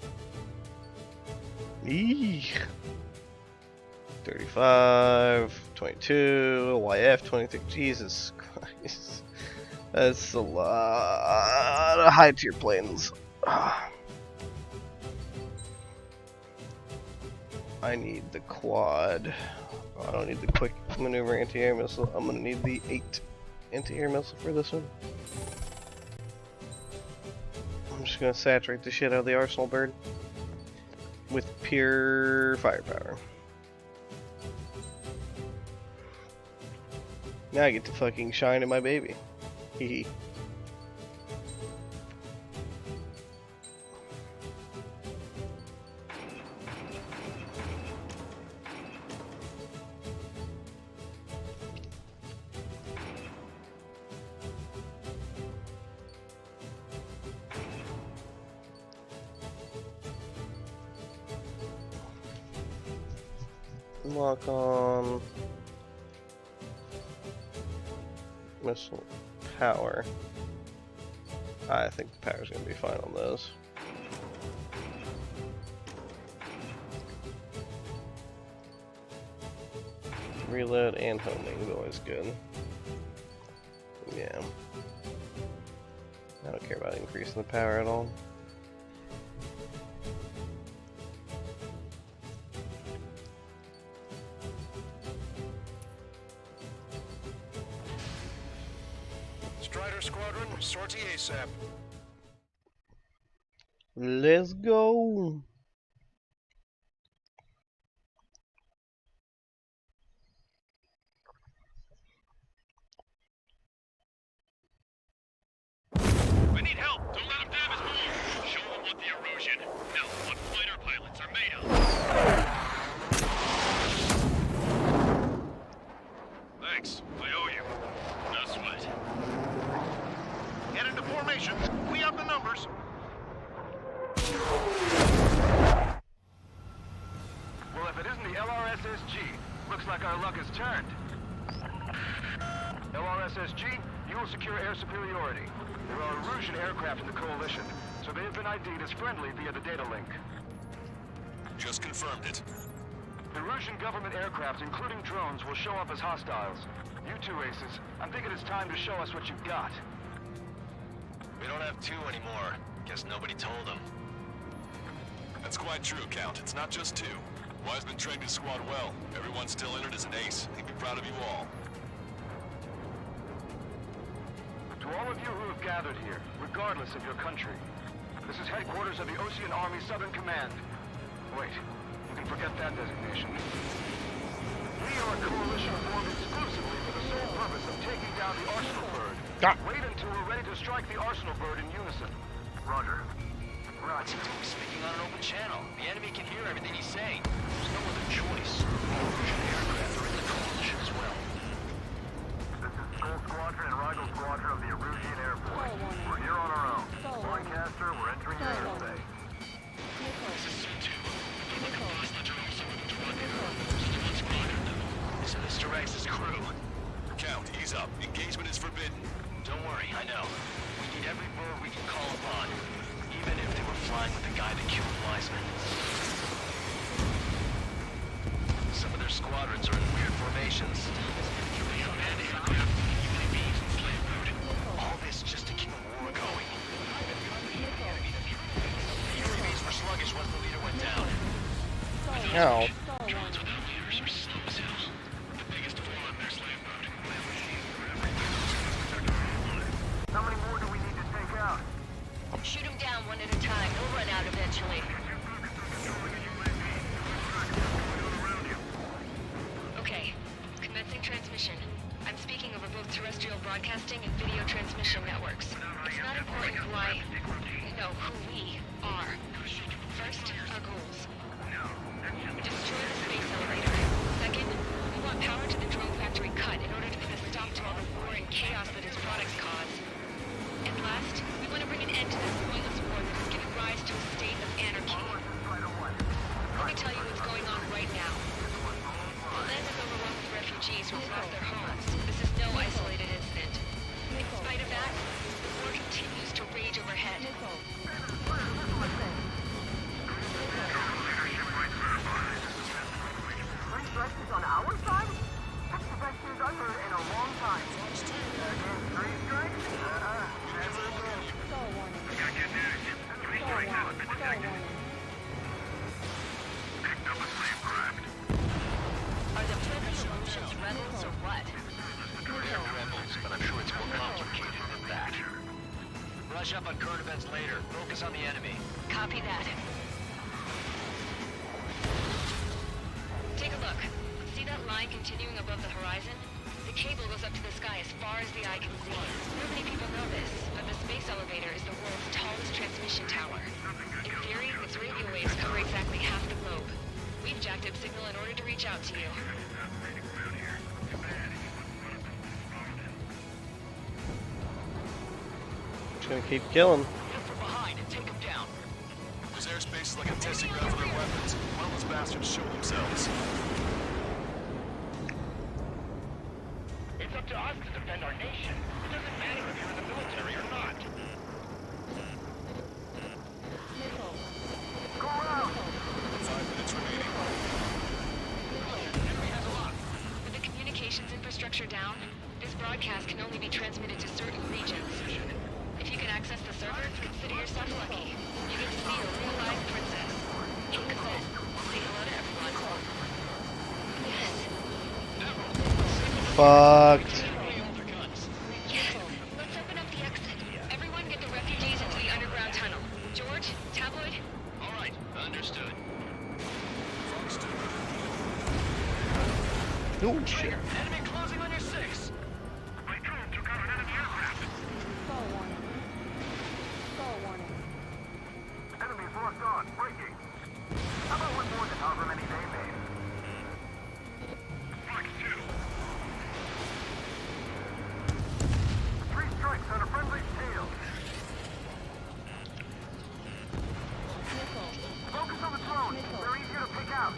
Eee. 35, 22, YF-23, Jesus Christ. That's a lot of high tier planes. I need the quad. I don't need the quick maneuver anti-air missile. I'm gonna need the 8 anti-air missile for this one. I'm just gonna saturate the shit out of the arsenal bird with pure firepower. Now I get to fucking shine in my baby. Hee. Lock on missile power. I think the power's gonna be fine on those. Reload and homing is always good. Yeah. I don't care about increasing the power at all. Strider Squadron, sortie ASAP. Let's go. We need help. Don't let them damage more. Show them what the erosion, no, what fighter pilots are made of. Thanks. I owe you. No sweat. Get into formation. We have the numbers. Well, if it isn't the LRSSG, looks like our luck has turned. LRSSG, you will secure air superiority. There are Erusian aircraft in the Coalition, so they have been ID'd as friendly via the data link. Just confirmed it. Erusian government aircraft, including drones, will show up as hostiles. You two aces, I'm thinking it's time to show us what you've got. We don't have two anymore. Guess nobody told them. That's quite true, Count. It's not just two. Wiseman trained his squad well. Everyone still entered as an ace. He'd be proud of you all. To all of you who have gathered here, regardless of your country, this is headquarters of the Osean Army Southern Command. Wait, you can forget that designation. We are a coalition formed exclusively for the sole purpose of taking down the Arsenal Bird. Wait until we're ready to strike the Arsenal Bird in unison. Roger. What's he doing speaking on an open channel? The enemy can hear everything he's saying. There's no other choice. Erusian aircraft are in the coalition as well. This is Skull Squadron and Rigel Squadron of the Erusian Air Force. We're here on our own. Lancaster, we're entering your airspace. This is Su-2. They're looking for us that are also moving to rendezvous. Just one squadron. This is Mr. X's crew. Count, ease up. Engagement is forbidden. Don't worry, I know. We need every bird we can call upon. Even if they were flying with the guy that killed Wiseman. Some of their squadrons are in weird formations. All this just to keep a war going. The UAVs were sluggish once the leader went down. Ow. Drones without leaders are slow as hell. The biggest of all on their slave boat. eventually. Okay, commencing transmission. I'm speaking over both terrestrial broadcasting and video transmission networks. It's not important who who we are. First, our goals. Destroy the space elevator. Second, we want power to the drone factory cut in order to put a stop to all the war and chaos that its products cause. And last, we want to bring an end to this pointless war that has given rise to a state of anarchy. Let me tell you what's going on right now. The land is overwhelmed with refugees who have lost their homes. This is no isolated incident. In spite of that, the war continues to rage overhead. Three strikes is on our side? That's the best news I've heard in a long time. Three strikes? Never again. I got good news. Three strikes haven't been detected. Picked up a slave craft. Are the friendly illusions rebels or what? They're rebels, but I'm sure it's more complicated than that. Brush up on current events later. Focus on the enemy. Copy that. Take a look. See that line continuing above the horizon? The cable goes up to the sky as far as the eye can see. Not many people know this, but the space elevator is the world's tallest transmission tower. In theory, its radio waves cover exactly half the globe. We've jacked up signal in order to reach out to you. Just gonna keep killing. Get from behind and take them down. This airspace is like a testing ground for their weapons. Why don't those bastards show themselves? It's up to us to defend our nation. It doesn't matter if you're in the military or not. Go around! 5 minutes remaining. With the communications infrastructure down, this broadcast can only be transmitted to certain regions. If you can access the server, consider yourself lucky. You get to see a real live princess. King Kazet. Say hello to everyone. Yes. Fucked. Yes. Let's open up the exit. Everyone get the refugees into the underground tunnel. George, Tabloid. All right, understood. Oh shit. Enemy closing on your 6. My drone took out an enemy aircraft. Enemies locked on. Breaking. How about one more than however many they made? Strike 2. 3 strikes on a friendly tail. Focus on the drone. They're easier to pick out.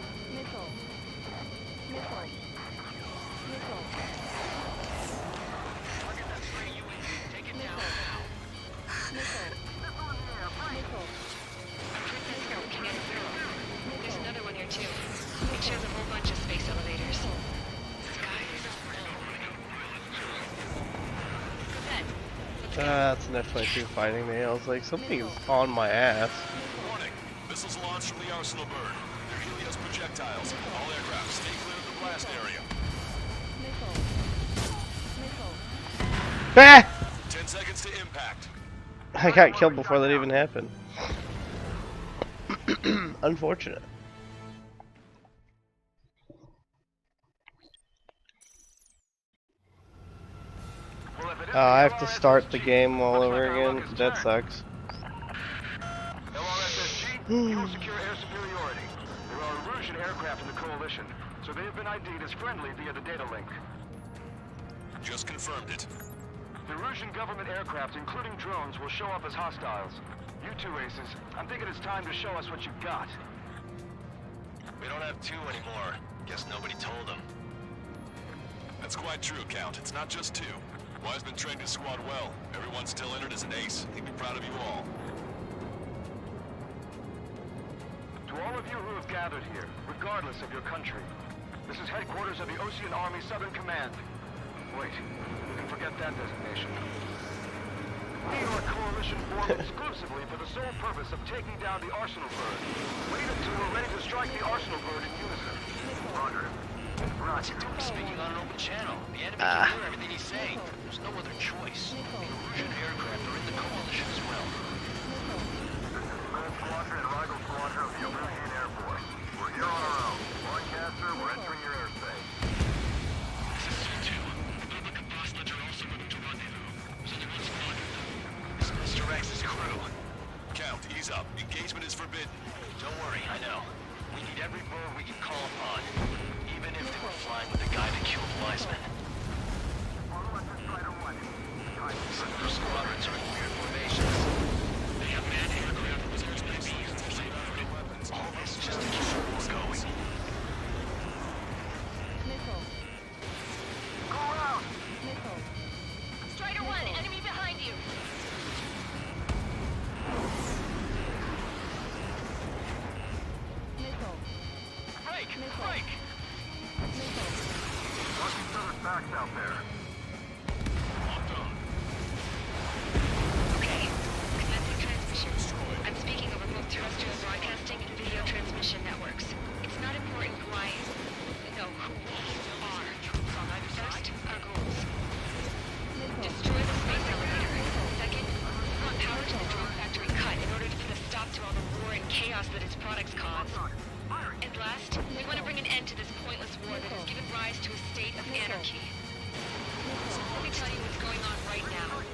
Target that stray UAV. Take it down now. Missile in the air. Free. A princess is looking at zero. There's another one here too. It shows a whole bunch of space elevators. That's an F-22 fighting me. I was like, something's on my ass. Warning. Missiles launched from the Arsenal bird. They're Helios projectiles. All aircraft, stay clear of the blast area. Ah! 10 seconds to impact. I got killed before that even happened. Unfortunate. I have to start the game all over again. That sucks. LRSSG, you will secure air superiority. There are Erusian aircraft in the coalition, so they have been ID'd as friendly via the data link. Just confirmed it. The Erusian government aircraft, including drones, will show up as hostiles. You two aces, I'm thinking it's time to show us what you've got. We don't have 2 anymore. Guess nobody told them. That's quite true, Count. It's not just 2. Wiseman trained his squad well. Everyone's still entered as an ace. He'd be proud of you all. To all of you who have gathered here, regardless of your country, this is headquarters of the Osean Army Southern Command. Wait, you can forget that designation. We are a coalition formed exclusively for the sole purpose of taking down the Arsenal bird. We the two are ready to strike the Arsenal bird in unison. Roger. Roger. Speaking on an open channel. The enemy can hear everything he's saying. There's no other choice. The Erusian aircraft are in the coalition as well. Gold Squadron and Rigel Rex's crew. Count, ease up. Engagement is forbidden. Don't worry, I know. We need every bird we can call upon, even if they were flying with the guy that killed Wiseman. Some of our squadrons are in weird formations. They have manned aircraft with airspace weapons. All this just to keep the war going. Missile. Go around! Missile. Strider 1, enemy behind you. Missile. Break! Missile. Break! Missile. Watch each other's backs out there. Locked on. Okay, commencing transmission. I'm speaking over both terrestrial broadcasting and video transmission networks. It's not important who I... No, who we are. First, our goals. Destroy the space elevator. Second, we want power to the drone factory cut in order to put a stop to all the war and chaos that its products cause. And last, we want to bring an end to this pointless war that has given rise to a state of anarchy. So let me tell you what's going on right now.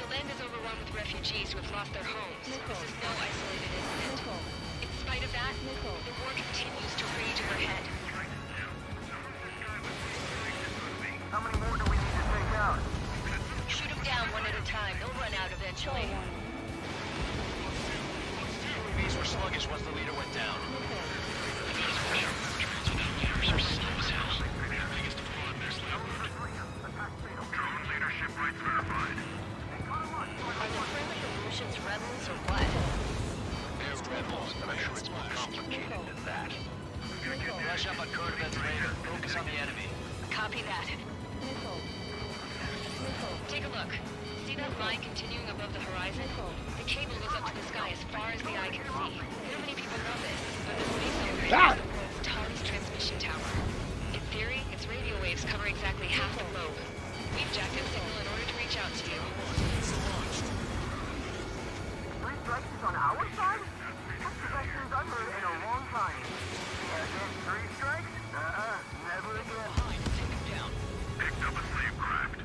The land is overrun with refugees who have lost their homes. This is no isolated incident. In spite of that, the war continues to rage overhead. How many more do we need to take out? Shoot them down one at a time. They'll run out eventually. UAVs were sluggish once the leader went down. Drone leadership rights verified. Are the friendly Evolutions rebels or what? They're rebels, but I'm sure it's more complicated than that. Brush up on current events later. Focus on the enemy. Copy that. Take a look. See that line continuing above the horizon? The cable goes up to the sky as far as the eye can see. Not many people know this, but the space elevator is the world's tallest transmission tower. In theory, its radio waves cover exactly half the globe. We've jacked its signal in order to reach out to you. Three strikes is on our side? That's the best news I've heard in a long time. Again, 3 strikes? Never again. Behind, take him down. Picked up a slave craft.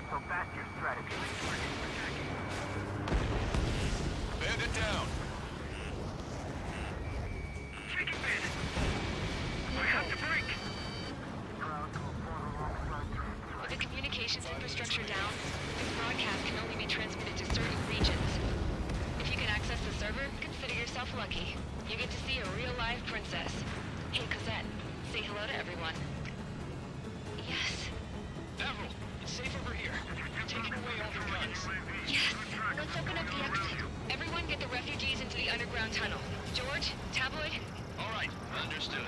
So that's your strategy. Bandit down. Take it, Bandit. I have to break. With the communications infrastructure down, this broadcast can only be transmitted to certain regions. If you can access the server, consider yourself lucky. You get to see a real live princess. Hey, Cosette, say hello to everyone. Yes. Avril, it's safe over here. You're taking away all the guns. Yes. Let's open up the exit. Everyone get the refugees into the underground tunnel. George, Tabloid. All right, understood.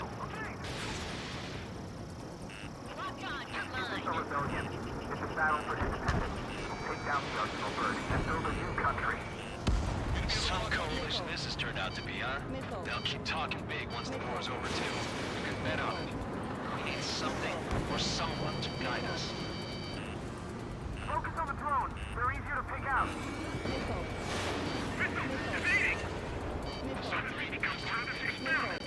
Lock on, you're mine. The rebellion. It's a battle for independence. Take down the Arsenal Bird and build a new country. Some coalition this has turned out to be, huh? They'll keep talking big once the war's over, too. You can bet on it. We need something or someone to guide us. Focus on the drones. They're easier to pick out. Evading! Suddenly it becomes time to experiment.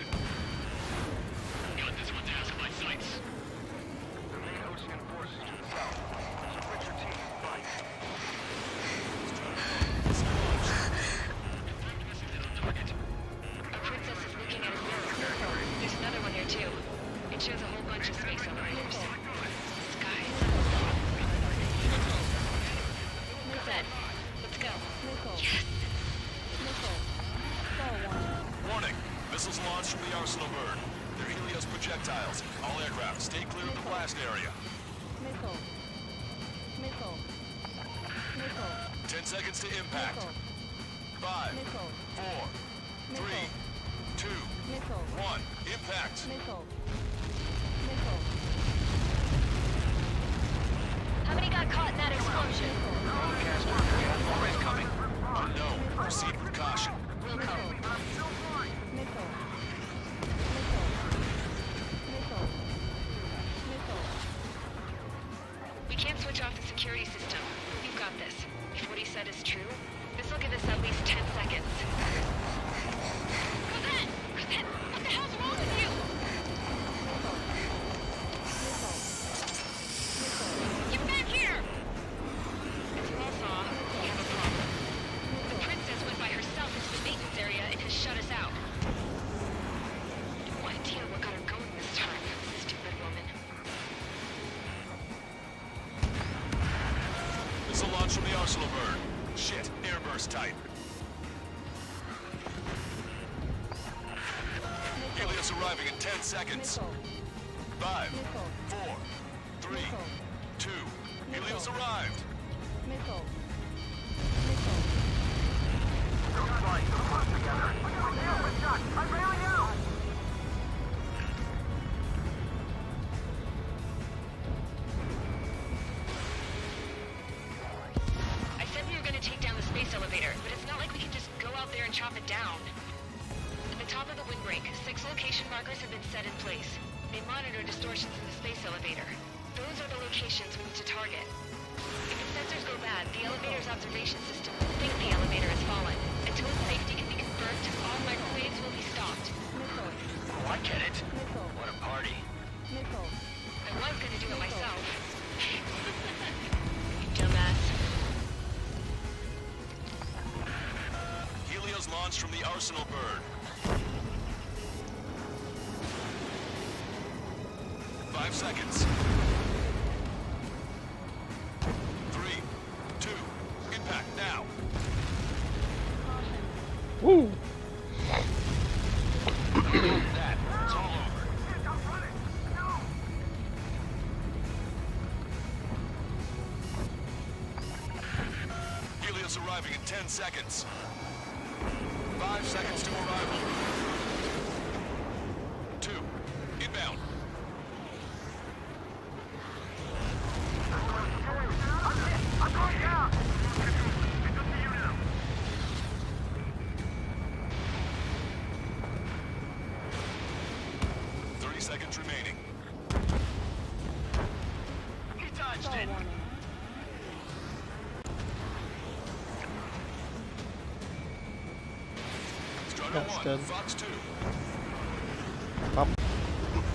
Got this one down to my sights. The main ocean forces to the south. Switch your team and fight. Our princess is looking at a mirror. There's another one here, too. It shows a whole bunch of space elevators. Skies. Cosette, let's go. Yes! Warning. Missiles launched from the Arsenal Bird. They're Helios projectiles. All aircraft, stay clear of the blast area. 10 seconds to impact. 5, 4, 3, 2, 1. Impact. How many got caught in that explosion? Broadcaster, we have more incoming. No. Proceed with caution. We can't switch off the security system. We've got this. If what he said is true, this will give us at least 10 seconds. Cosette! Cosette! What the hell's wrong with you? Missile launch from the Arsenal bird. Shit, airburst type. Helios arriving in 10 seconds. 5, 4, 3, 2. Helios arrived. Don't fly so close together. I'm bailing out! I said we were going to take down the space elevator, but it's not like we can just go out there and chop it down. At the top of the windbreak, 6 location markers have been set in place. They monitor distortions in the space elevator. Those are the locations we need to target. If the sensors go bad, the elevator's observation system will think the elevator has fallen. Until its safety can be confirmed, all microwaves will be stopped. Oh, I get it. What a party. I was going to do it myself. You dumbass. Helios launched from the Arsenal bird. 5 seconds. 3, 2, impact now. Woo! That, it's all over. Helios arriving in 10 seconds. 5 seconds to arrival. 2, inbound. I'm going down! 30 seconds remaining. He dodged it. Strider That's 1, dead. Fox 2. Up.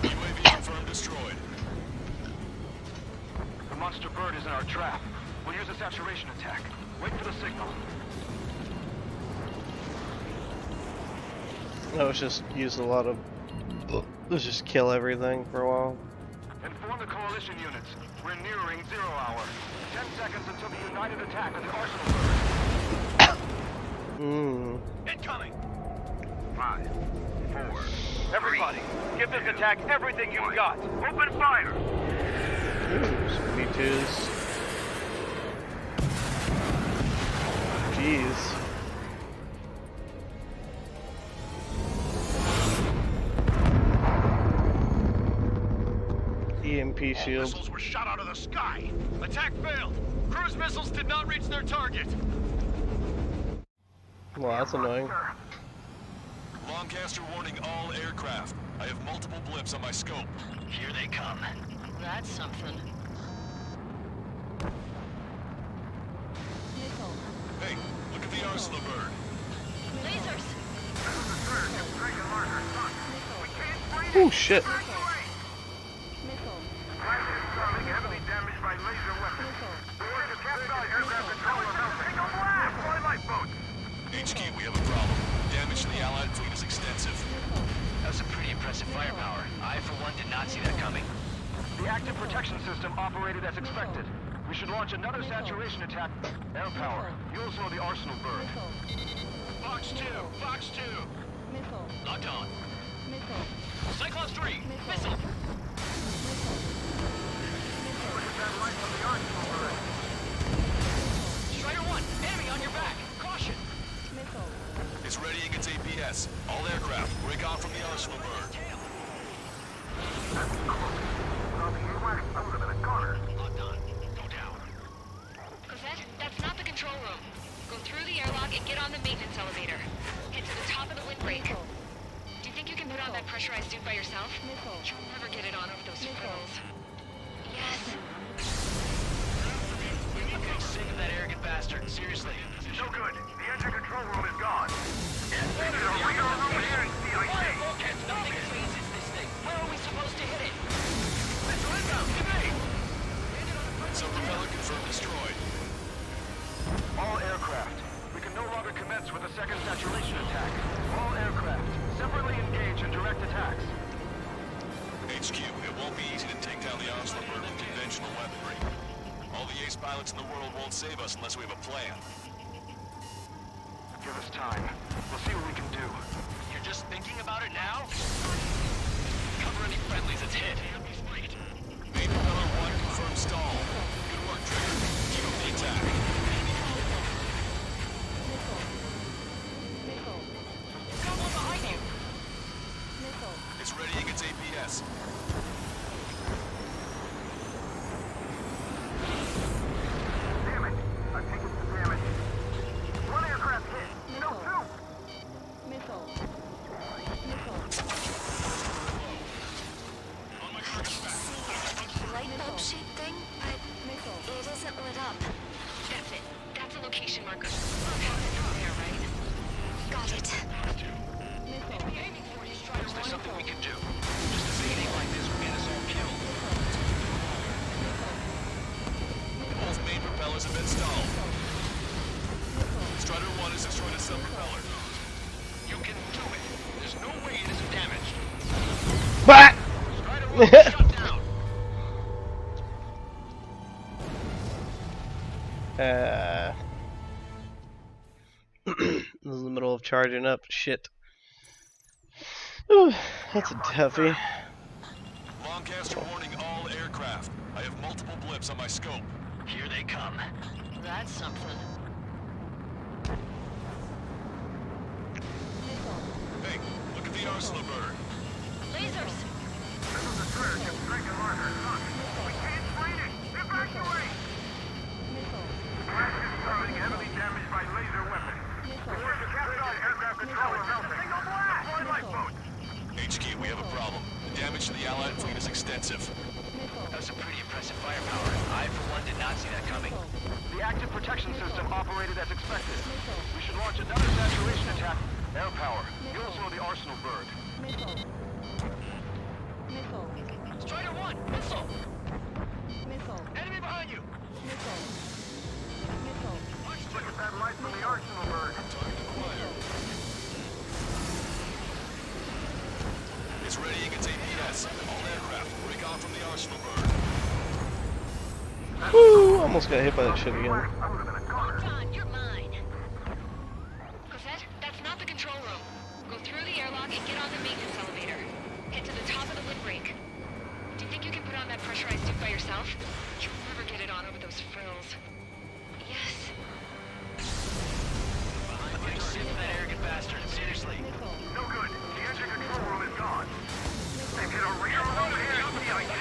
UAV confirmed destroyed. The monster bird is in our trap. We'll use a saturation attack. Wait for the signal. Let's just use a lot of. Let's just kill everything for a while. Inform the coalition units. We're nearing 0 hour. 10 seconds until the united attack of the Arsenal bird. Incoming. 5, 4. Everybody, give this attack everything you've got. Open fire. Ooh, B2s. Jeez. EMP shield. Missiles were shot out of the sky. Attack failed. Cruise missiles did not reach their target. Well, that's annoying. Longcaster warning all aircraft. I have multiple blips on my scope. Here they come. That's something. Hey, look at the Arsenal bird. Lasers! Oh shit. Heavily damaged by laser weapons. Orders to capture the aircraft controller melting. Take a blast! Fly lifeboats! HQ, we have a problem. Damage to the Allied fleet is extensive. That's a pretty impressive firepower. I, for one, did not see that coming. The active protection system operated as expected. We should launch another saturation attack. Air power. You also know the Arsenal bird. Fox 2! Fox 2! Locked on. Cyclops 3! Missile! Strider 1! Enemy on your back! Caution! It's readying its APS. All aircraft, break off from the Arsenal bird. Locked on. Go down. Cosette, that's not the control room. Go through the airlock and get on the maintenance elevator. Get to the top of the windbreak. Do you think you can put on that pressurized suit by yourself? You'll never get it on over those frills. Yes. I'm getting sick of that arrogant bastard. Seriously. No good. The engine control room is gone. Nothing phases this thing. How are we supposed to hit it? Missile inbound. Get me! Sub-propeller confirmed destroyed. All aircraft. We can no longer commence with a second saturation attack. All aircraft, separately engage in direct attacks. HQ, it won't be easy to take down the Arsenal bird with conventional weaponry. All the Ace ace pilots in the world won't save us unless we have a plan. Give us time. We'll see what we can do. You're just thinking about it now? Cover any friendlies, it's hit. Main propeller 1 confirmed stall. Good work, Trigger. Keep up the attack. Got one behind you! It's ready against APS. Damn it! I've taken some damage. One aircraft hit. No, two! Light bulb shaped thing, but it isn't lit up. That's it. That's a location marker. There, right? Got it. Is there something we can do? Just evading like this will get us all killed. Both main propellers have been stalled. Strider 1 has destroyed a sub-propeller. You can do it. There's no way it isn't damaged. What? Strider 1 is shut down. This is the middle of charging up. Shit. Ooh, that's a toughie. Lancaster warning all aircraft. I have multiple blips on my scope. Here they come. That's something. Hey, look at the arsenal bird. Lasers! This is a surge of striking marker. Look, we can't find it! Evacuate! Crash is coming, heavily damaged by laser weapons. Where's the captain? Aircraft controller melting. Single blast! Deploy lifeboats! HQ, we have a problem. The damage to the Allied fleet is extensive. That was some pretty impressive firepower. I, for one, did not see that coming. The active protection system operated as expected. We should launch another saturation attack. Air power. You also know the arsenal bird. Strider 1, missile! Enemy behind you! Look at that light from the arsenal bird. It's ready against APS. All aircraft, break off from the arsenal bird. Woo! Almost got hit by that shit again. John, you're mine. Cosette, that's not the control room. Go through the airlock and get on the maintenance elevator. Head to the top of the lift brake. Do you think you can put on that pressurized suit by yourself? You'll never get it on over those frills. Yes. I'm getting sick of that arrogant bastard, seriously. No good. The engine control room is gone. They've hit a real low air CIT.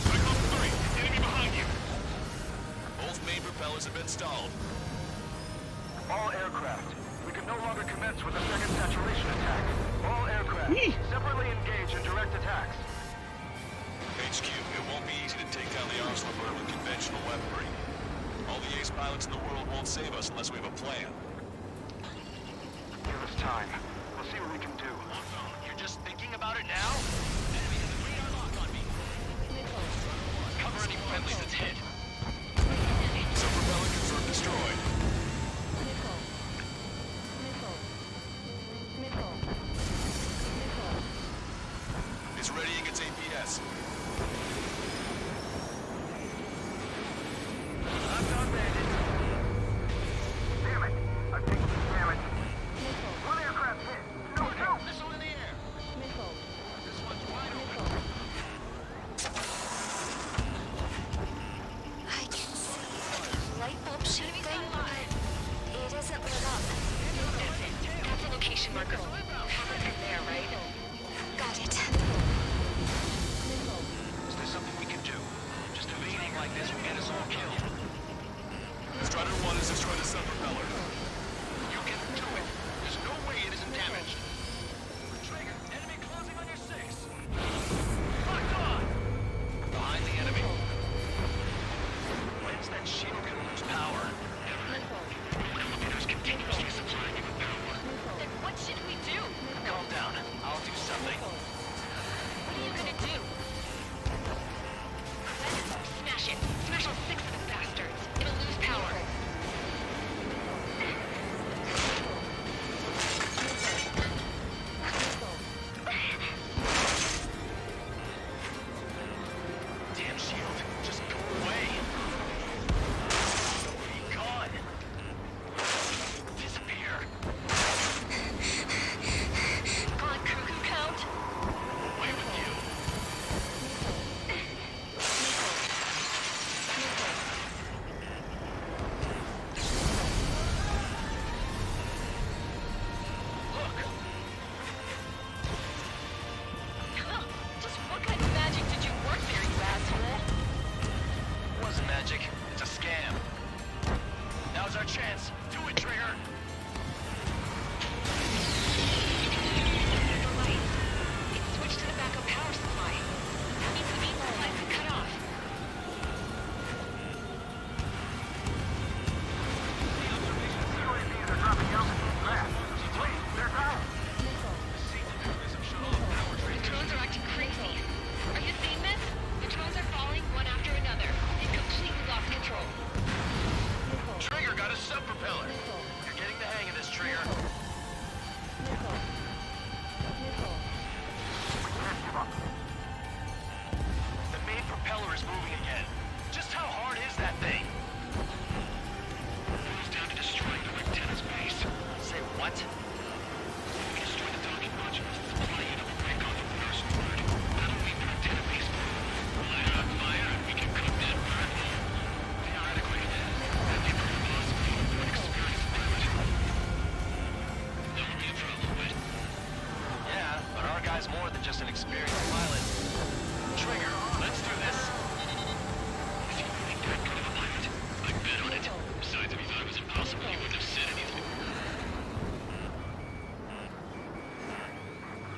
Cyclone 3, enemy behind you. Both main propellers have been stalled. All aircraft. We can no longer commence with the second saturation attack. All aircraft, separately engage in direct attacks. HQ, it won't be easy to take down the arsenal bird with conventional weaponry. All the ace pilots in the world won't save us unless we have a plan. Give us time. We'll see what we can do. You're just thinking about it now? Enemy has a radar lock on me. Cover any friendlies that's hit. Sub-propeller confirmed destroyed. It's ready against APS. I'm done, bandit. Damn it. I've taken some damage. One aircraft hit. No, no. Missile in the air. This one's wide open. I can see light bulb shaped thing, but it isn't lit up. That's it. That's a location marker. There, right? Got it. Is there something we can do? Just evading like this will get us all killed. Strider 1 has destroyed a sub-propeller. You can do it. There's no way it isn't damaged. Trigger, enemy closing on your 6. Locked on! Behind the enemy. When's that shield gonna lose power? Elevators continuously supplying you with power. Then what should we do? Calm down. I'll do something. What are you gonna do? Smash it. Smash all 6 of the bastards. It'll lose power. propeller is moving again. Just how hard is that thing? Boils down to destroying the Rectenna's base. Say what? If we destroy the docking modules, the supply unit will break off from the first word. That'll leave the Rectenna base burning. Light it on fire and we can cook that burn hole. Theoretically, that'd be pretty possible for an experienced pilot. That would be a problem, but... Yeah, but our guy's more than just an experienced pilot. Trigger, let's do this. Is he really that good of a pilot? I'd bet on it. Besides, if he thought it was impossible, he wouldn't have said anything.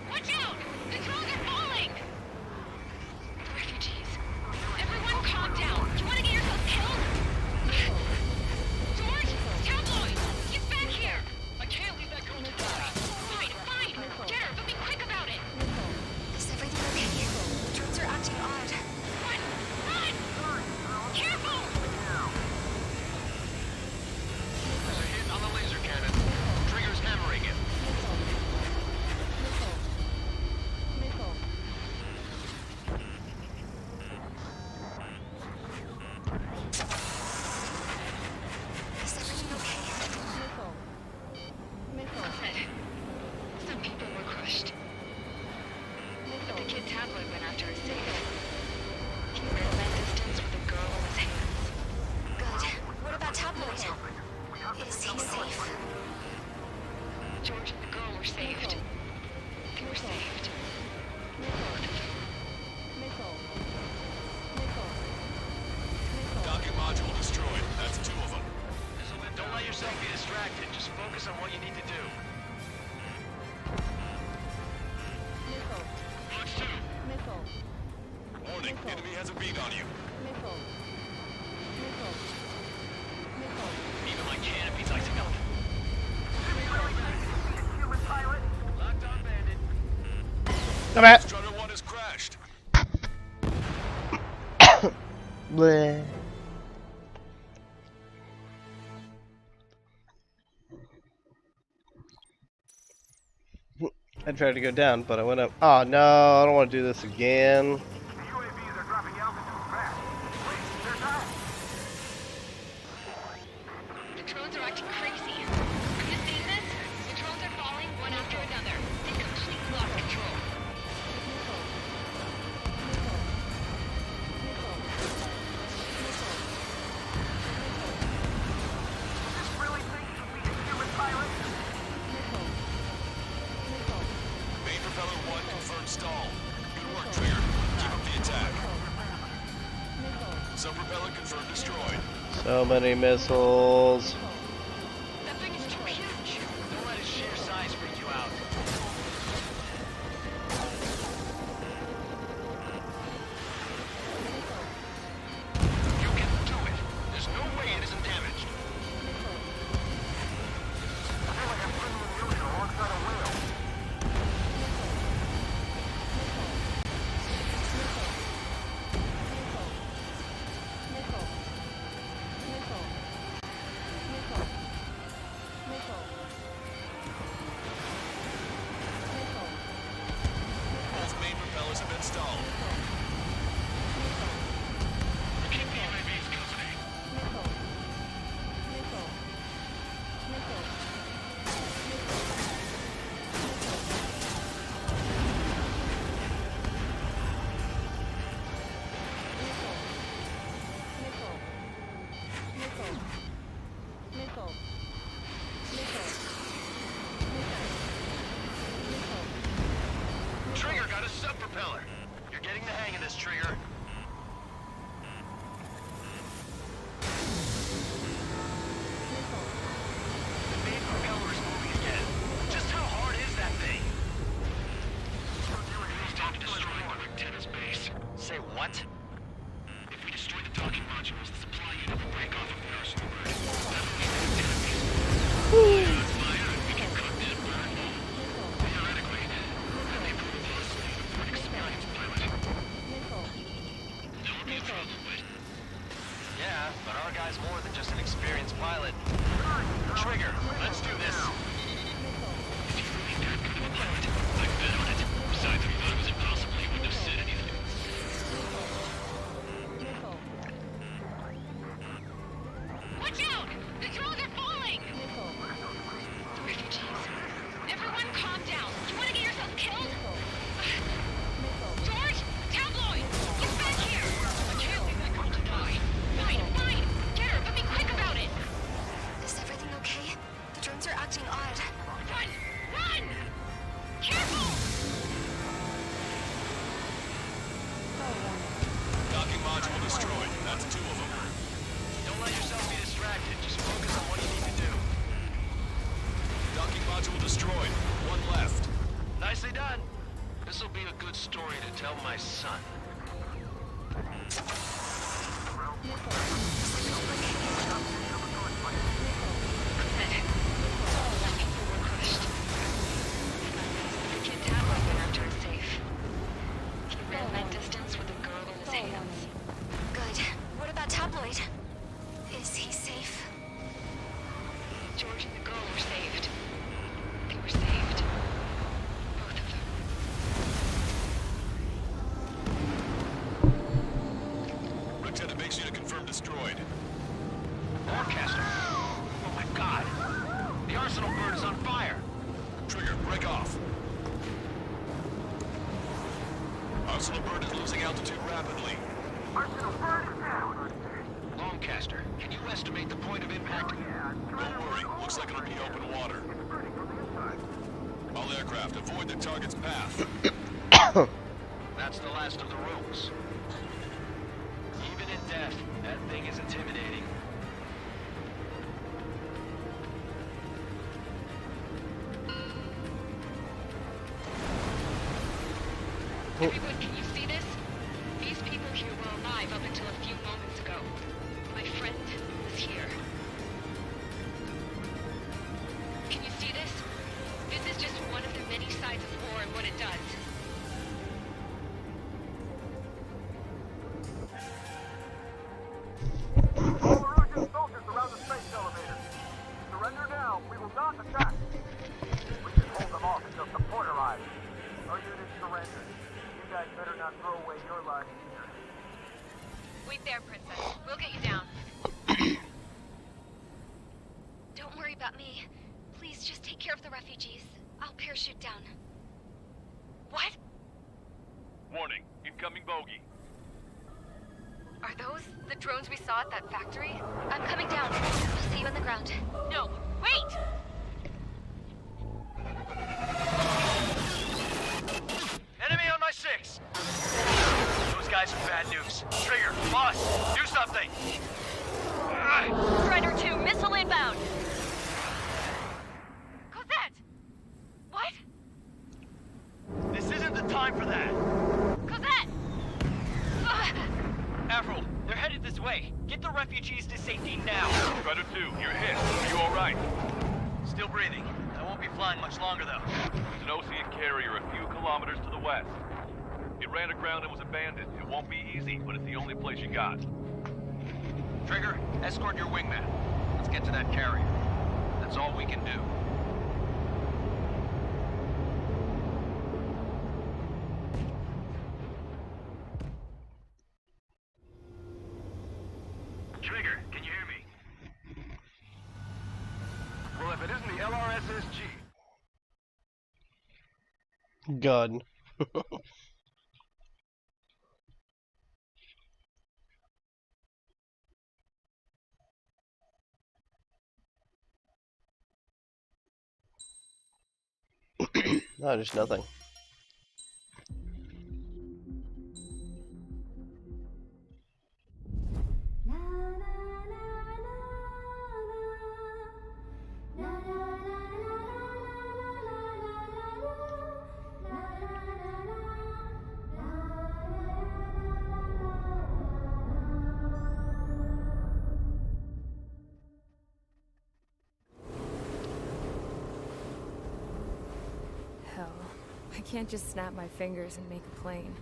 Watch out! The drones are falling! Refugees. Everyone calm down. You want to get yourself killed? George, tabloid! Get back here! I can't leave that girl to die. Fine. Get her, but be quick about it. Is everything okay? The drones are acting odd. Run! Careful! There's a hit on the laser cannon. Trigger's hammering it. Is everything okay? Fred, some people were crushed. But the kid tabloid went after his safe. He ran that distance with a girl in his hands. Good. What about Tabloid? Is he safe? George and the girl were saved. They were saved. Docking module destroyed. That's 2 of them. Don't let yourself be distracted. Just focus on what you need to do. Watch 2. Warning, enemy has a bead on you. Even my canopy's icing up. Human pilot? Locked on bandit. Come at. Strutter 1 has crashed. Bleh. I tried to go down, but I went up. Oh no, I don't want to do this again. The UAVs are dropping altitude fast. Wait, they're down. The drones are acting crazy. Have you seen this? The drones are falling one after another. They completely lost control. This really thing should be a human pilot? Main propeller 1 confirmed stall. Good work, Trigger. Keep up the attack. Sub-propeller confirmed destroyed. So many missiles. That thing is too huge. Don't let its sheer size freak you out. You can do it. There's no way it isn't damaged. I feel like I'm swimming in the ocean alongside a whale. Both main propellers have been stalled. Keep the UAVs company. Trigger got a sub-propeller. You're getting the hang of this, Trigger. The main propeller is moving again. Just how hard is that thing? It's time to destroy the Rectenna's base. Say what? If we destroy the docking modules, the supply unit will break off of the first word. That'll leave the Rectenna base burning. On fire, and we can cook that burn hole. Theoretically, that may prove possible for an experienced pilot. That would be a problem, but... Yeah, but our guy's more than just an experienced pilot. Trigger, let's do this. If you really that good of a pilot, I'd bet on it. Besides, if he thought it was impossible, he wouldn't have said anything. destroyed. That's 2 of them. Don't let yourself be distracted. Just focus on what you need to do. Docking module destroyed. 1 left. Nicely done. This'll be a good story to tell my son. Good. What about Tabloid? Is he safe? George and the girl were saved. They were saved. Both of them. Rick's had a base unit confirmed destroyed. Forecaster. Oh my god. The arsenal bird is on fire. Trigger, break off. Arsenal bird is losing altitude rapidly. Arsenal bird is down. Longcaster, can you estimate the point of impact? Don't worry, looks like it'll be open water. All aircraft, avoid the target's path. That's the last of the rooms. Even in death, that thing is intimidating. Everyone, can you see this? These people here were alive up until a few moments ago. My friend was here. Can you see this? This is just one of the many sides of war and what it does. All Erusian soldiers around the space elevator. Surrender now. We will not attack. We can hold them off until support arrives. Our unit surrendered. You guys better not throw away your lives either. Wait there, Princess. We'll get you down. Don't worry about me. Please just take care of the refugees. I'll parachute down. What? Warning, incoming bogey. Are those the drones we saw at that factory? I'm coming down. I'll see you on the ground. No, wait! Enemy on my 6! Those guys are bad news. Trigger, boss, do something! Strider 2, missile inbound! Cosette! What? This isn't the time for that! Cosette! Avril, they're headed this way. Get the refugees to safety now. Strider 2, you're hit. Are you alright? Still breathing. I won't be flying much longer, though. There's an Osean carrier a few kilometers to the west. It ran aground and was abandoned. It won't be easy, but it's the only place you got. Trigger, escort your wingman. Let's get to that carrier. That's all we can do. Trigger, can you hear me? Well, if it isn't the LRSSG. Gun. No, just nothing. Hell, I can't just snap my fingers and make a plane.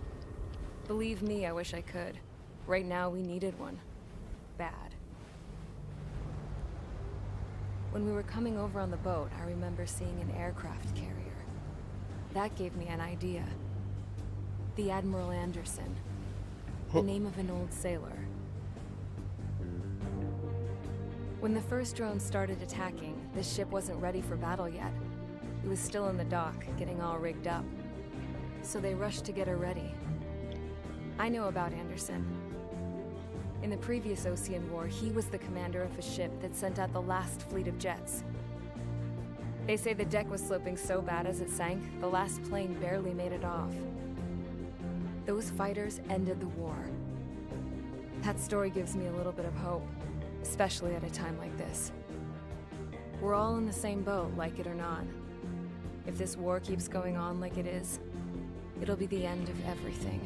Believe me, I wish I could. Right now, we needed one. Bad. When we were coming over on the boat, I remember seeing an aircraft carrier. That gave me an idea. The Admiral Anderson. The name of an old sailor. When the first drone started attacking, the ship wasn't ready for battle yet. It was still in the dock, getting all rigged up. So they rushed to get her ready. I know about Anderson. In the previous Osean War, he was the commander of a ship that sent out the last fleet of jets. They say the deck was sloping so bad as it sank, the last plane barely made it off. Those fighters ended the war. That story gives me a little bit of hope, especially at a time like this. We're all in the same boat, like it or not. If this war keeps going on like it is, it'll be the end of everything.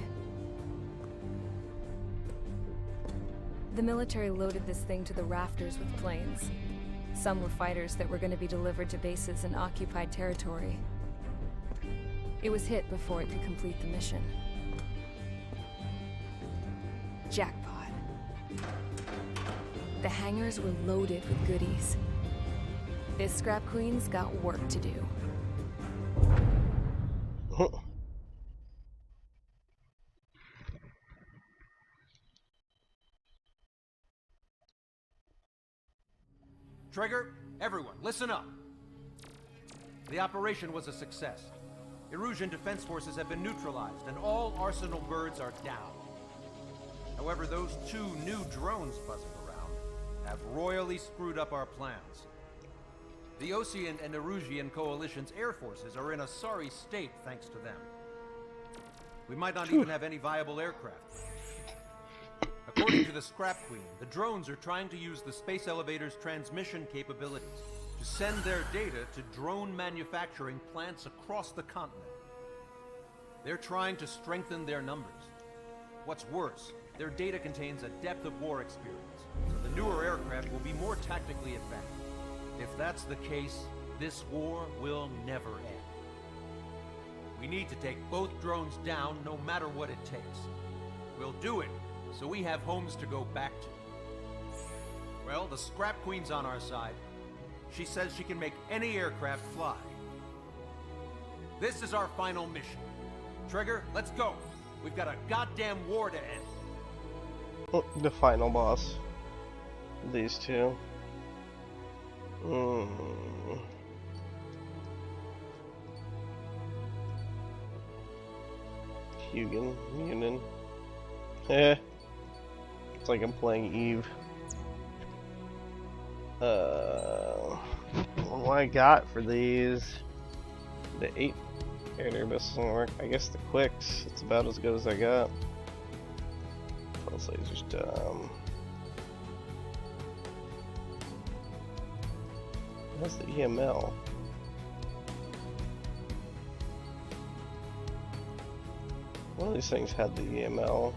The military loaded this thing to the rafters with planes. Some were fighters that were going to be delivered to bases in occupied territory. It was hit before it could complete the mission. Jackpot. The hangars were loaded with goodies. This Scrap Queen's got work to do. Trigger, everyone, listen up. The operation was a success. Erusian defense forces have been neutralized, and all Arsenal birds are down. However, those 2 new drones buzzing around have royally screwed up our plans. The Osean and Erusian coalition's air forces are in a sorry state thanks to them. We might not even have any viable aircraft. According to the Scrap Queen, the drones are trying to use the space elevator's transmission capabilities to send their data to drone manufacturing plants across the continent. They're trying to strengthen their numbers. What's worse, their data contains a depth of war experience, so the newer aircraft will be more tactically advanced. If that's the case, this war will never end. We need to take both drones down no matter what it takes. We'll do it, so we have homes to go back to. Well, the Scrap Queen's on our side. She says she can make any aircraft fly. This is our final mission. Trigger, let's go. We've got a goddamn war to end. The final boss. These two. Hugin, Munin. It's like I'm playing Eve. What do I got for these? The 8 air missiles don't work. I guess the Quicks, it's about as good as I got. Pulse laser's dumb. That's the EML. One of these things had the EML.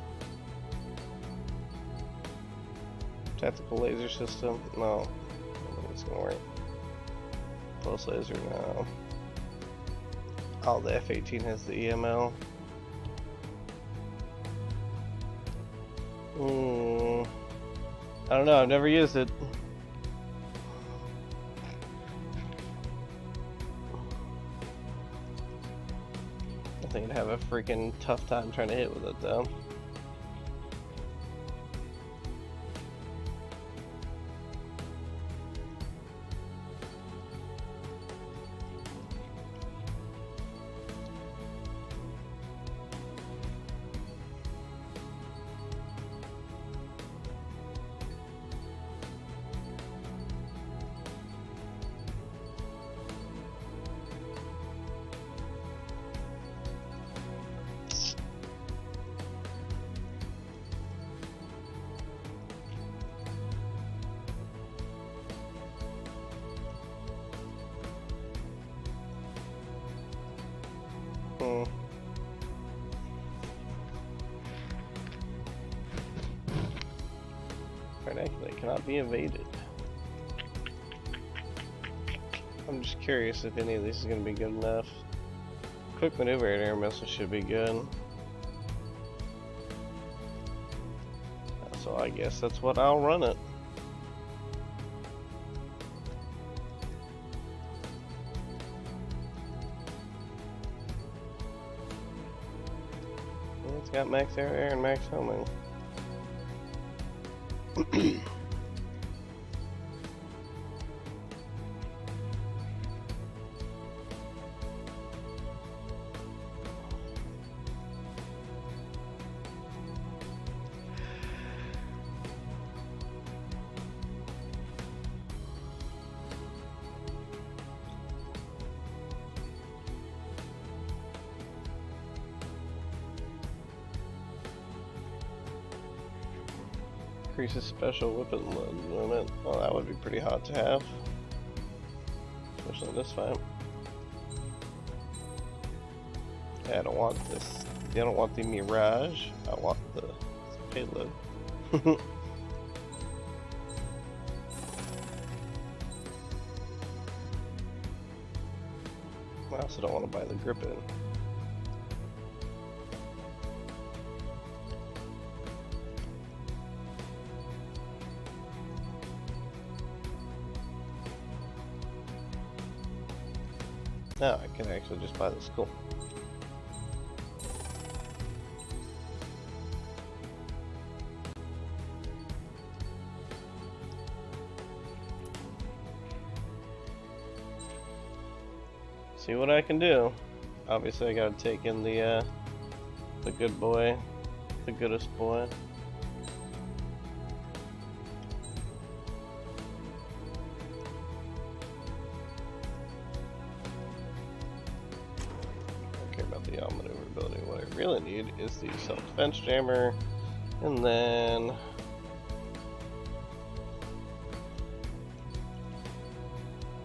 Tactical laser system? No. I don't think it's gonna work. Pulse laser? No. Oh, the F-18 has the EML. I don't know, I've never used it. I think I'd have a freaking tough time trying to hit with it though. They cannot be evaded. I'm just curious if any of these is going to be good enough. Quick maneuver air missile should be good. So I guess that's what I'll run it. It's got max air and max homing. Increases special weapon load limit. Well, that would be pretty hot to have. Especially this fight. Yeah, I don't want this. I don't want the Mirage. I want the payload. I also don't want to buy the Gripen. No, I can actually just buy the skull. See what I can do. Obviously, I gotta take in the good boy, the goodest boy. The outmaneuverability. What I really need is the self-defense jammer, and then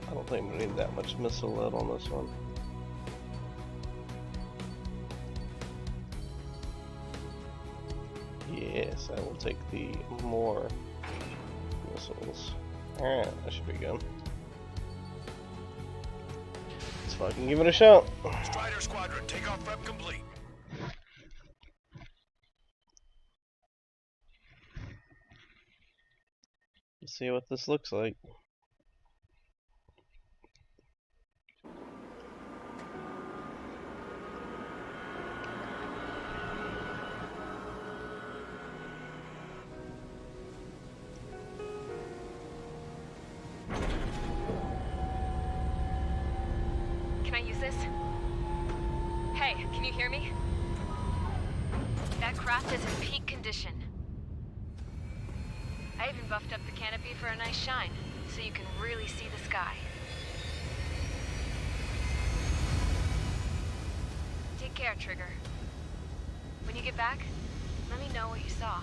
I don't think we need that much missile load on this one. Yes, I will take the more missiles. Alright, that should be good. Let's fucking give it a shot. Strider Squadron, takeoff prep complete. Let's see what this looks like. Can I use this? Hey, can you hear me? That craft is in peak condition. I even buffed up the canopy for a nice shine, so you can really see the sky. Take care, Trigger. When you get back, let me know what you saw.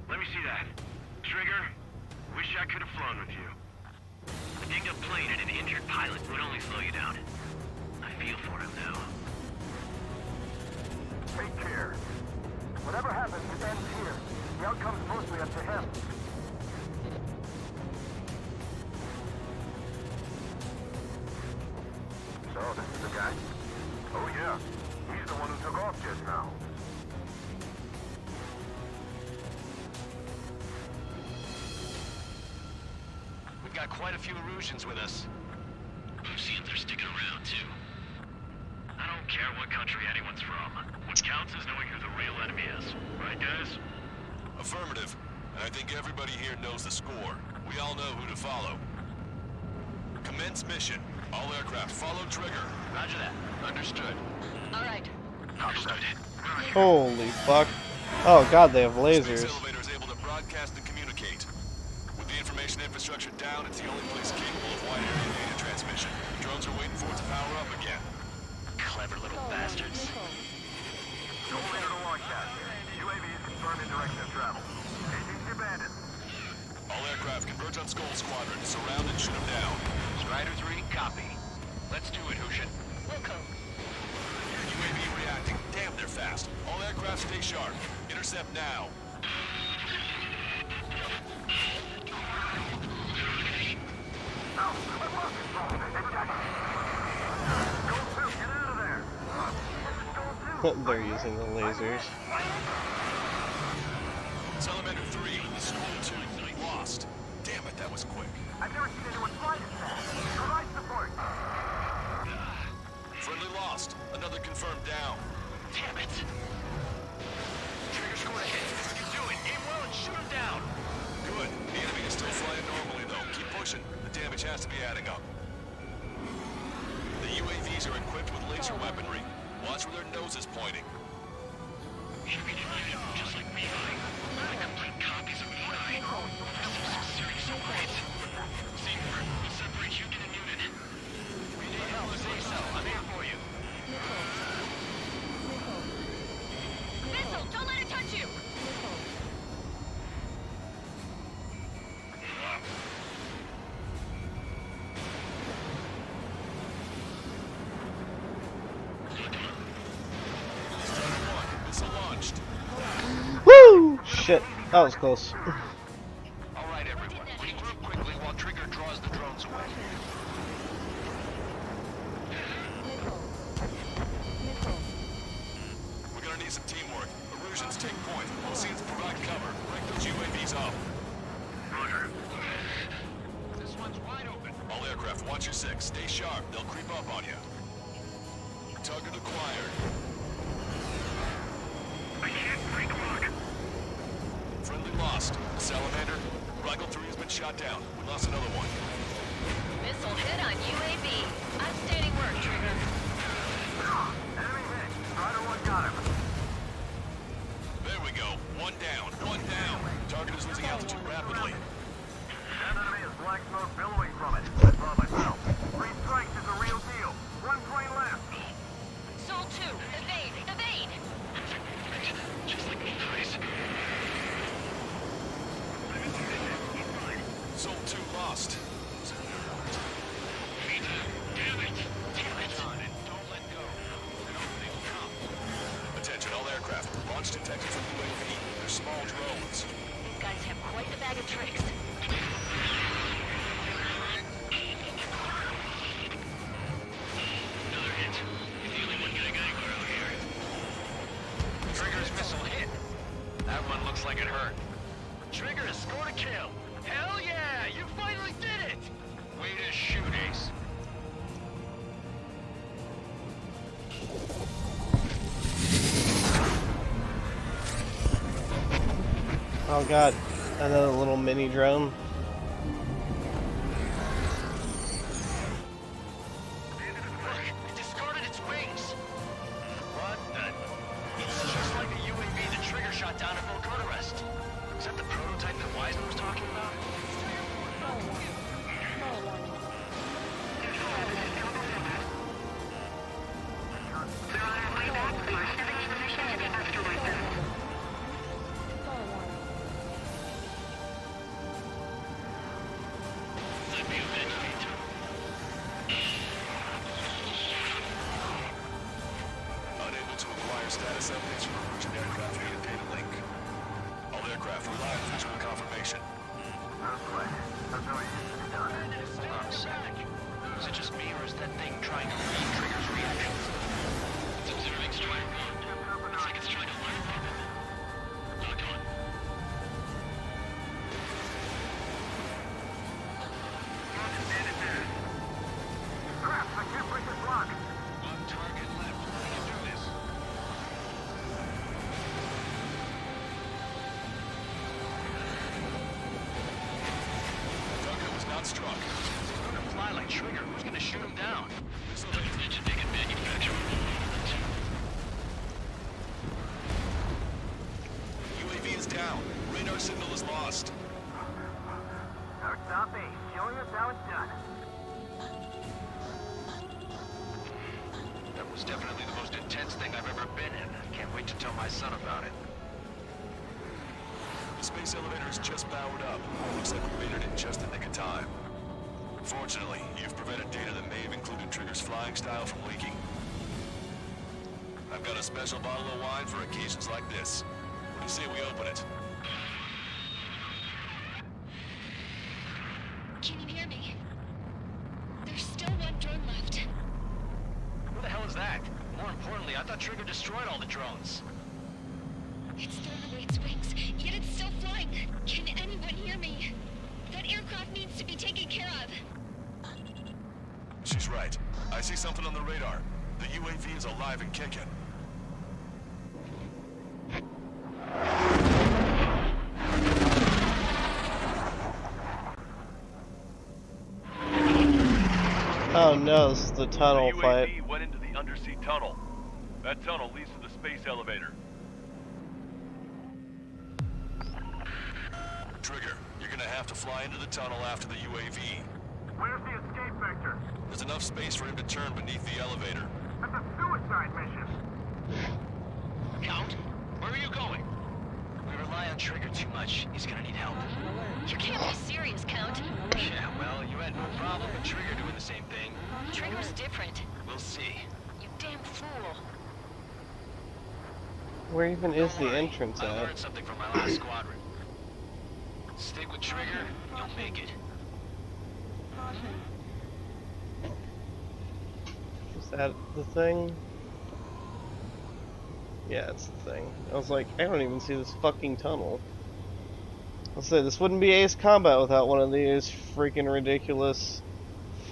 Let me see that. Trigger, wish I could have flown with you. A dinged up plane and an injured pilot would only slow you down. I feel for him, though. Take care. Whatever happens, it ends here. The outcome's mostly up to him. So, this is the guy? Oh yeah. He's the one who took off just now. We've got quite a few Erusians with us. Lucians are sticking around, too. I don't care what country anyone's from. What counts is knowing who the real enemy is. Right, guys? Affirmative. And I think everybody here knows the score. We all know who to follow. Commence mission. All aircraft follow Trigger. Roger that. Understood. All right. Understood. Holy fuck. Oh god, they have lasers. Space elevator is able to broadcast and communicate. With the information infrastructure down, it's the only place capable of wide area data transmission. Drones are waiting for it to power up again. Clever little bastards. No later to launch pad. UAVs confirmed in direction of travel. ATC abandoned. All aircraft converge on Skull Squadron. Surround and shoot them down. Striders reading copy. Let's do it, Hushin. Wilco. UAV reacting. Damn, they're fast. All aircraft stay sharp. Intercept now. They're using the lasers. Salamander 3, School 2, lost. Damn it, that was quick. I've never seen anyone fly this fast. Provide support. Friendly lost. Another confirmed down. Damn it. Trigger scored a hit. You do it. Aim well and shoot him down. Good. The enemy is still flying normally, though. Keep pushing. The damage has to be adding up. The UAVs are equipped with laser weaponry. Watch where their nose is pointing. Should be divided, just like Mihai. Not complete copies of Mihai. There's some serious upgrades. Seymour, we'll separate Hukin and Newton. We need help. Say so. I'm here for you. shit. That was close. All right, everyone. Regroup quickly while Trigger draws the drones away. We're gonna need some teamwork. Illusions take point. Oceans provide cover. Break those UAVs up. Roger. This one's wide open. All aircraft, watch your six. Stay sharp. They'll creep up on you. Target acquired. I can't break lock. Friendly lost. Salamander, Rifle 3 has been shot down. We lost another one. Missile hit on UAV. Outstanding work, Trigger. Enemy hit. Rider 1 got him. There we go. One down. One down. Target is losing altitude rapidly. That enemy is black smoke billowing from it. I saw it myself. 3 strikes is a real deal. 1 plane left. Soul 2, evade, evade! Just like me, please. Zone 2 lost. Damn it! Damn it! Don't let go. An opening will come. Attention, all aircraft. Launch detected from UAV. They're small drones. These guys have quite the bag of tricks. Another hit. He's the only one getting angler out here. Trigger's missile hit. That one looks like it hurt. Trigger has scored a kill. Hell yeah! You finally did it! Way to shoot, Ace. Oh god, another little mini drone. Look, it discarded its wings. What the? It's just like the UAV the Trigger shot down at Volcardarest. Is that the prototype that Wiseman was talking about? Let me investigate. Unable to acquire status updates from Illusion aircraft via data link. All aircraft rely on visual confirmation. That's right. That's how it used to be done. Hold on a sec. Is it just me, or is that thing trying to read Trigger's reactions? It's observing strike. Looks like it's trying to learn from it. Lock on. Crap, I can't break this lock. One target left. We can do this. Target was not struck. He's going to fly like Trigger. Who's going to shoot him down? It's a big manufacturer. UAV is down. Radar signal is lost. Our top 8, showing us how it's done. That was definitely the most intense thing I've ever been in. Can't wait to tell my son about it. The space elevator is just powered up. Looks like we made it in just the nick of time. Fortunately, you've prevented data that may have included Trigger's flying style from leaking. I've got a special bottle of wine for occasions like this. What do you say we open it? Can you hear me? There's still 1 drone left. Who the hell is that? More importantly, I thought Trigger destroyed all the drones. It's thrown away its wings, yet it's still flying. Can anyone hear me? That aircraft needs to be taken care of. She's right. I see something on the radar. The UAV is alive and kicking. Oh no, this is the tunnel The fight. UAV went into the undersea tunnel. That tunnel leads to the space elevator. Trigger, you're gonna have to fly into the tunnel after the UAV. Where's the escape vector? There's enough space for him to turn beneath the elevator. That's a suicide mission. Count, where are you going? We rely on Trigger too much. He's gonna need help. You can't be serious, Count. Yeah, well, you had no problem with Trigger doing the same thing. Trigger's different. We'll see. You damn fool. Where even is the entrance I at? learned something from my last squadron. Stick with trigger, you'll make it. Is that the thing? Yeah, it's the thing. I was like, I don't even see this fucking tunnel. I'll say, this wouldn't be Ace Combat without one of these freaking ridiculous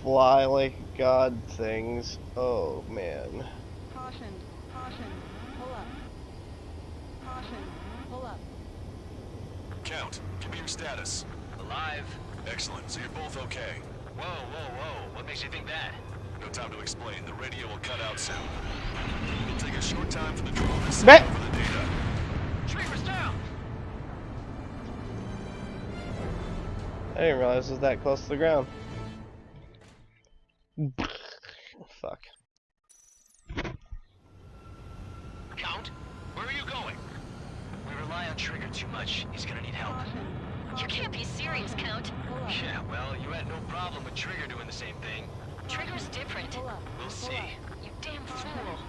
fly like god things. Oh, man. Caution, caution, pull up. Caution, pull up. Count, give me your status. Alive. Excellent, so you're both okay. Whoa, whoa, whoa. What makes you think that? No time to explain. The radio will cut out soon. It'll take a short time for the drone to send Bet. over the data. Trigger's down! I didn't realize it was that close to the ground. Fuck. Count, where are you going? We rely on Trigger too much. He's gonna need help. You can't be serious, Count. Yeah, well, you had no problem with Trigger doing the same thing. Trigger's different. We'll see. You damn fool.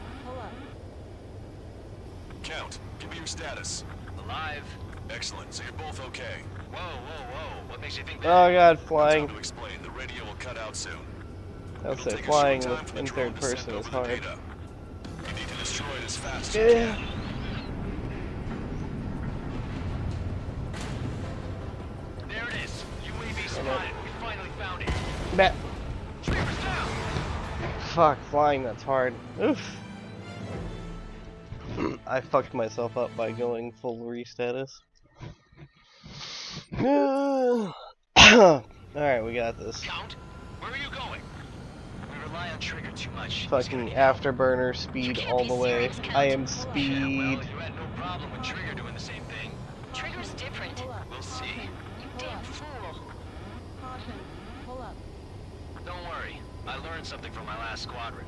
Count, give me your status. Alive. Excellent, so you're both okay. Whoa, whoa, whoa. What makes you think that? Oh god, No flying. time to explain. The radio will cut out soon. I'll It'll say take a flying short time for the in drone third to send person is over the hard. data. You need to destroy it as fast as you Yeah. can. There it is. UAV spotted. We finally found it. Bet. Trigger's down! Fuck, flying, that's hard. Oof. I fucked myself up by going full re-status. Alright, we got this. Count, where are you going? We rely on Trigger too much. Fucking afterburner speed all the way. I am Yeah, speed. well, you had no problem with Trigger doing the same thing. Trigger's different. We'll see. You damn fool. Caution, pull up. Don't worry. I learned something from my last squadron.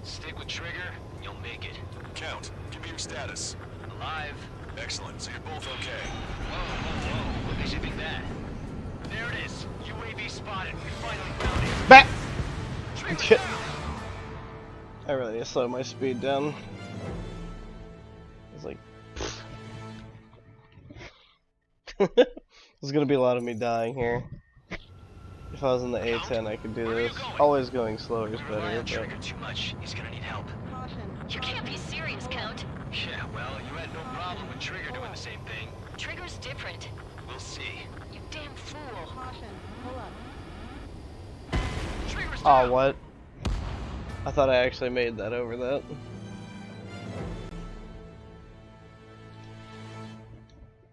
Stick with Trigger, you'll make it. Count, give me your status. Alive. Excellent, so you're both okay. Whoa, whoa, whoa. What makes you think that? There it is. UAV spotted. We finally found it. Back! Trigger's Shit. down! I really need to slow my speed down. It's like... There's gonna be a lot of me dying here. If I was in the A10 I could do this. Always going slower is We rely better, on but... Trigger too much. He's gonna need help. You can't be serious, Count. Yeah, well, you had no problem with Trigger doing the same thing. Trigger's different. We'll see. You damn fool. Caution, pull up. Trigger's Oh, down! what? I thought I actually made that over that.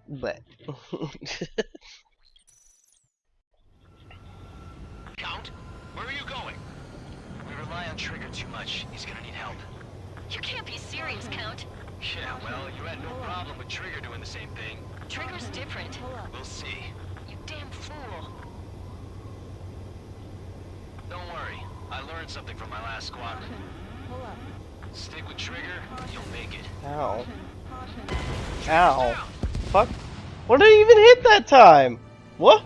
But... Count, where are you going? We rely on Trigger too much. He's gonna need help. You can't be serious, Count. Yeah, well, you had no problem with Trigger doing the same thing. Trigger's different. We'll see. You damn fool. Don't worry. I learned something from my last squadron. Pull up. Stick with Trigger, you'll make it. Ow. Caution. Ow. Fuck. What did I even hit that time? What?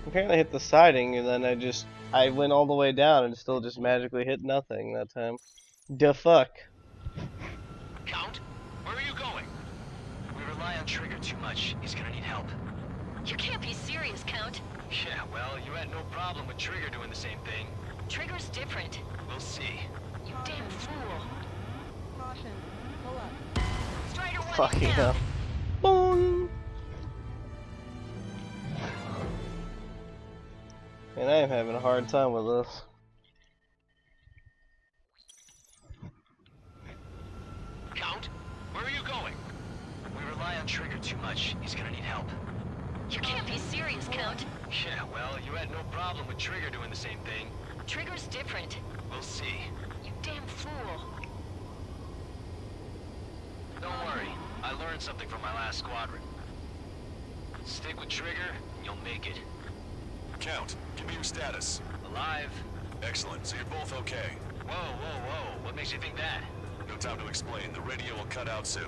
Apparently I hit the siding and then I went all the way down and still just magically hit nothing that time. Da fuck. Count, where are you going? We rely on Trigger too much. He's gonna need help. You can't be serious, Count. Yeah, well, you had no problem with Trigger doing the same thing. Trigger's different. We'll see. You damn fool. Caution, pull up. Strider 1 Fucking is hell. down. Boing. And I am having a hard time with this. Count, where are you going? We rely on Trigger too much. He's gonna need help. You can't be serious, Count. Yeah, well, you had no problem with Trigger doing the same thing. Trigger's different. We'll see. You damn fool. Don't worry. I learned something from my last squadron. Stick with Trigger, you'll make it. Count, give me your status. Alive. Excellent, so you're both okay. Whoa, whoa, whoa. What makes you think that? No time to explain. The radio will cut out soon.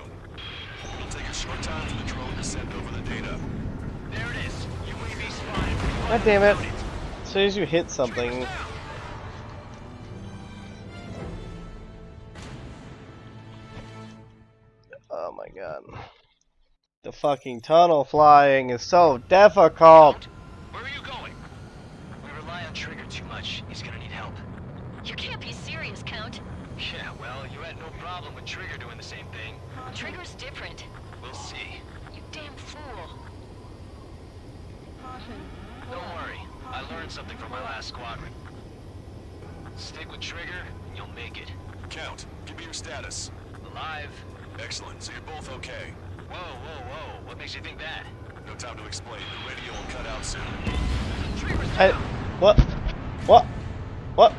It'll take a short time for the drone to send over the data. There it is. UAV spotted. God damn it. As soon as you hit something... my god. The fucking tunnel flying is so difficult. Where are you going? We rely on Trigger too much. He's gonna need help. You can't be serious, Count. Yeah, well, you had no problem with Trigger doing the same thing. Trigger's different. We'll see. You damn fool. Don't worry. I learned something from my last squadron. Stick with Trigger, and you'll make it. Count, give me your status. Alive. Excellent, so you're both okay. Whoa, whoa, whoa. What makes you think that? No time to explain. The radio will cut out soon. Hey, what? What? What?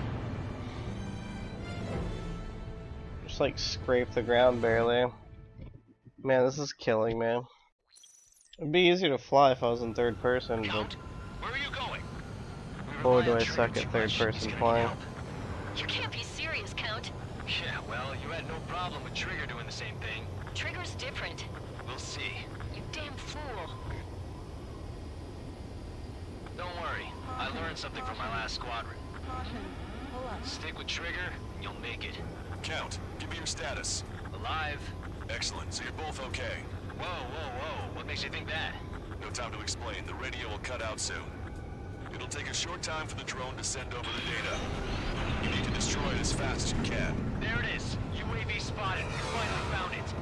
Just like scrape the ground barely. Man, this is killing me. It'd be easier to fly if I was in third person, but Where are you going? boy do I suck at third person flying. You can't be serious, Count. Yeah, well, you had no problem with Trigger doing the same thing. Trigger's different. We'll see. You damn fool. Don't worry. I learned something from my last squadron. Stick with Trigger, and you'll make it. Count, give me your status. Alive. Excellent, so you're both okay. Whoa, whoa, whoa. What makes you think that? No time to explain. The radio will cut out soon. It'll take a short time for the drone to send over the data. You need to destroy it as fast as you can. There it is. UAV spotted. We finally found it.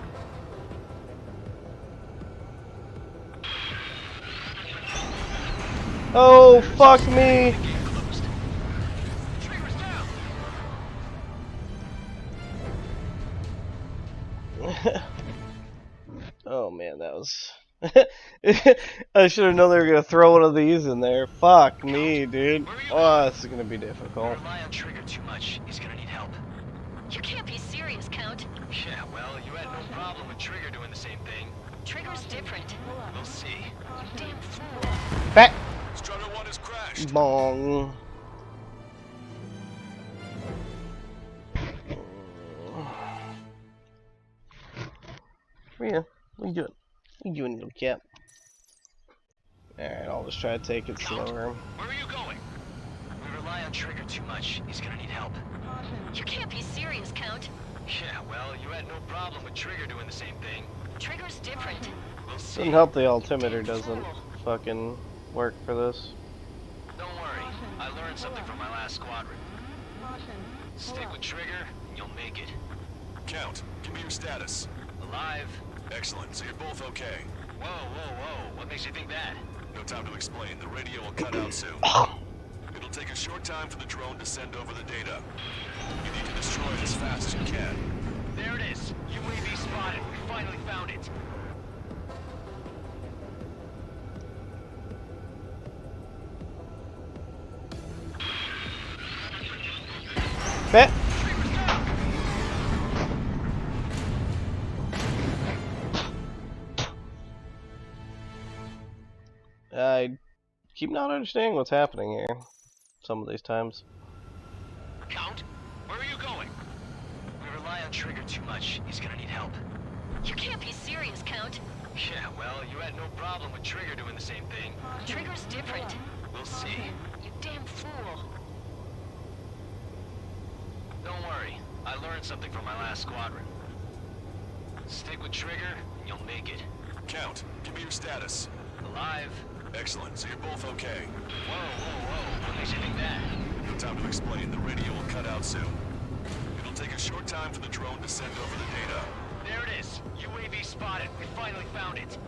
Oh, fuck me! Oh man, that was... I should have known they were going to throw one of these in there. Fuck me, dude. Oh, this is going to be difficult. Rely on Trigger too much. He's gonna need help. You can't be serious, Count. Yeah, well, you had no problem with Trigger doing the same thing. Trigger's different. We'll see. You damn fool. Back! Strutter 1 has crashed. Bong. Yeah, what you doing? What you doing, little cat? Alright, I'll just try to take it slower. Where are you going? We rely on Trigger too much. He's gonna need help. You can't be serious, Count. Yeah, well, you had no problem with Trigger doing the same thing. Trigger's different. We'll see. Doesn't help the altimeter doesn't fucking work for this. Don't worry. I learned something from my last squadron. Stick with Trigger, and you'll make it. Count, give me your status. Alive. Excellent, so you're both okay. Whoa, whoa, whoa. What makes you think that? No time to explain. The radio will cut out soon. It'll take a short time for the drone to send over the data. You need to destroy it as fast as you can. There it is. UAV spotted. We finally found it. Bet. I keep not understanding what's happening here some of these times. Count, where are you going? We rely on Trigger too much. He's gonna need help. You can't be serious, Count. Yeah, well, you had no problem with Trigger doing the same thing. Trigger's different. We'll see. You damn fool. Don't worry. I learned something from my last squadron. Stick with Trigger, and you'll make it. Count, give me your status. Alive. Excellent, so you're both okay. Whoa, whoa, whoa. What makes you think that? No time to explain. The radio will cut out soon. It'll take a short time for the drone to send over the data. There it is. UAV spotted. We finally found it.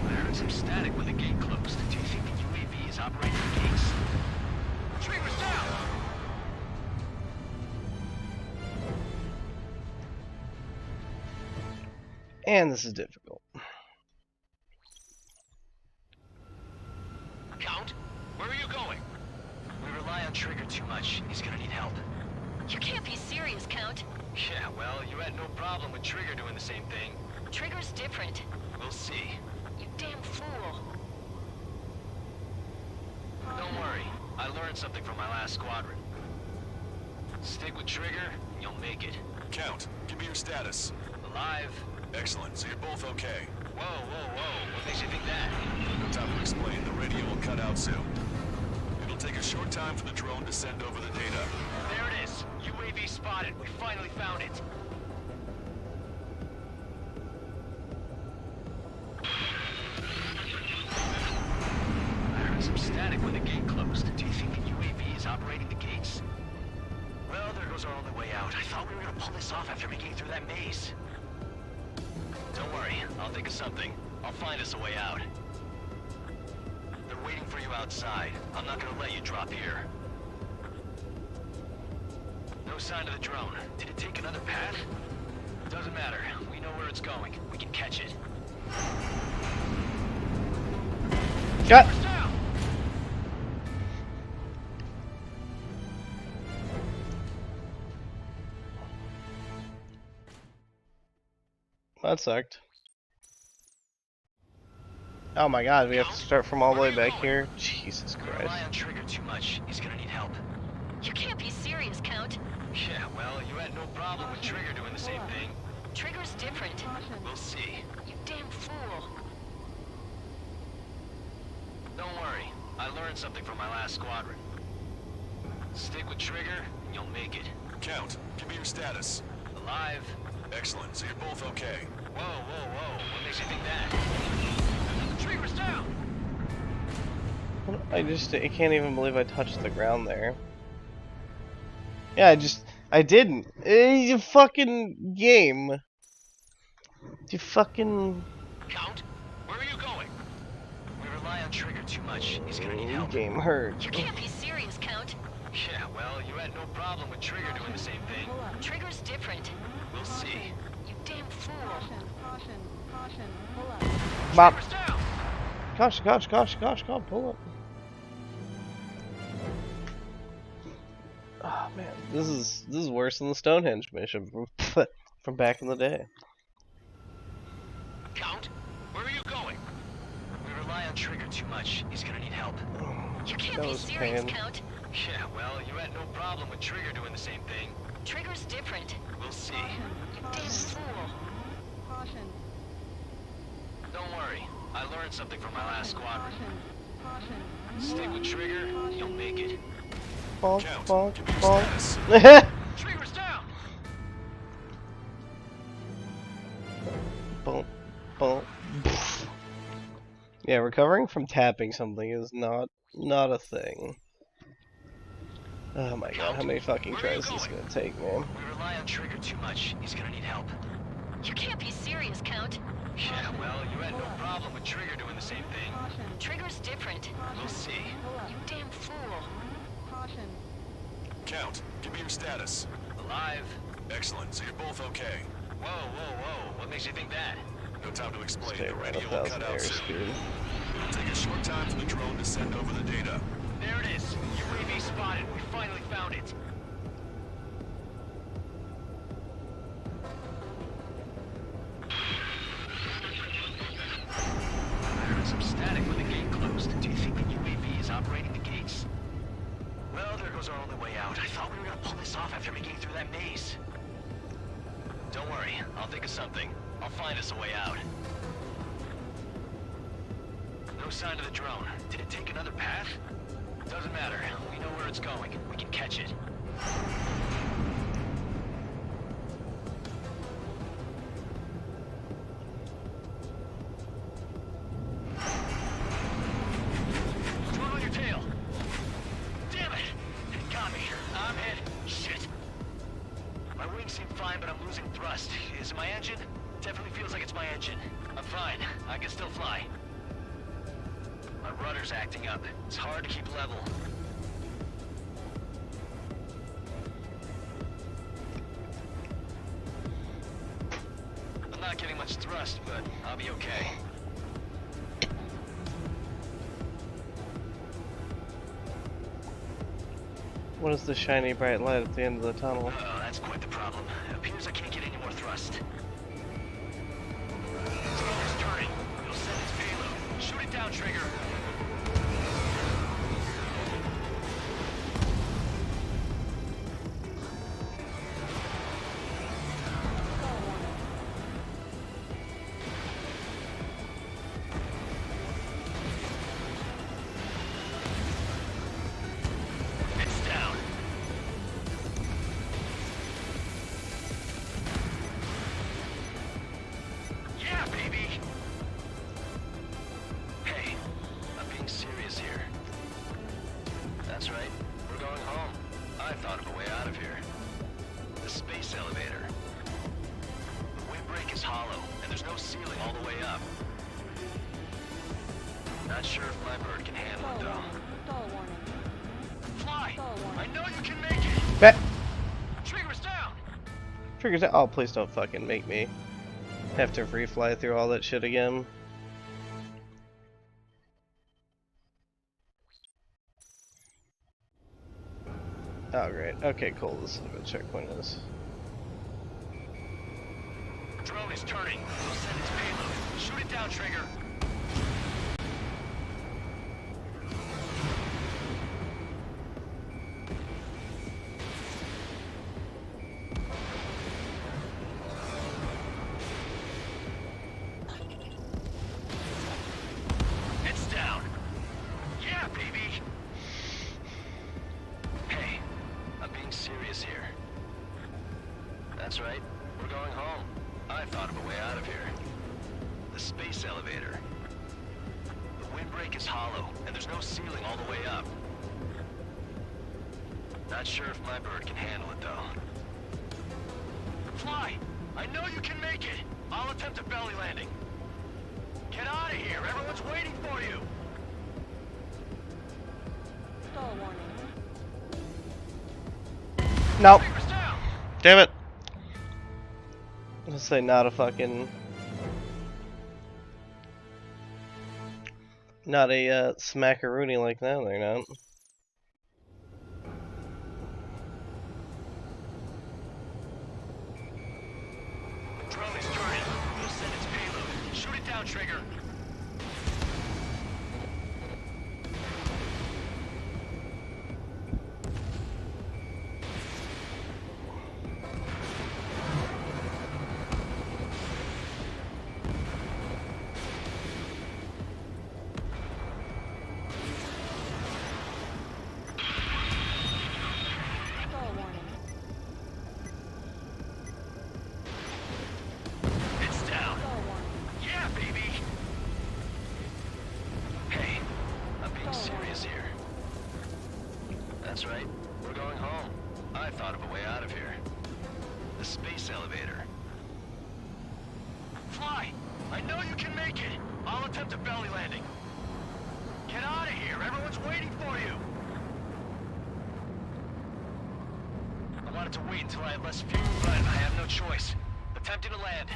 I heard some static when the gate closed. Do you think the UAV is operating the gates? Trigger's down! And this is difficult. Count, where are you going? We rely on Trigger too much. He's gonna need help. You can't be serious, Count. Yeah, well, you had no problem with Trigger doing the same thing. Trigger's different. We'll see. You damn fool. Don't worry. I learned something from my last squadron. Stick with Trigger, and you'll make it. Count, give me your status. Alive. Excellent, so you're both okay. Whoa, whoa, whoa. What makes you think that? No time to explain. The radio will cut out soon. It'll take a short time for the drone to send over the data. There it is. UAV UAV spotted. We finally found it. I heard some static when the gate closed. Do you think the UAV is operating the gates? Well, there goes our only way out. I thought we were gonna pull this off after making it through that maze. Don't worry, I'll think of something. I'll find us a way out. They're waiting for you outside. I'm not gonna let you drop here. No sign of the drone. Did it take another path? Doesn't matter. We know where it's going. We can catch it. Shut. That sucked. Oh my god, we have to start from all the way back here? Jesus Christ. Rely on Trigger too much. He's gonna need help. You can't be serious, Count. Yeah, well, you had no problem with Trigger doing the same thing. Trigger's different. We'll see. You damn fool. Don't worry. I learned something from my last squadron. Stick with Trigger, and you'll make it. Count, give me your status. Alive. Excellent, so you're both okay. Whoa, whoa, whoa. What makes you think that? Trigger's down! I can't even believe I touched the ground there. Yeah, I didn't. You fucking game. You fucking... Count, where are you going? We rely on Trigger too much. He's gonna need help. Game hurt. You can't be serious, Count. Yeah, well, you had no problem with Trigger doing the same thing. Trigger's different. We'll see. You damn fool. Caution, caution, pull up. Bop. Trigger's down! Gosh, pull up. Oh man, this is worse than the Stonehenge mission from back in the day. Count, where are you going? We rely on Trigger too much. He's gonna need help. You can't That be was serious, pain. Count. Yeah, well, you had no problem with Trigger doing the same thing. Trigger's different. We'll see. You damn fool. Caution, Don't worry. I learned something from my last squadron. caution. Stick with Trigger, you'll make it. Bonk, Count, bonk, give me your bonk. status. Trigger's down! Bonk, bonk. Yeah, recovering from tapping something is not a thing. Oh my god, how many fucking tries is this gonna take, man? We rely on Trigger too much. He's gonna need help. You can't be serious, Count. Yeah, well, you had no problem with Trigger doing the same thing. Trigger's different. We'll see. You damn fool. Caution, Count, give me your status. Alive. Excellent, so you're both okay. Whoa, whoa, whoa. What makes you think that? No time to explain. Stay The right radio will cut 1,000 out air soon. speed. It'll take a short time for the drone to send over the data. There it is. UAV spotted. We finally found it. I heard some static when the gate closed. Do you think the UAV is operating the gates? Well, there goes our only way out. I thought we were gonna pull this off after making it through that maze. Don't worry. I'll think of something. I'll find us a way out. No sign of the drone. Did it take another path? Doesn't matter. We know where it's going. We can catch it. Drone on your tail. Damn it! It got me. I'm hit. Shit. My wings seem fine, but I'm losing thrust. Is it my engine? Definitely feels like it's my engine. I'm fine. I can still fly. My rudder's acting up. It's hard to keep level. I'm not getting much thrust, but I'll be okay. What is the shiny bright light at the end of the tunnel? Oh, that's quite the problem. It appears I can't get any more thrust. It's turning. You'll send its payload. Shoot it down, Trigger. It's down. I thought of a way out of here. The space elevator. The windbreak is hollow, and there's no ceiling all the way up. Not sure if my bird can handle it, though. Stall warning. Fly! Stall warning. I know you can make it! Bet. Trigger's down! Triggers out. Oh, please don't fucking make me have to refly through all that shit again. Oh, great. Okay, cool. This is what the checkpoint is. Drone is turning. We'll send its payload. Shoot it down, Trigger. It's down. Yeah, baby. Hey, I'm being serious here. That's right. We're going home. I thought of a way out of here. The space elevator. The windbreak is hollow, and there's no ceiling all the way up. Not sure if my bird can handle it, though. Fly! I know you can make it! I'll attempt a belly landing. Get out of here! Everyone's waiting for you! Stall warning. Nope. Damn it. Let's say not a fucking... Not a smackaroonie like that, they're not. Drone is turning. We'll send its payload. Shoot it down, Trigger. Stall warning. It's down. Stall warning. Yeah, baby. Hey, I'm being serious here. That's right. We're going home. I thought of a way out of here. The space elevator. Fly! I know you can make it! I'll attempt a belly landing. Get out of here! Everyone's waiting for you! I wanted to wait until I had less fuel, but I have no choice. Attempting to land.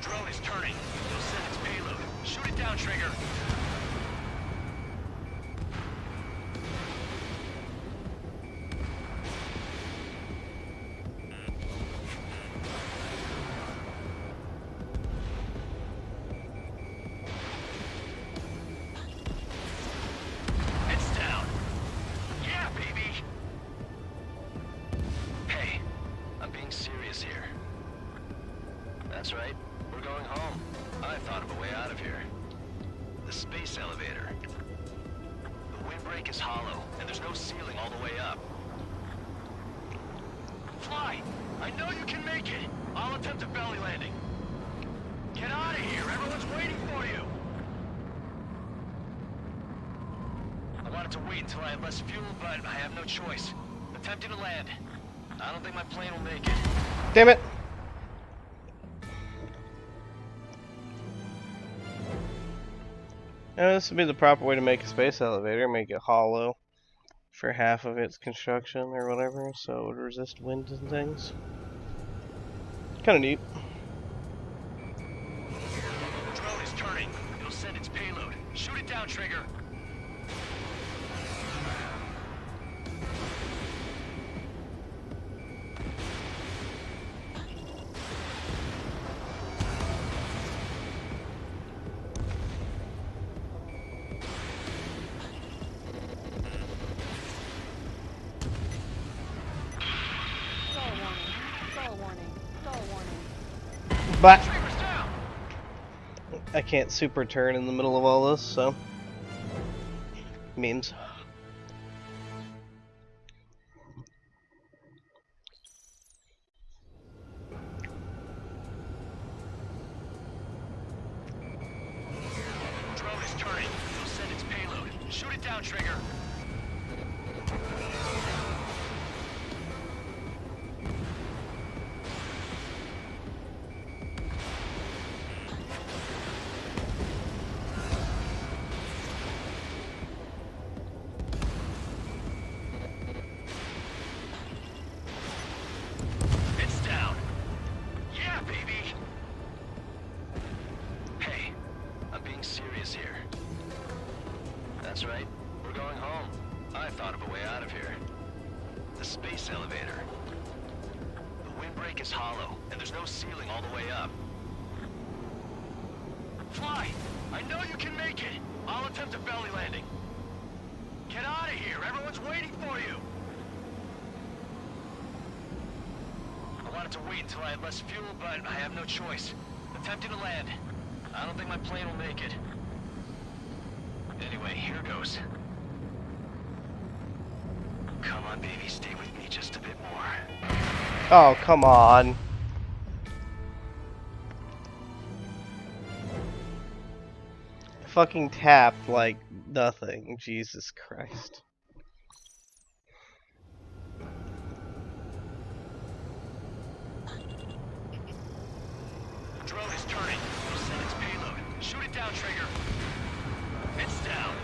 Drone is turning. We'll send its payload. Shoot it down, Trigger. It's down. Yeah, baby. Hey, I'm being serious here. That's right. We're going home. I thought of a way out of here. The space elevator. The windbreak is hollow, and there's no ceiling all the way up. Fly! I know you can make it! I'll attempt a belly landing. Get out of here! Everyone's waiting for you! I wanted to wait until I had less fuel, but I have no choice. Attempting to land. I don't think my plane will make it. Damn it. Now, this would be the proper way to make a space elevator. Make it hollow for half of its construction or whatever, so it would resist wind and things. Kind of neat. Drone is turning. It'll send its payload. Shoot it down, Trigger. Stall warning. Stall warning. Stall warning. But I can't super turn in the middle of all this, so means thought of a way out of here. The space elevator. The windbreak is hollow, and there's no ceiling all the way up. Fly! I know you can make it! I'll attempt a belly landing. Get out of here! Everyone's waiting for you! I wanted to wait until I had less fuel, but I have no choice. Attempting to land. I don't think my plane will make it. Anyway, here goes. Come on, baby, stay with me just a bit more. Oh, come on. Fucking tapped like nothing. Jesus Christ. The drone is turning. We'll send its payload. Shoot it down, Trigger. It's down.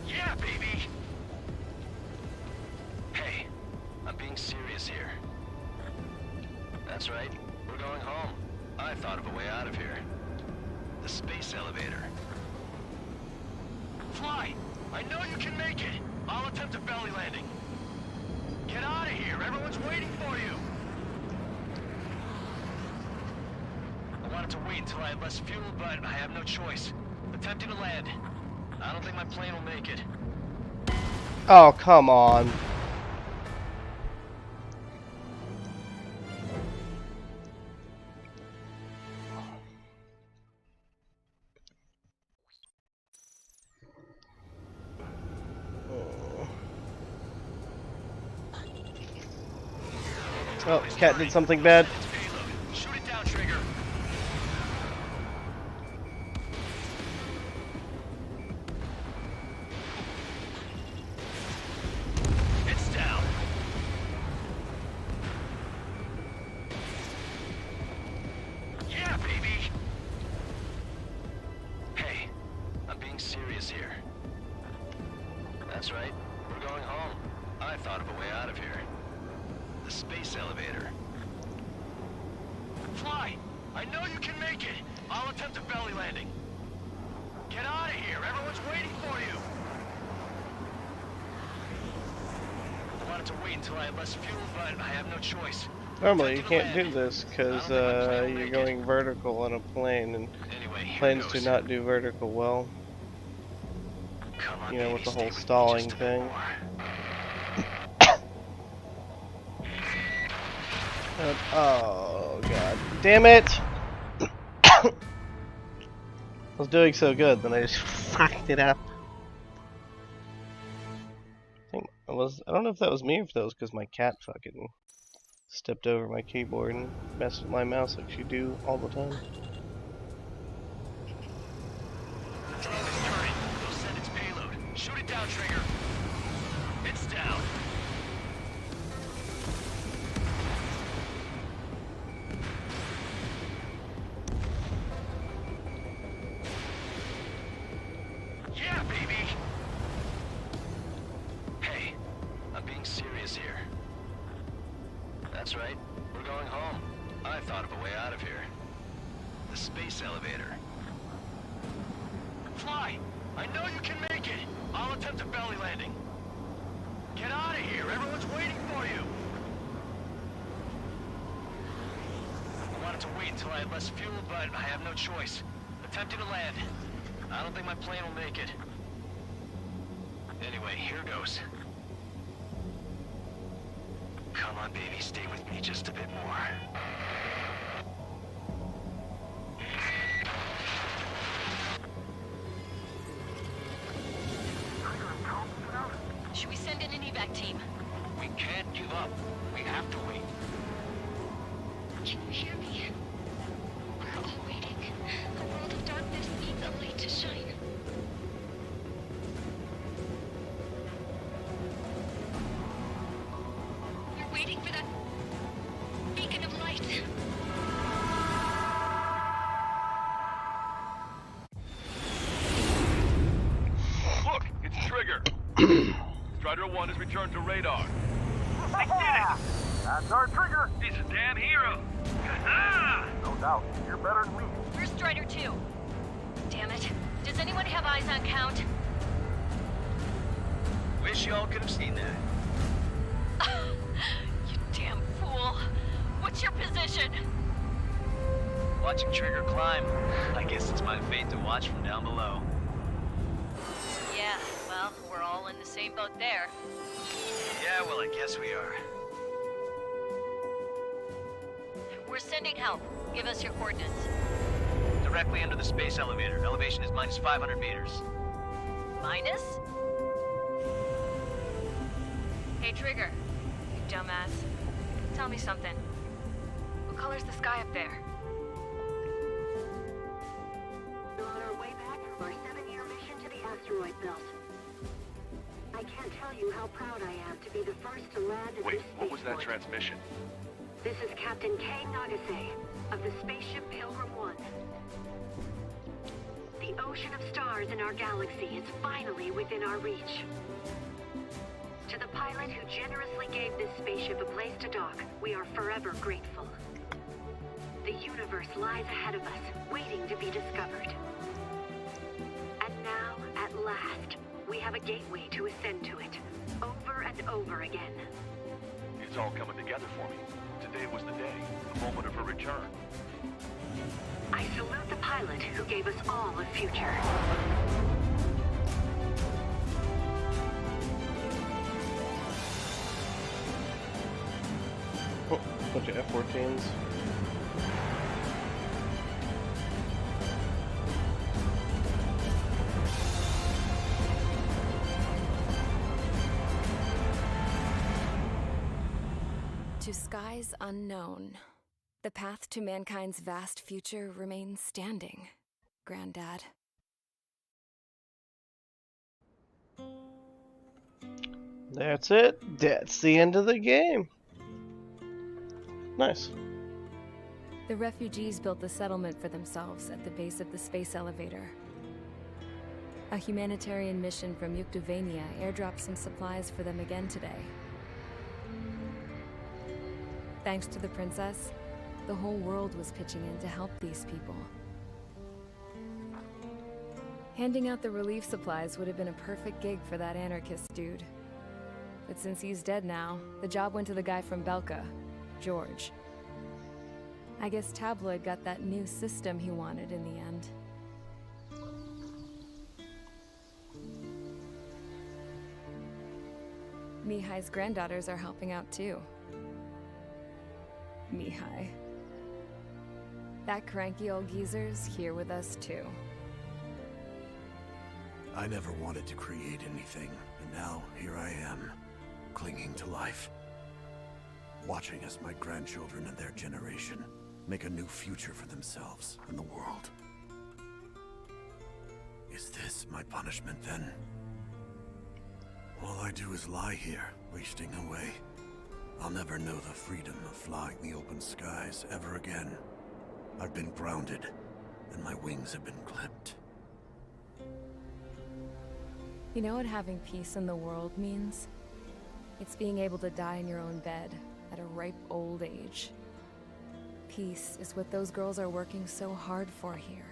Yeah, baby! Hey, I'm being serious here. That's right, we're going home. I thought of a way out of here. The space elevator. Fly! I know you can make it! I'll attempt a belly landing. Get out of here! Everyone's waiting for you! I wanted to wait until I had less fuel, but I have no choice. Attempting to land. I don't think my plane will make it. Oh, come on. Oh, Cat did something bad. Shoot it down, Trigger. It's down. Yeah, baby. Hey, I'm being serious here. That's right. We're going home. I thought of a way out of here. The space elevator. Fly! I know you can make it! I'll attempt a belly landing. Get out of here! Everyone's waiting for you! I wanted to wait until I had less fuel, but I have no choice. Normally you can't do this because you're going vertical on a plane, and planes do not do vertical well. You know, with the whole stalling thing. Oh god, damn it! I was doing so good, then I just fucked it up. I don't know if that was me or if that was because my cat fucking stepped over my keyboard and messed with my mouse like she do all the time. The drone is turning. We'll send its payload. Shoot it down, Trigger. It's down. Yeah, baby! Hey, I'm being serious here. That's right, we're going home. I thought of a way out of here. The space elevator. Fly! I know you can make it! I'll attempt a belly landing. Get out of here! Everyone's waiting for you! I wanted to wait until I had less fuel, but I have no choice. Attempting to land. I don't think my plane will make it. Anyway, here goes. Come on, baby, stay with me just a bit more. Should we send in an evac team? We can't give up. We have to wait. Can you hear me? We're all waiting. A world of darkness needs a light to shine. We're waiting for that beacon of light. Look, it's Trigger. Strider 1 has returned to radar. Take That's our Trigger! He's a damn hero! No doubt. You're better than me. Where's Strider 2? Damn it. Does anyone have eyes on Count? Wish y'all could have seen that. You damn fool. What's your position? Watching Trigger climb. I guess it's my fate to watch from down below. Yeah, well, we're all in the same boat there. Yeah, well, I guess we are. We're sending help. Give us your coordinates. Directly under the space elevator. Elevation is minus 500 meters. Minus? Hey, Trigger. You dumbass. Tell me something. What color's the sky up there? We're on our way back from our 7-year mission to the asteroid belt. I can't tell you how proud I am to be the first to land at Wait, this what was that spaceport. transmission? This is Captain Kay Nagase of the spaceship Pilgrim 1. The ocean of stars in our galaxy is finally within our reach. To the pilot who generously gave this spaceship a place to dock, we are forever grateful. The universe lies ahead of us, waiting to be discovered. And now, at last, we have a gateway to ascend to it, over and over again. It's all coming together for me. Today was the day, the moment of her return. I salute the pilot who gave us all a future. Oh, bunch of F-14s. To skies unknown, the path to mankind's vast future remains standing, Granddad. That's it. That's the end of the game. Nice. The refugees built a settlement for themselves at the base of the space elevator. A humanitarian mission from Yuktovania airdropped some supplies for them again today. Thanks to the princess, the whole world was pitching in to help these people. Handing out the relief supplies would have been a perfect gig for that anarchist dude. But since he's dead now, the job went to the guy from Belka, George. I guess Tabloid got that new system he wanted in the end. Mihai's granddaughters are helping out too. Mihai. That cranky old geezer's here with us too. I never wanted to create anything, and now here I am, clinging to life. Watching as my grandchildren and their generation make a new future for themselves and the world. Is this my punishment then? All I do is lie here, wasting away. I'll never know the freedom of flying the open skies ever again. I've been grounded, and my wings have been clipped. You know what having peace in the world means? It's being able to die in your own bed at a ripe old age. Peace is what those girls are working so hard for here.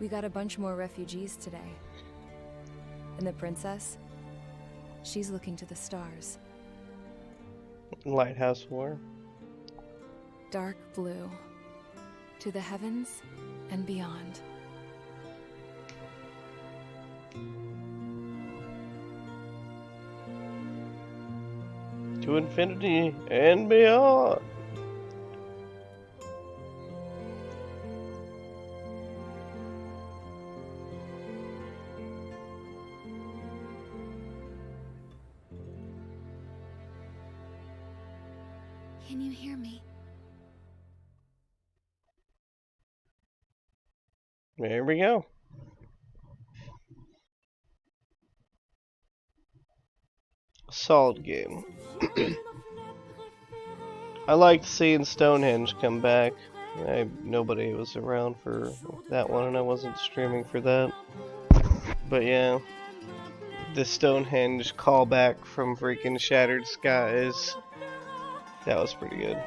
We got a bunch more refugees today. And the princess? She's looking to the stars. Lighthouse War. Dark blue. To the heavens and beyond. To infinity and beyond. Can you hear me? There we go. Solid game. I liked seeing Stonehenge come back. Nobody was around for that one, and I wasn't streaming for that. But yeah, the Stonehenge callback from freaking Shattered Skies That was pretty good.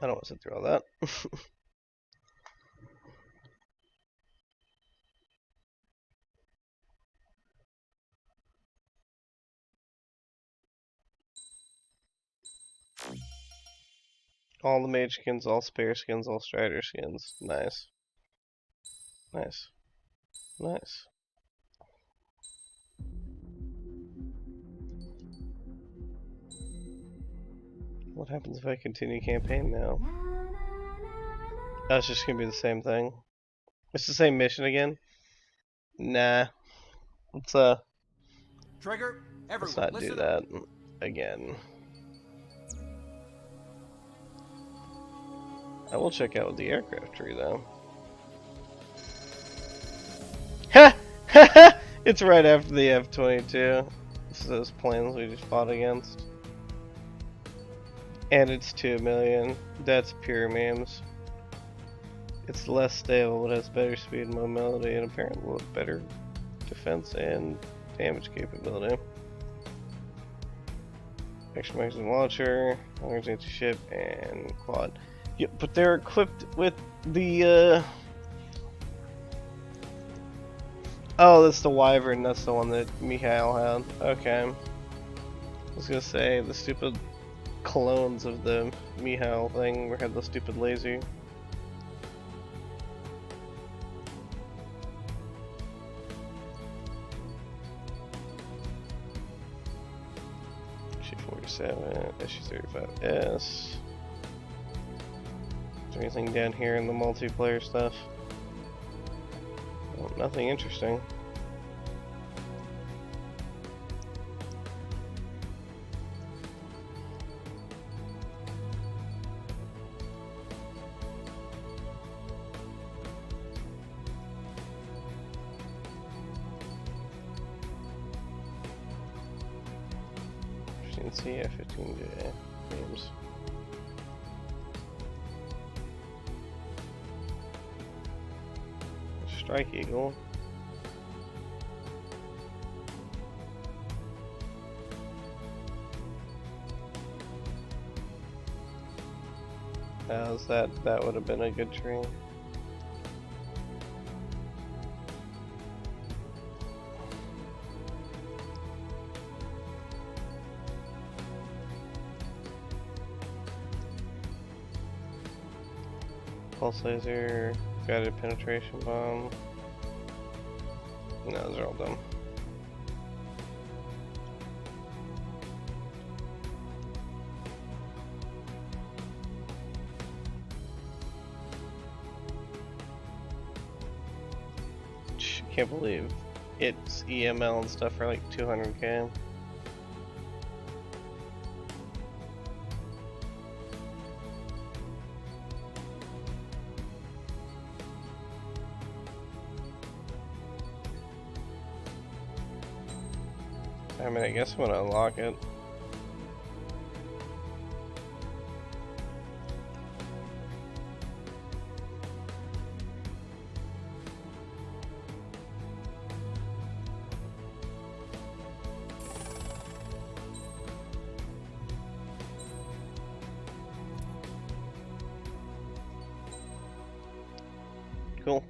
I don't want to sit through all that. All the mage skins, all spare skins, all strider skins. Nice. Nice. Nice. What happens if I continue campaign now? That's just gonna be the same thing. It's the same mission again? Nah. Let's Trigger, let's everyone, not do listen that again. I will check out the aircraft tree though. Ha! It's right after the F-22. This is those planes we just fought against. And it's 2 million. That's pure memes. It's less stable, but has better speed and mobility, and apparently better defense and damage capability. Extra magazine launcher, long-range anti-ship, and quad. Yep, but they're equipped with the oh, that's the Wyvern. That's the one that Mikhail had. Okay. I was gonna say the stupid clones of the Mikhail thing where had the stupid laser. SU-47, SU-35S. Is there anything down here in the multiplayer stuff? Well, nothing interesting. F-15J games. Strike Eagle. How's that? That would have been a good tree. Pulse laser, guided penetration bomb. No, those are all dumb. Can't believe it's EML and stuff for like 200k. I mean, I guess I'm gonna unlock it. Cool.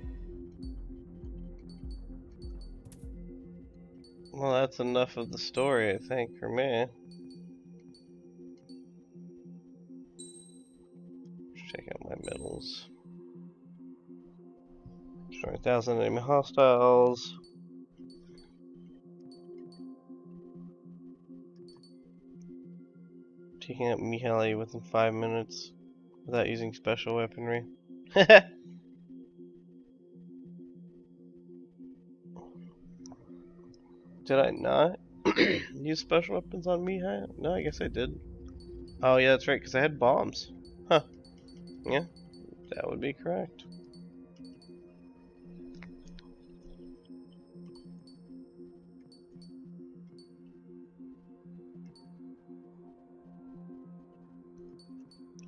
Well, that's enough of the story, I think, for me. Let's check out my medals. 20,000 enemy hostiles. Taking out Mihaly within 5 minutes without using special weaponry. Did I not use special weapons on Mihai? No, I guess I did. Oh yeah, that's right, because I had bombs. Huh. Yeah, that would be correct.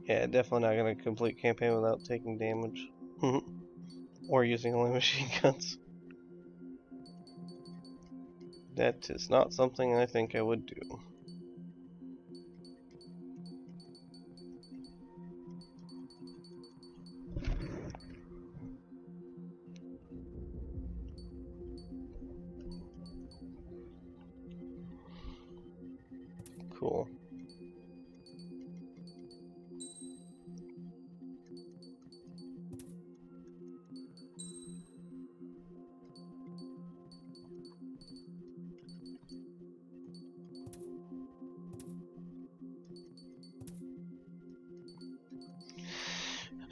Yeah, definitely not gonna complete campaign without taking damage. Or using only machine guns. That is not something I think I would do. Cool.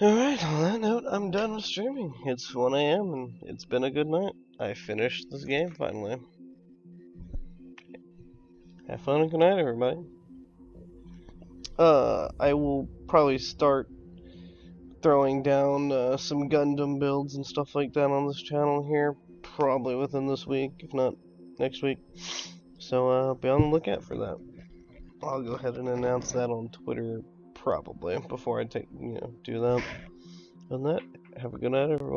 Alright, on that note, I'm done with streaming. It's 1 AM and it's been a good night. I finished this game finally. Have fun and good night, everybody. I will probably start throwing down some Gundam builds and stuff like that on this channel here, probably within this week, if not next week. So be on the lookout for that. I'll go ahead and announce that on Twitter probably before I do that. On that, have a good night, everyone.